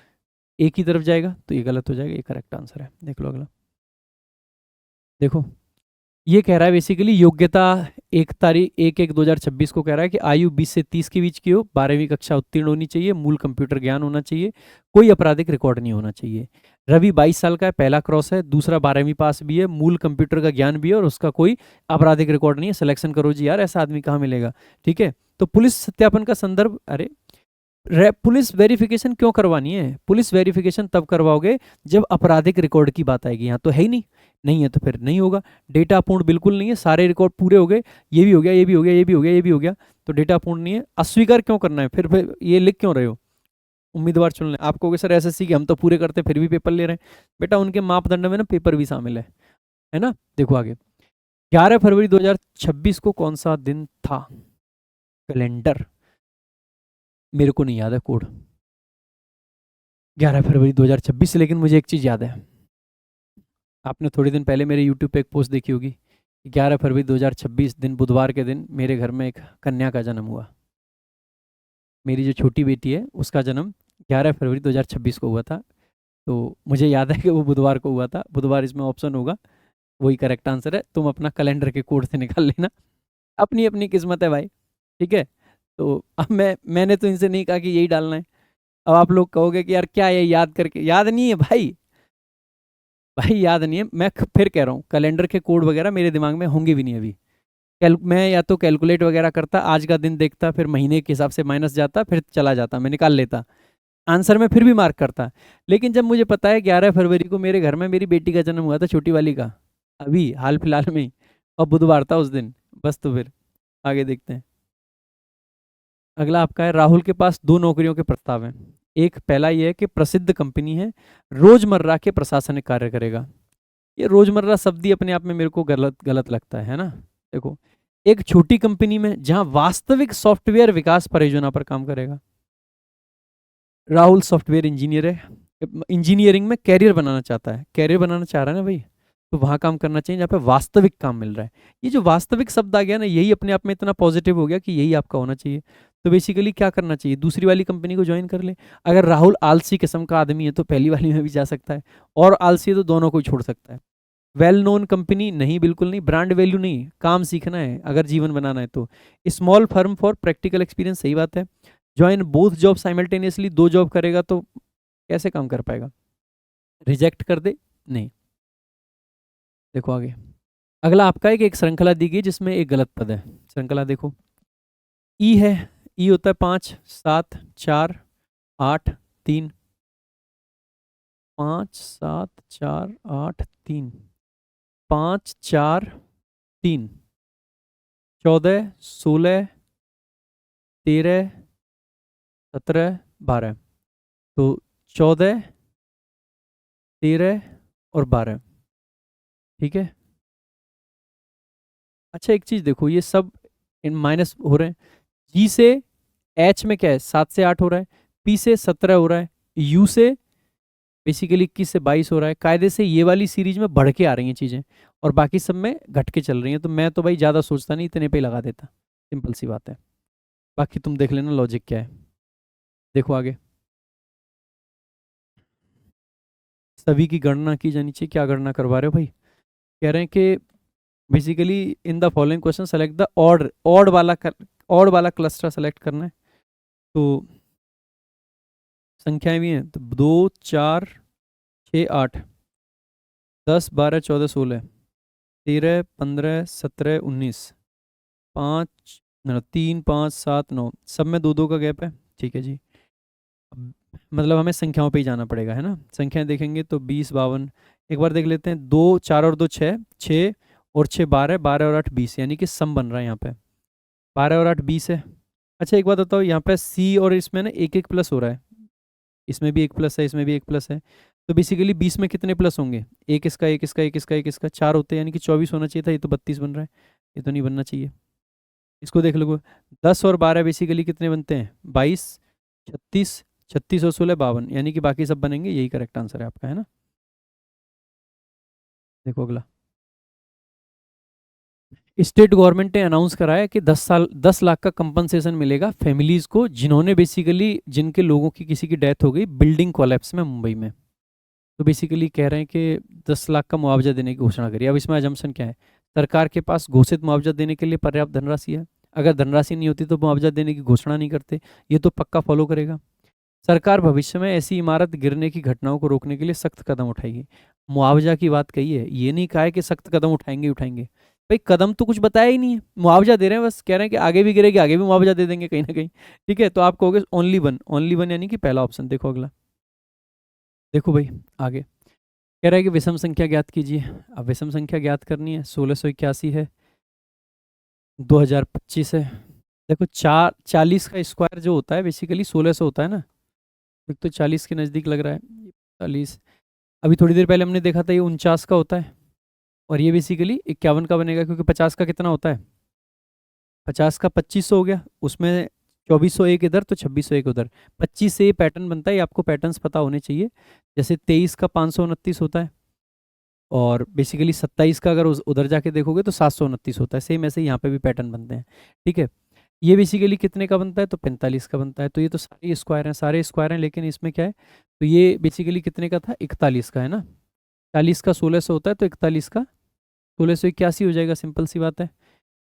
S1: एक ही तरफ जाएगा, तो ये गलत हो जाएगा, ये करेक्ट आंसर है। देख लो अगला, देखो ये कह रहा है बेसिकली योग्यता 1 तारीख 1/1/2026 को कह रहा है कि आयु 20 से 30 के बीच की हो, 12वीं कक्षा उत्तीर्ण होनी चाहिए, मूल कंप्यूटर ज्ञान होना चाहिए, कोई आपराधिक रिकॉर्ड नहीं होना चाहिए। रवि 22 साल का है, पहला क्रॉस है, दूसरा 12वीं पास भी है, मूल कंप्यूटर का ज्ञान भी है, और उसका कोई आपराधिक रिकॉर्ड नहीं है। सिलेक्शन करो जी यार, ऐसा आदमी कहाँ मिलेगा। ठीक है, तो पुलिस सत्यापन का संदर्भ, अरे पुलिस वेरिफिकेशन क्यों करवानी है, पुलिस वेरिफिकेशन तब करवाओगे जब आपराधिक रिकॉर्ड की बात आएगी। यहाँ तो है ही नहीं, नहीं है तो फिर नहीं होगा। डेटा पूर्ण बिल्कुल नहीं है, सारे रिकॉर्ड पूरे हो गए, ये भी हो गया, ये भी हो गया, ये भी हो गया, ये भी हो गया, तो डेटा पूर्ण नहीं है। अस्वीकार क्यों करना है, फिर ये लिख क्यों रहे हो, उम्मीदवार चुन लें। आप कहोगे सर एसएससी के हम तो पूरे करते फिर भी पेपर ले रहे हैं, बेटा उनके मापदंड में ना पेपर भी शामिल है ना। देखो आगे, 11 फरवरी 2026 को कौन सा दिन था, कैलेंडर, मेरे को नहीं याद है कोड, 11 फरवरी 2026, लेकिन मुझे एक चीज़ याद है, आपने थोड़े दिन पहले मेरे यूट्यूब पे एक पोस्ट देखी होगी, 11 फरवरी 2026 दिन, बुधवार के दिन मेरे घर में एक कन्या का जन्म हुआ। मेरी जो छोटी बेटी है उसका जन्म 11 फरवरी 2026 को हुआ था। तो मुझे याद है कि वो बुधवार को हुआ था, बुधवार इसमें ऑप्शन होगा, वही करेक्ट आंसर है। तुम अपना कैलेंडर के कोड से निकाल लेना, अपनी अपनी किस्मत है भाई, ठीक है। तो अब मैंने तो इनसे नहीं कहा कि यही डालना है। अब आप लोग कहोगे कि यार क्या ये याद करके, याद नहीं है भाई, भाई याद नहीं है। मैं फिर कह रहा हूँ, कैलेंडर के कोड वगैरह मेरे दिमाग में होंगे भी नहीं अभी। मैं या तो कैलकुलेट वगैरह करता, आज का दिन देखता, फिर महीने के हिसाब से माइनस जाता, फिर चला जाता, मैं निकाल लेता आंसर में, फिर भी मार्क करता। लेकिन जब मुझे पता है 11 फरवरी को मेरे घर में मेरी बेटी का जन्म हुआ था, छोटी वाली का, अभी हाल फिलहाल में ही, और बुधवार था उस दिन, बस तो फिर आगे देखते हैं। अगला आपका है, राहुल के पास दो नौकरियों के प्रस्ताव हैं। एक पहला ये है कि प्रसिद्ध कंपनी है, रोजमर्रा के प्रशासनिक कार्य करेगा। ये रोजमर्रा शब्द ही अपने आप में मेरे को गलत गलत लगता है ना। देखो, एक छोटी कंपनी में जहां वास्तविक सॉफ्टवेयर विकास परियोजना पर काम करेगा। राहुल सॉफ्टवेयर इंजीनियर है, इंजीनियरिंग में कैरियर बनाना चाहता है, कैरियर बनाना चाह रहा है ना भाई, तो वहां काम करना चाहिए जहाँ पे वास्तविक काम मिल रहा है। ये जो वास्तविक शब्द आ गया ना, यही अपने आप में इतना पॉजिटिव हो गया कि यही आपका होना चाहिए। तो बेसिकली क्या करना चाहिए, दूसरी वाली कंपनी को ज्वाइन कर ले। अगर राहुल आलसी किस्म का आदमी है तो पहली वाली में भी जा सकता है, और आलसी है तो दोनों को ही छोड़ सकता है। वेल नोन कंपनी नहीं, बिल्कुल नहीं। ब्रांड वैल्यू नहीं, काम सीखना है अगर जीवन बनाना है तो। Small firm for practical experience, सही बात है। ज्वाइन बोथ जॉब साइमल्टेनियसली, दो जॉब करेगा तो कैसे काम कर पाएगा, रिजेक्ट कर दे, नहीं। देखो आगे, अगला आपका एक श्रृंखला दी गई जिसमें एक गलत पद है। श्रृंखला देखो, ई है, ई होता है 5 7 4 8 3, 5 7 4 8 3, 5 4 3, 14 16 13 17 12, तो 14 13 और 12, ठीक है। अच्छा एक चीज देखो, ये सब इन माइनस हो रहे हैं। जी से एच में क्या है, 7 से 8 हो रहा है, पी से 17 हो रहा है, यू से बेसिकली 21 से 22 हो रहा है। कायदे से ये वाली सीरीज में बढ़ के आ रही हैं चीजें, और बाकी सब में घट के चल रही हैं। तो मैं तो भाई ज्यादा सोचता नहीं, इतने पे ही लगा देता, सिंपल सी बात है। बाकी तुम देख लेना लॉजिक क्या है। देखो आगे, सभी की गणना की जानी चाहिए। क्या गणना करवा रहे हो भाई, कह रहे हैं कि basically in the following question select the odd odd वाला क्लस्टर सेलेक्ट करना है। तो संख्याएं भी हैं, तो 2 4 6 8 10 12 14 16 13 15 17 19, 5 3 5 7 9, सब में दो दो का गैप है, ठीक है जी। अब मतलब हमें संख्याओं पे ही जाना पड़ेगा, है ना। संख्याएं देखेंगे तो 20 52, एक बार देख लेते हैं। 2 4 और 2 6, 6 और 6 12, 12 और 8 20, यानी कि सम बन रहा है यहाँ पे, 12 और 8 20 है। अच्छा एक बात बताओ, यहाँ पे सी और इसमें ना एक एक प्लस हो रहा है, इसमें भी एक प्लस है, इसमें भी एक प्लस है। तो बेसिकली 20 में कितने प्लस होंगे, एक इसका एक इसका एक इसका एक इसका, 4 होते हैं, यानी कि 24 होना चाहिए था। ये तो 32 बन रहा है, ये तो नहीं बनना चाहिए। इसको देख लो, 10 और 12 बेसिकली कितने बनते हैं, 22, 36, 36 और 16 52, यानी कि बाकी सब बनेंगे, यही करेक्ट आंसर है आपका, है ना। देखो अगला, स्टेट गवर्नमेंट ने अनाउंस कराया कि 10 लाख का कंपनसेशन मिलेगा फैमिलीज को जिन्होंने बेसिकली, जिनके लोगों की किसी की डेथ हो गई बिल्डिंग कोलैप्स में मुंबई में। तो बेसिकली कह रहे हैं कि 10 लाख का मुआवजा देने की घोषणा करी। अब इसमें अजम्पशन क्या है, सरकार के पास घोषित मुआवजा देने के लिए पर्याप्त धनराशि है। अगर धनराशि नहीं होती तो मुआवजा देने की घोषणा नहीं करते, ये तो पक्का फॉलो करेगा। सरकार भविष्य में ऐसी इमारत गिरने की घटनाओं को रोकने के लिए सख्त कदम उठाएगी। मुआवजा की बात कही है, ये नहीं कहा है कि सख्त कदम उठाएंगे ही उठाएंगे। भाई कदम तो कुछ बताया ही नहीं है, मुआवजा दे रहे हैं बस, कह रहे हैं कि आगे भी गिरेगी, आगे भी मुआवजा दे देंगे कहीं ना कहीं, ठीक है। तो आप कहोगे ओनली वन, ओनली वन यानी कि पहला ऑप्शन। देखो अगला, देखो भाई आगे कह रहा है कि विषम संख्या ज्ञात कीजिए। अब विषम संख्या ज्ञात करनी है, 1681 है, 2025 है। देखो 40 का स्क्वायर जो होता है बेसिकली 1600 होता है ना, एक तो 40 के नज़दीक लग रहा है, 40। अभी थोड़ी देर पहले हमने देखा था ये 49 का होता है, और ये बेसिकली 51 का बनेगा, क्योंकि 50 का कितना होता है, 50 का 2500 हो गया, उसमें 2401 इधर तो 2601 उधर, 25 से ये पैटर्न बनता है। ये आपको पैटर्न्स पता होने चाहिए। जैसे 23 का 529 होता है, और बेसिकली 27 का अगर उधर जाके देखोगे तो 729 होता है। सेम ऐसे यहाँ पे भी पैटर्न बनते हैं, ठीक है। ये बेसिकली कितने का बनता है, तो 45 का बनता है। तो ये तो सारे स्क्वायर हैं, सारे स्क्वायर हैं, लेकिन इसमें क्या है, तो ये बेसिकली कितने का था, 41 का है ना। 40 का 1600 होता है, तो 41 का 1681 हो जाएगा, सिंपल सी बात है।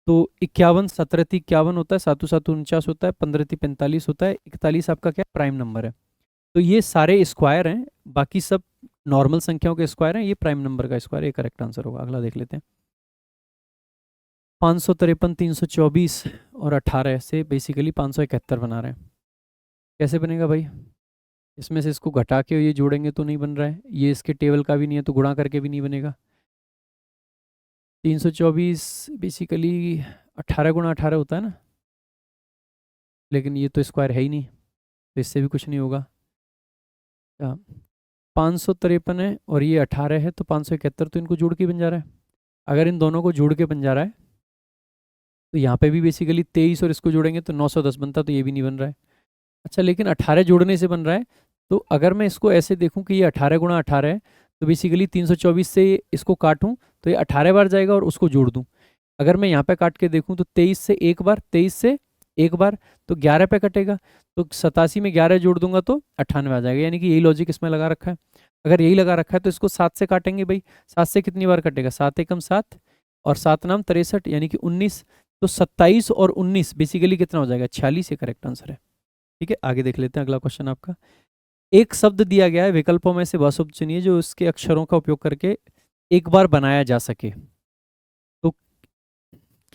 S1: तो 51 17 51 होता है, 7 7 49 होता है, 15 45 होता है, 41 आपका क्या प्राइम नंबर है। तो ये सारे स्क्वायर हैं, बाकी सब नॉर्मल संख्याओं के स्क्वायर हैं, ये प्राइम नंबर का स्क्वायर, ये करेक्ट आंसर होगा। अगला देख लेते हैं। 553 324 और 18 से बेसिकली 571 बना रहे हैं। कैसे बनेगा भाई, इसमें से इसको घटा के ये जोड़ेंगे तो नहीं बन रहा है, ये इसके टेबल का भी नहीं है तो गुणा करके भी नहीं बनेगा। 324 बेसिकली 18 गुणा 18 होता है ना, लेकिन ये तो स्क्वायर है ही नहीं, तो इससे भी कुछ नहीं होगा। 553 है और ये 18 है, तो 571, तो इनको जोड़ के बन जा रहा है। अगर इन दोनों को जोड़ के बन जा रहा है, तो यहाँ पे भी बेसिकली 23 और इसको जोड़ेंगे तो 910 बनता, तो ये भी नहीं बन रहा है। अच्छा, लेकिन 18 जोड़ने से बन रहा है। तो अगर मैं इसको ऐसे देखूं कि ये 18 गुणा 18 है, तो बेसिकली 324 से इसको काटूं तो ये 18 बार जाएगा और उसको जोड़ दूं। अगर मैं यहाँ पे काट के देखूं तो 23 से एक बार, 23 से एक बार, तो 11 पे कटेगा। तो 87 में 11 जोड़ दूंगा तो 98 आ जाएगा, यानी कि यही लॉजिक इसमें लगा रखा है। अगर यही लगा रखा है तो इसको 7 से काटेंगे भाई, 7 से कितनी बार कटेगा, 7 एकम 7 और 7 नाम 63, यानी कि 19। तो 27 और 19 बेसिकली कितना हो जाएगा, 46, ये करेक्ट आंसर है। ठीक है, आगे देख लेते हैं अगला क्वेश्चन आपका। एक शब्द दिया गया है, विकल्पों में से वह शब्द चुनिए जो उसके अक्षरों का उपयोग करके एक बार बनाया जा सके। तो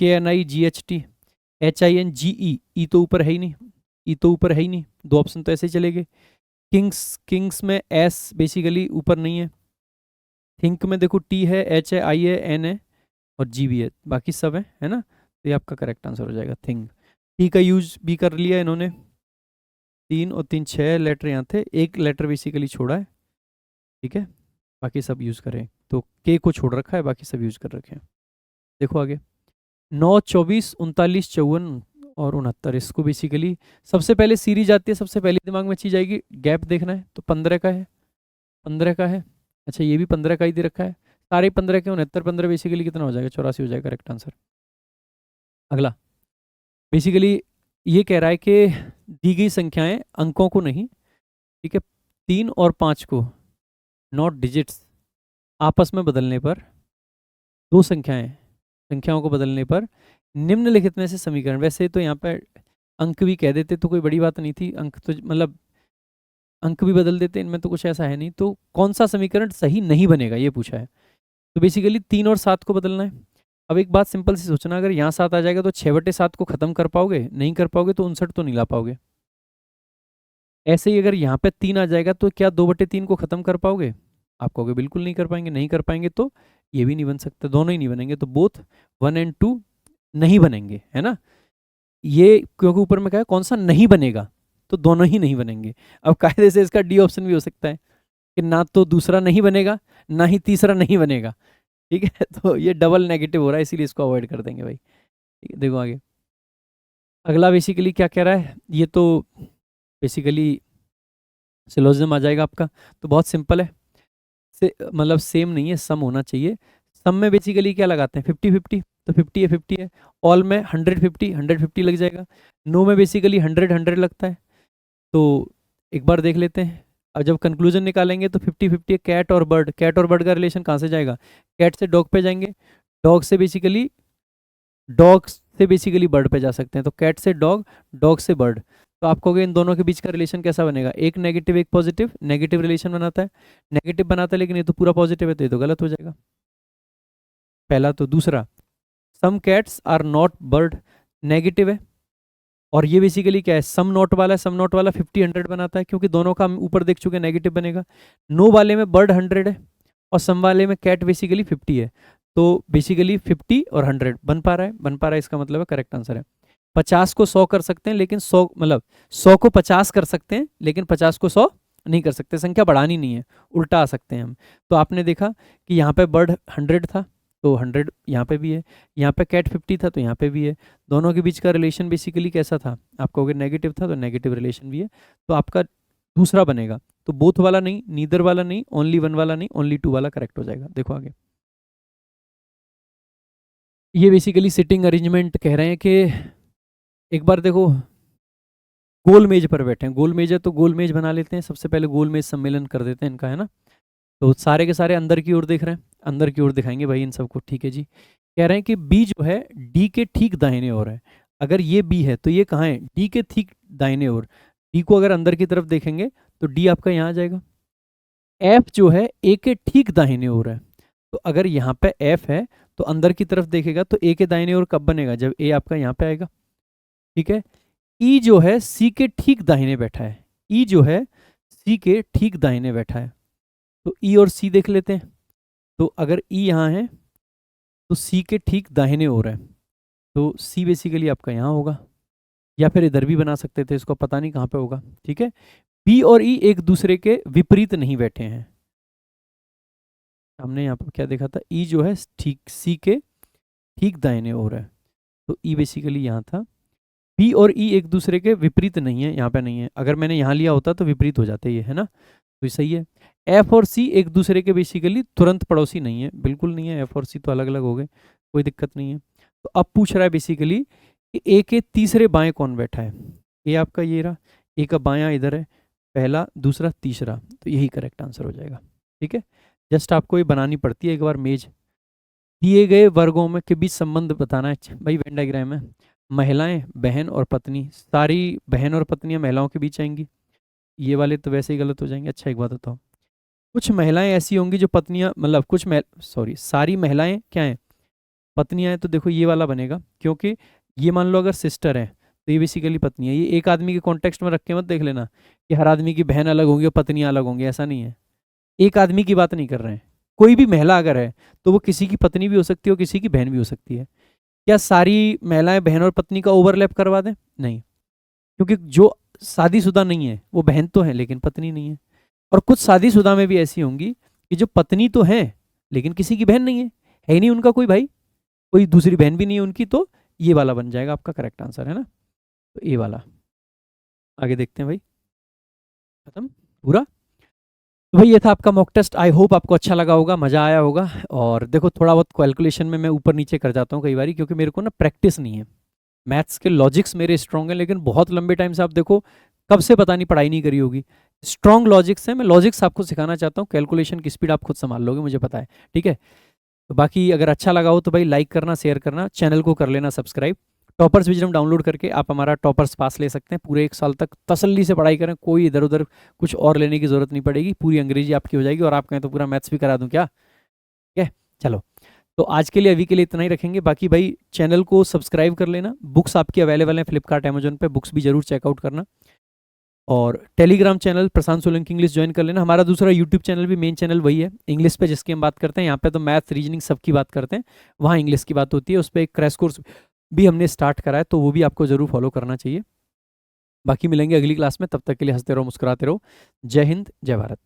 S1: KNIGHT, HINGE, ई तो ऊपर है ही नहीं, ई तो ऊपर है ही नहीं, दो ऑप्शन तो ऐसे ही चलेंगे। किंग्स, किंग्स में एस बेसिकली ऊपर नहीं है। थिंक में देखो टी है, एच है, आई है, एन है और जी भी है, बाकी सब है ना। तो ये आपका करेक्ट आंसर हो जाएगा, थिंक। टी का यूज भी कर लिया इन्होंने, 3 और 3 6 लेटर यहाँ थे, एक लेटर बेसिकली छोड़ा है। ठीक है, बाकी सब यूज करें, तो के को छोड़ रखा है, बाकी सब यूज कर रखे हैं। देखो आगे, 9 24 39 54 और 69, इसको बेसिकली सबसे पहले सीरीज आती है, सबसे पहले दिमाग में चीज आएगी, गैप देखना है, तो 15 का है, 15 का है। अच्छा, ये भी 15 का ही दे रखा है, सारे 15 के, 69 15 बेसिकली कितना हो जाएगा, 84 हो जाएगा करेक्ट आंसर। अगला बेसिकली ये कह रहा है कि दी गई संख्याएं अंकों को नहीं, ठीक है, 3 और 5 को, नॉट डिजिट्स, आपस में बदलने पर, दो संख्याओं को बदलने पर निम्नलिखित में से समीकरण, वैसे तो यहाँ पर अंक भी कह देते तो कोई बड़ी बात नहीं थी, अंक तो मतलब अंक भी बदल देते, इनमें तो कुछ ऐसा है नहीं। तो कौन सा समीकरण सही नहीं बनेगा ये पूछा है। तो बेसिकली 3 और 7 को बदलना है। अब एक बात सिंपल सी सोचना, अगर यहाँ 7 आ जाएगा तो 6/7 को खत्म कर पाओगे, नहीं कर पाओगे, तो 59 तो नहीं ला पाओगे। ऐसे ही अगर यहाँ पे 3 आ जाएगा तो क्या 2/3 को खत्म कर पाओगे, आप कहोगे बिल्कुल नहीं कर पाएंगे, नहीं कर पाएंगे तो ये भी नहीं बन सकता, दोनों ही नहीं बनेंगे, तो बोथ 1 और 2 नहीं बनेंगे, है ना। ये क्योंकि ऊपर में कहा है कौन सा नहीं बनेगा, तो दोनों ही नहीं बनेंगे। अब कायदे से इसका डी ऑप्शन भी हो सकता है कि ना तो दूसरा नहीं बनेगा, ना ही तीसरा नहीं बनेगा। ठीक है, तो ये डबल नेगेटिव हो रहा है, इसीलिए इसको अवॉइड कर देंगे भाई। ठीक है, देखो आगे। अगला बेसिकली क्या कह रहा है, ये तो बेसिकली सिलोजिज्म आ जाएगा आपका, तो बहुत सिंपल है, मतलब सेम नहीं है, सम होना चाहिए। सम में बेसिकली क्या लगाते हैं, 50-50, तो 50 है 50 है। ऑल में 100-50 100-50 लग जाएगा। नो में बेसिकली 100-100 लगता है। तो एक बार देख लेते हैं, अब जब कंक्लूजन निकालेंगे तो 50-50 कैट और बर्ड, कैट और बर्ड का रिलेशन कहाँ से जाएगा, कैट से डॉग पे जाएंगे, डॉग से बेसिकली बर्ड पे जा सकते हैं, तो कैट से डॉग, डॉग से बर्ड। तो आप कहोगे इन दोनों के बीच का रिलेशन कैसा बनेगा, एक नेगेटिव एक पॉजिटिव, नेगेटिव रिलेशन बनाता है, नेगेटिव बनाता है, लेकिन ये तो पूरा पॉजिटिव है, तो ये तो गलत हो जाएगा पहला। तो दूसरा, some cats are not bird, negative है, और ये बेसिकली क्या है, सम नोट वाला है, सम नोट वाला 50-100 बनाता है, क्योंकि दोनों का हम ऊपर देख चुके हैं, नेगेटिव बनेगा। नो वाले में बर्ड 100 है और सम वाले में कैट बेसिकली 50 है, तो बेसिकली 50 और 100 बन पा रहा है, बन पा रहा है, इसका मतलब है करेक्ट आंसर है। 50 को 100 कर सकते हैं, लेकिन 100 मतलब 100 को 50 कर सकते हैं, लेकिन 50 को 100 नहीं कर सकते, संख्या बढ़ानी नहीं है, उल्टा आ सकते हैं हम। तो आपने देखा कि यहाँ पे बर्ड 100 था, तो 100 यहाँ पे भी है, यहाँ पे कैट 50 था, तो यहाँ पे भी है। दोनों के बीच का रिलेशन बेसिकली कैसा था, आप कहोगे नेगेटिव था, तो नेगेटिव रिलेशन भी है, तो आपका दूसरा बनेगा। तो बोथ वाला नहीं, नीदर वाला नहीं, ओनली वन वाला नहीं, ओनली टू वाला करेक्ट हो जाएगा। देखो आगे, ये बेसिकली सिटिंग अरेंजमेंट कह रहे हैं कि एक बार देखो, गोल मेज पर बैठे हैं, गोल मेज है तो गोल मेज बना लेते हैं, सबसे पहले गोल मेज सम्मेलन कर देते हैं इनका, है ना। तो सारे के सारे अंदर की ओर देख रहे हैं, अंदर की ओर दिखाएंगे भाई इन सबको, ठीक है जी। कह रहे हैं कि बी जो है डी के ठीक दाहिने ओर है। अगर ये बी है तो ये कहाँ है, डी के ठीक दाहिने ओर। डी को अगर अंदर की तरफ देखेंगे तो डी आपका यहाँ आ जाएगा। एफ जो है ए के ठीक दाहिने ओर है, तो अगर यहाँ पे एफ है तो अंदर की तरफ देखेगा तो ए के दाहिने ओर कब बनेगा, जब ए आपका यहाँ पे आएगा, ठीक है। ई जो है सी के ठीक दाहिने बैठा है, ई जो है सी के ठीक दाहिने बैठा है, तो ई और सी देख लेते हैं। तो अगर ई यहाँ है तो सी के ठीक दाहिने ओर है, तो सी बेसिकली आपका यहाँ होगा, या फिर इधर भी बना सकते थे, इसको पता नहीं कहाँ पे होगा, ठीक है। बी और ई एक दूसरे के विपरीत नहीं बैठे हैं। हमने यहाँ पर क्या देखा था, ई जो है ठीक सी के ठीक दाहिने ओर है, तो ई बेसिकली यहाँ था। बी और ई एक दूसरे के विपरीत नहीं है, यहाँ पे नहीं है, अगर मैंने यहाँ लिया होता तो विपरीत हो जाते ये, है ना, तो ये सही है। एफ और सी एक दूसरे के बेसिकली तुरंत पड़ोसी नहीं है, बिल्कुल नहीं है, एफ और सी तो अलग अलग हो गए, कोई दिक्कत नहीं है। तो अब पूछ रहा है बेसिकली कि ए के तीसरे बाएं कौन बैठा है। ए आपका ये रहा, ए का बायां इधर है, पहला दूसरा तीसरा, तो यही करेक्ट आंसर हो जाएगा, ठीक है। जस्ट आपको ये बनानी पड़ती है एक बार मेज। दिए गए वर्गों में के बीच संबंध बताना है भाई, वेन डायग्राम है। महिलाएं, बहन और पत्नी, सारी बहन और पत्नियां महिलाओं के बीच आएंगी, ये वाले तो वैसे ही गलत हो जाएंगे। अच्छा एक बात बताओ, कुछ महिलाएं ऐसी होंगी जो पत्नियां, मतलब कुछ सॉरी, सारी महिलाएं क्या हैं, पत्नियां हैं, तो देखो ये वाला बनेगा, क्योंकि ये मान लो अगर सिस्टर है तो ये बेसिकली पत्नी है। ये एक आदमी के कॉन्टेक्स्ट में रख के मत देख लेना कि हर आदमी की बहन अलग होंगी और पत्नियां अलग होंगी, ऐसा नहीं है। एक आदमी की बात नहीं कर रहे हैं, कोई भी महिला अगर है तो वो किसी की पत्नी भी हो सकती है और किसी की बहन भी हो सकती है। क्या सारी महिलाएं बहन और पत्नी का ओवरलैप करवा दें, नहीं, क्योंकि जो शादीशुदा नहीं है वो बहन तो है लेकिन पत्नी नहीं है। और कुछ शादीशुदा में भी ऐसी होंगी कि जो पत्नी तो है लेकिन किसी की बहन नहीं है ही नहीं उनका कोई भाई, कोई दूसरी बहन भी नहीं है उनकी, तो ये वाला बन जाएगा आपका करेक्ट आंसर, है ना, तो ये वाला। आगे देखते हैं भाई, खत्म पूरा। तो भाई ये था आपका मॉक टेस्ट, आई होप आपको अच्छा लगा होगा, मज़ा आया होगा। और देखो थोड़ा बहुत कैलकुलेशन में मैं ऊपर नीचे कर जाता हूँ कई बार, क्योंकि मेरे को ना प्रैक्टिस नहीं है। मैथ्स के लॉजिक्स मेरे स्ट्रॉन्ग हैं, लेकिन बहुत लंबे टाइम से आप देखो कब से पता नहीं पढ़ाई नहीं करी होगी। स्ट्रॉन्ग लॉजिक्स हैं, मैं लॉजिक्स आपको सिखाना चाहता हूँ, कैलकुलेशन की स्पीड आप खुद संभाल लोगे, मुझे पता है, ठीक है। तो बाकी अगर अच्छा लगा हो तो भाई लाइक करना, शेयर करना, चैनल को कर लेना सब्सक्राइब। टॉपर्स विजडम डाउनलोड करके आप हमारा टॉपर्स पास ले सकते हैं, पूरे 1 साल तक तसल्ली से पढ़ाई करें, कोई इधर उधर कुछ और लेने की जरूरत नहीं पड़ेगी, पूरी अंग्रेजी आपकी हो जाएगी, और आप कहें तो पूरा मैथ्स भी करा दूं क्या, ठीक है। चलो, तो आज के लिए अभी के लिए इतना ही रखेंगे। बाकी भाई चैनल को सब्सक्राइब कर लेना, बुक्स आपकी अवेलेबल हैं फ्लिपकार्ट अमेजोन पे, बुक्स भी जरूर चेकआउट करना। और टेलीग्राम चैनल प्रशांत सोलंकी इंग्लिश ज्वाइन कर लेना। हमारा दूसरा यूट्यूब चैनल भी, मेन चैनल वही है इंग्लिश पे, जिसकी हम बात करते हैं। यहाँ पे तो मैथ रीजनिंग सबकी बात करते हैं, वहाँ इंग्लिश की बात होती है। उस पर एक क्रैश कोर्स भी हमने स्टार्ट करा है, तो वो भी आपको ज़रूर फॉलो करना चाहिए। बाकी मिलेंगे अगली क्लास में, तब तक के लिए हंसते रहो, मुस्कुराते रहो। जय हिंद, जय भारत।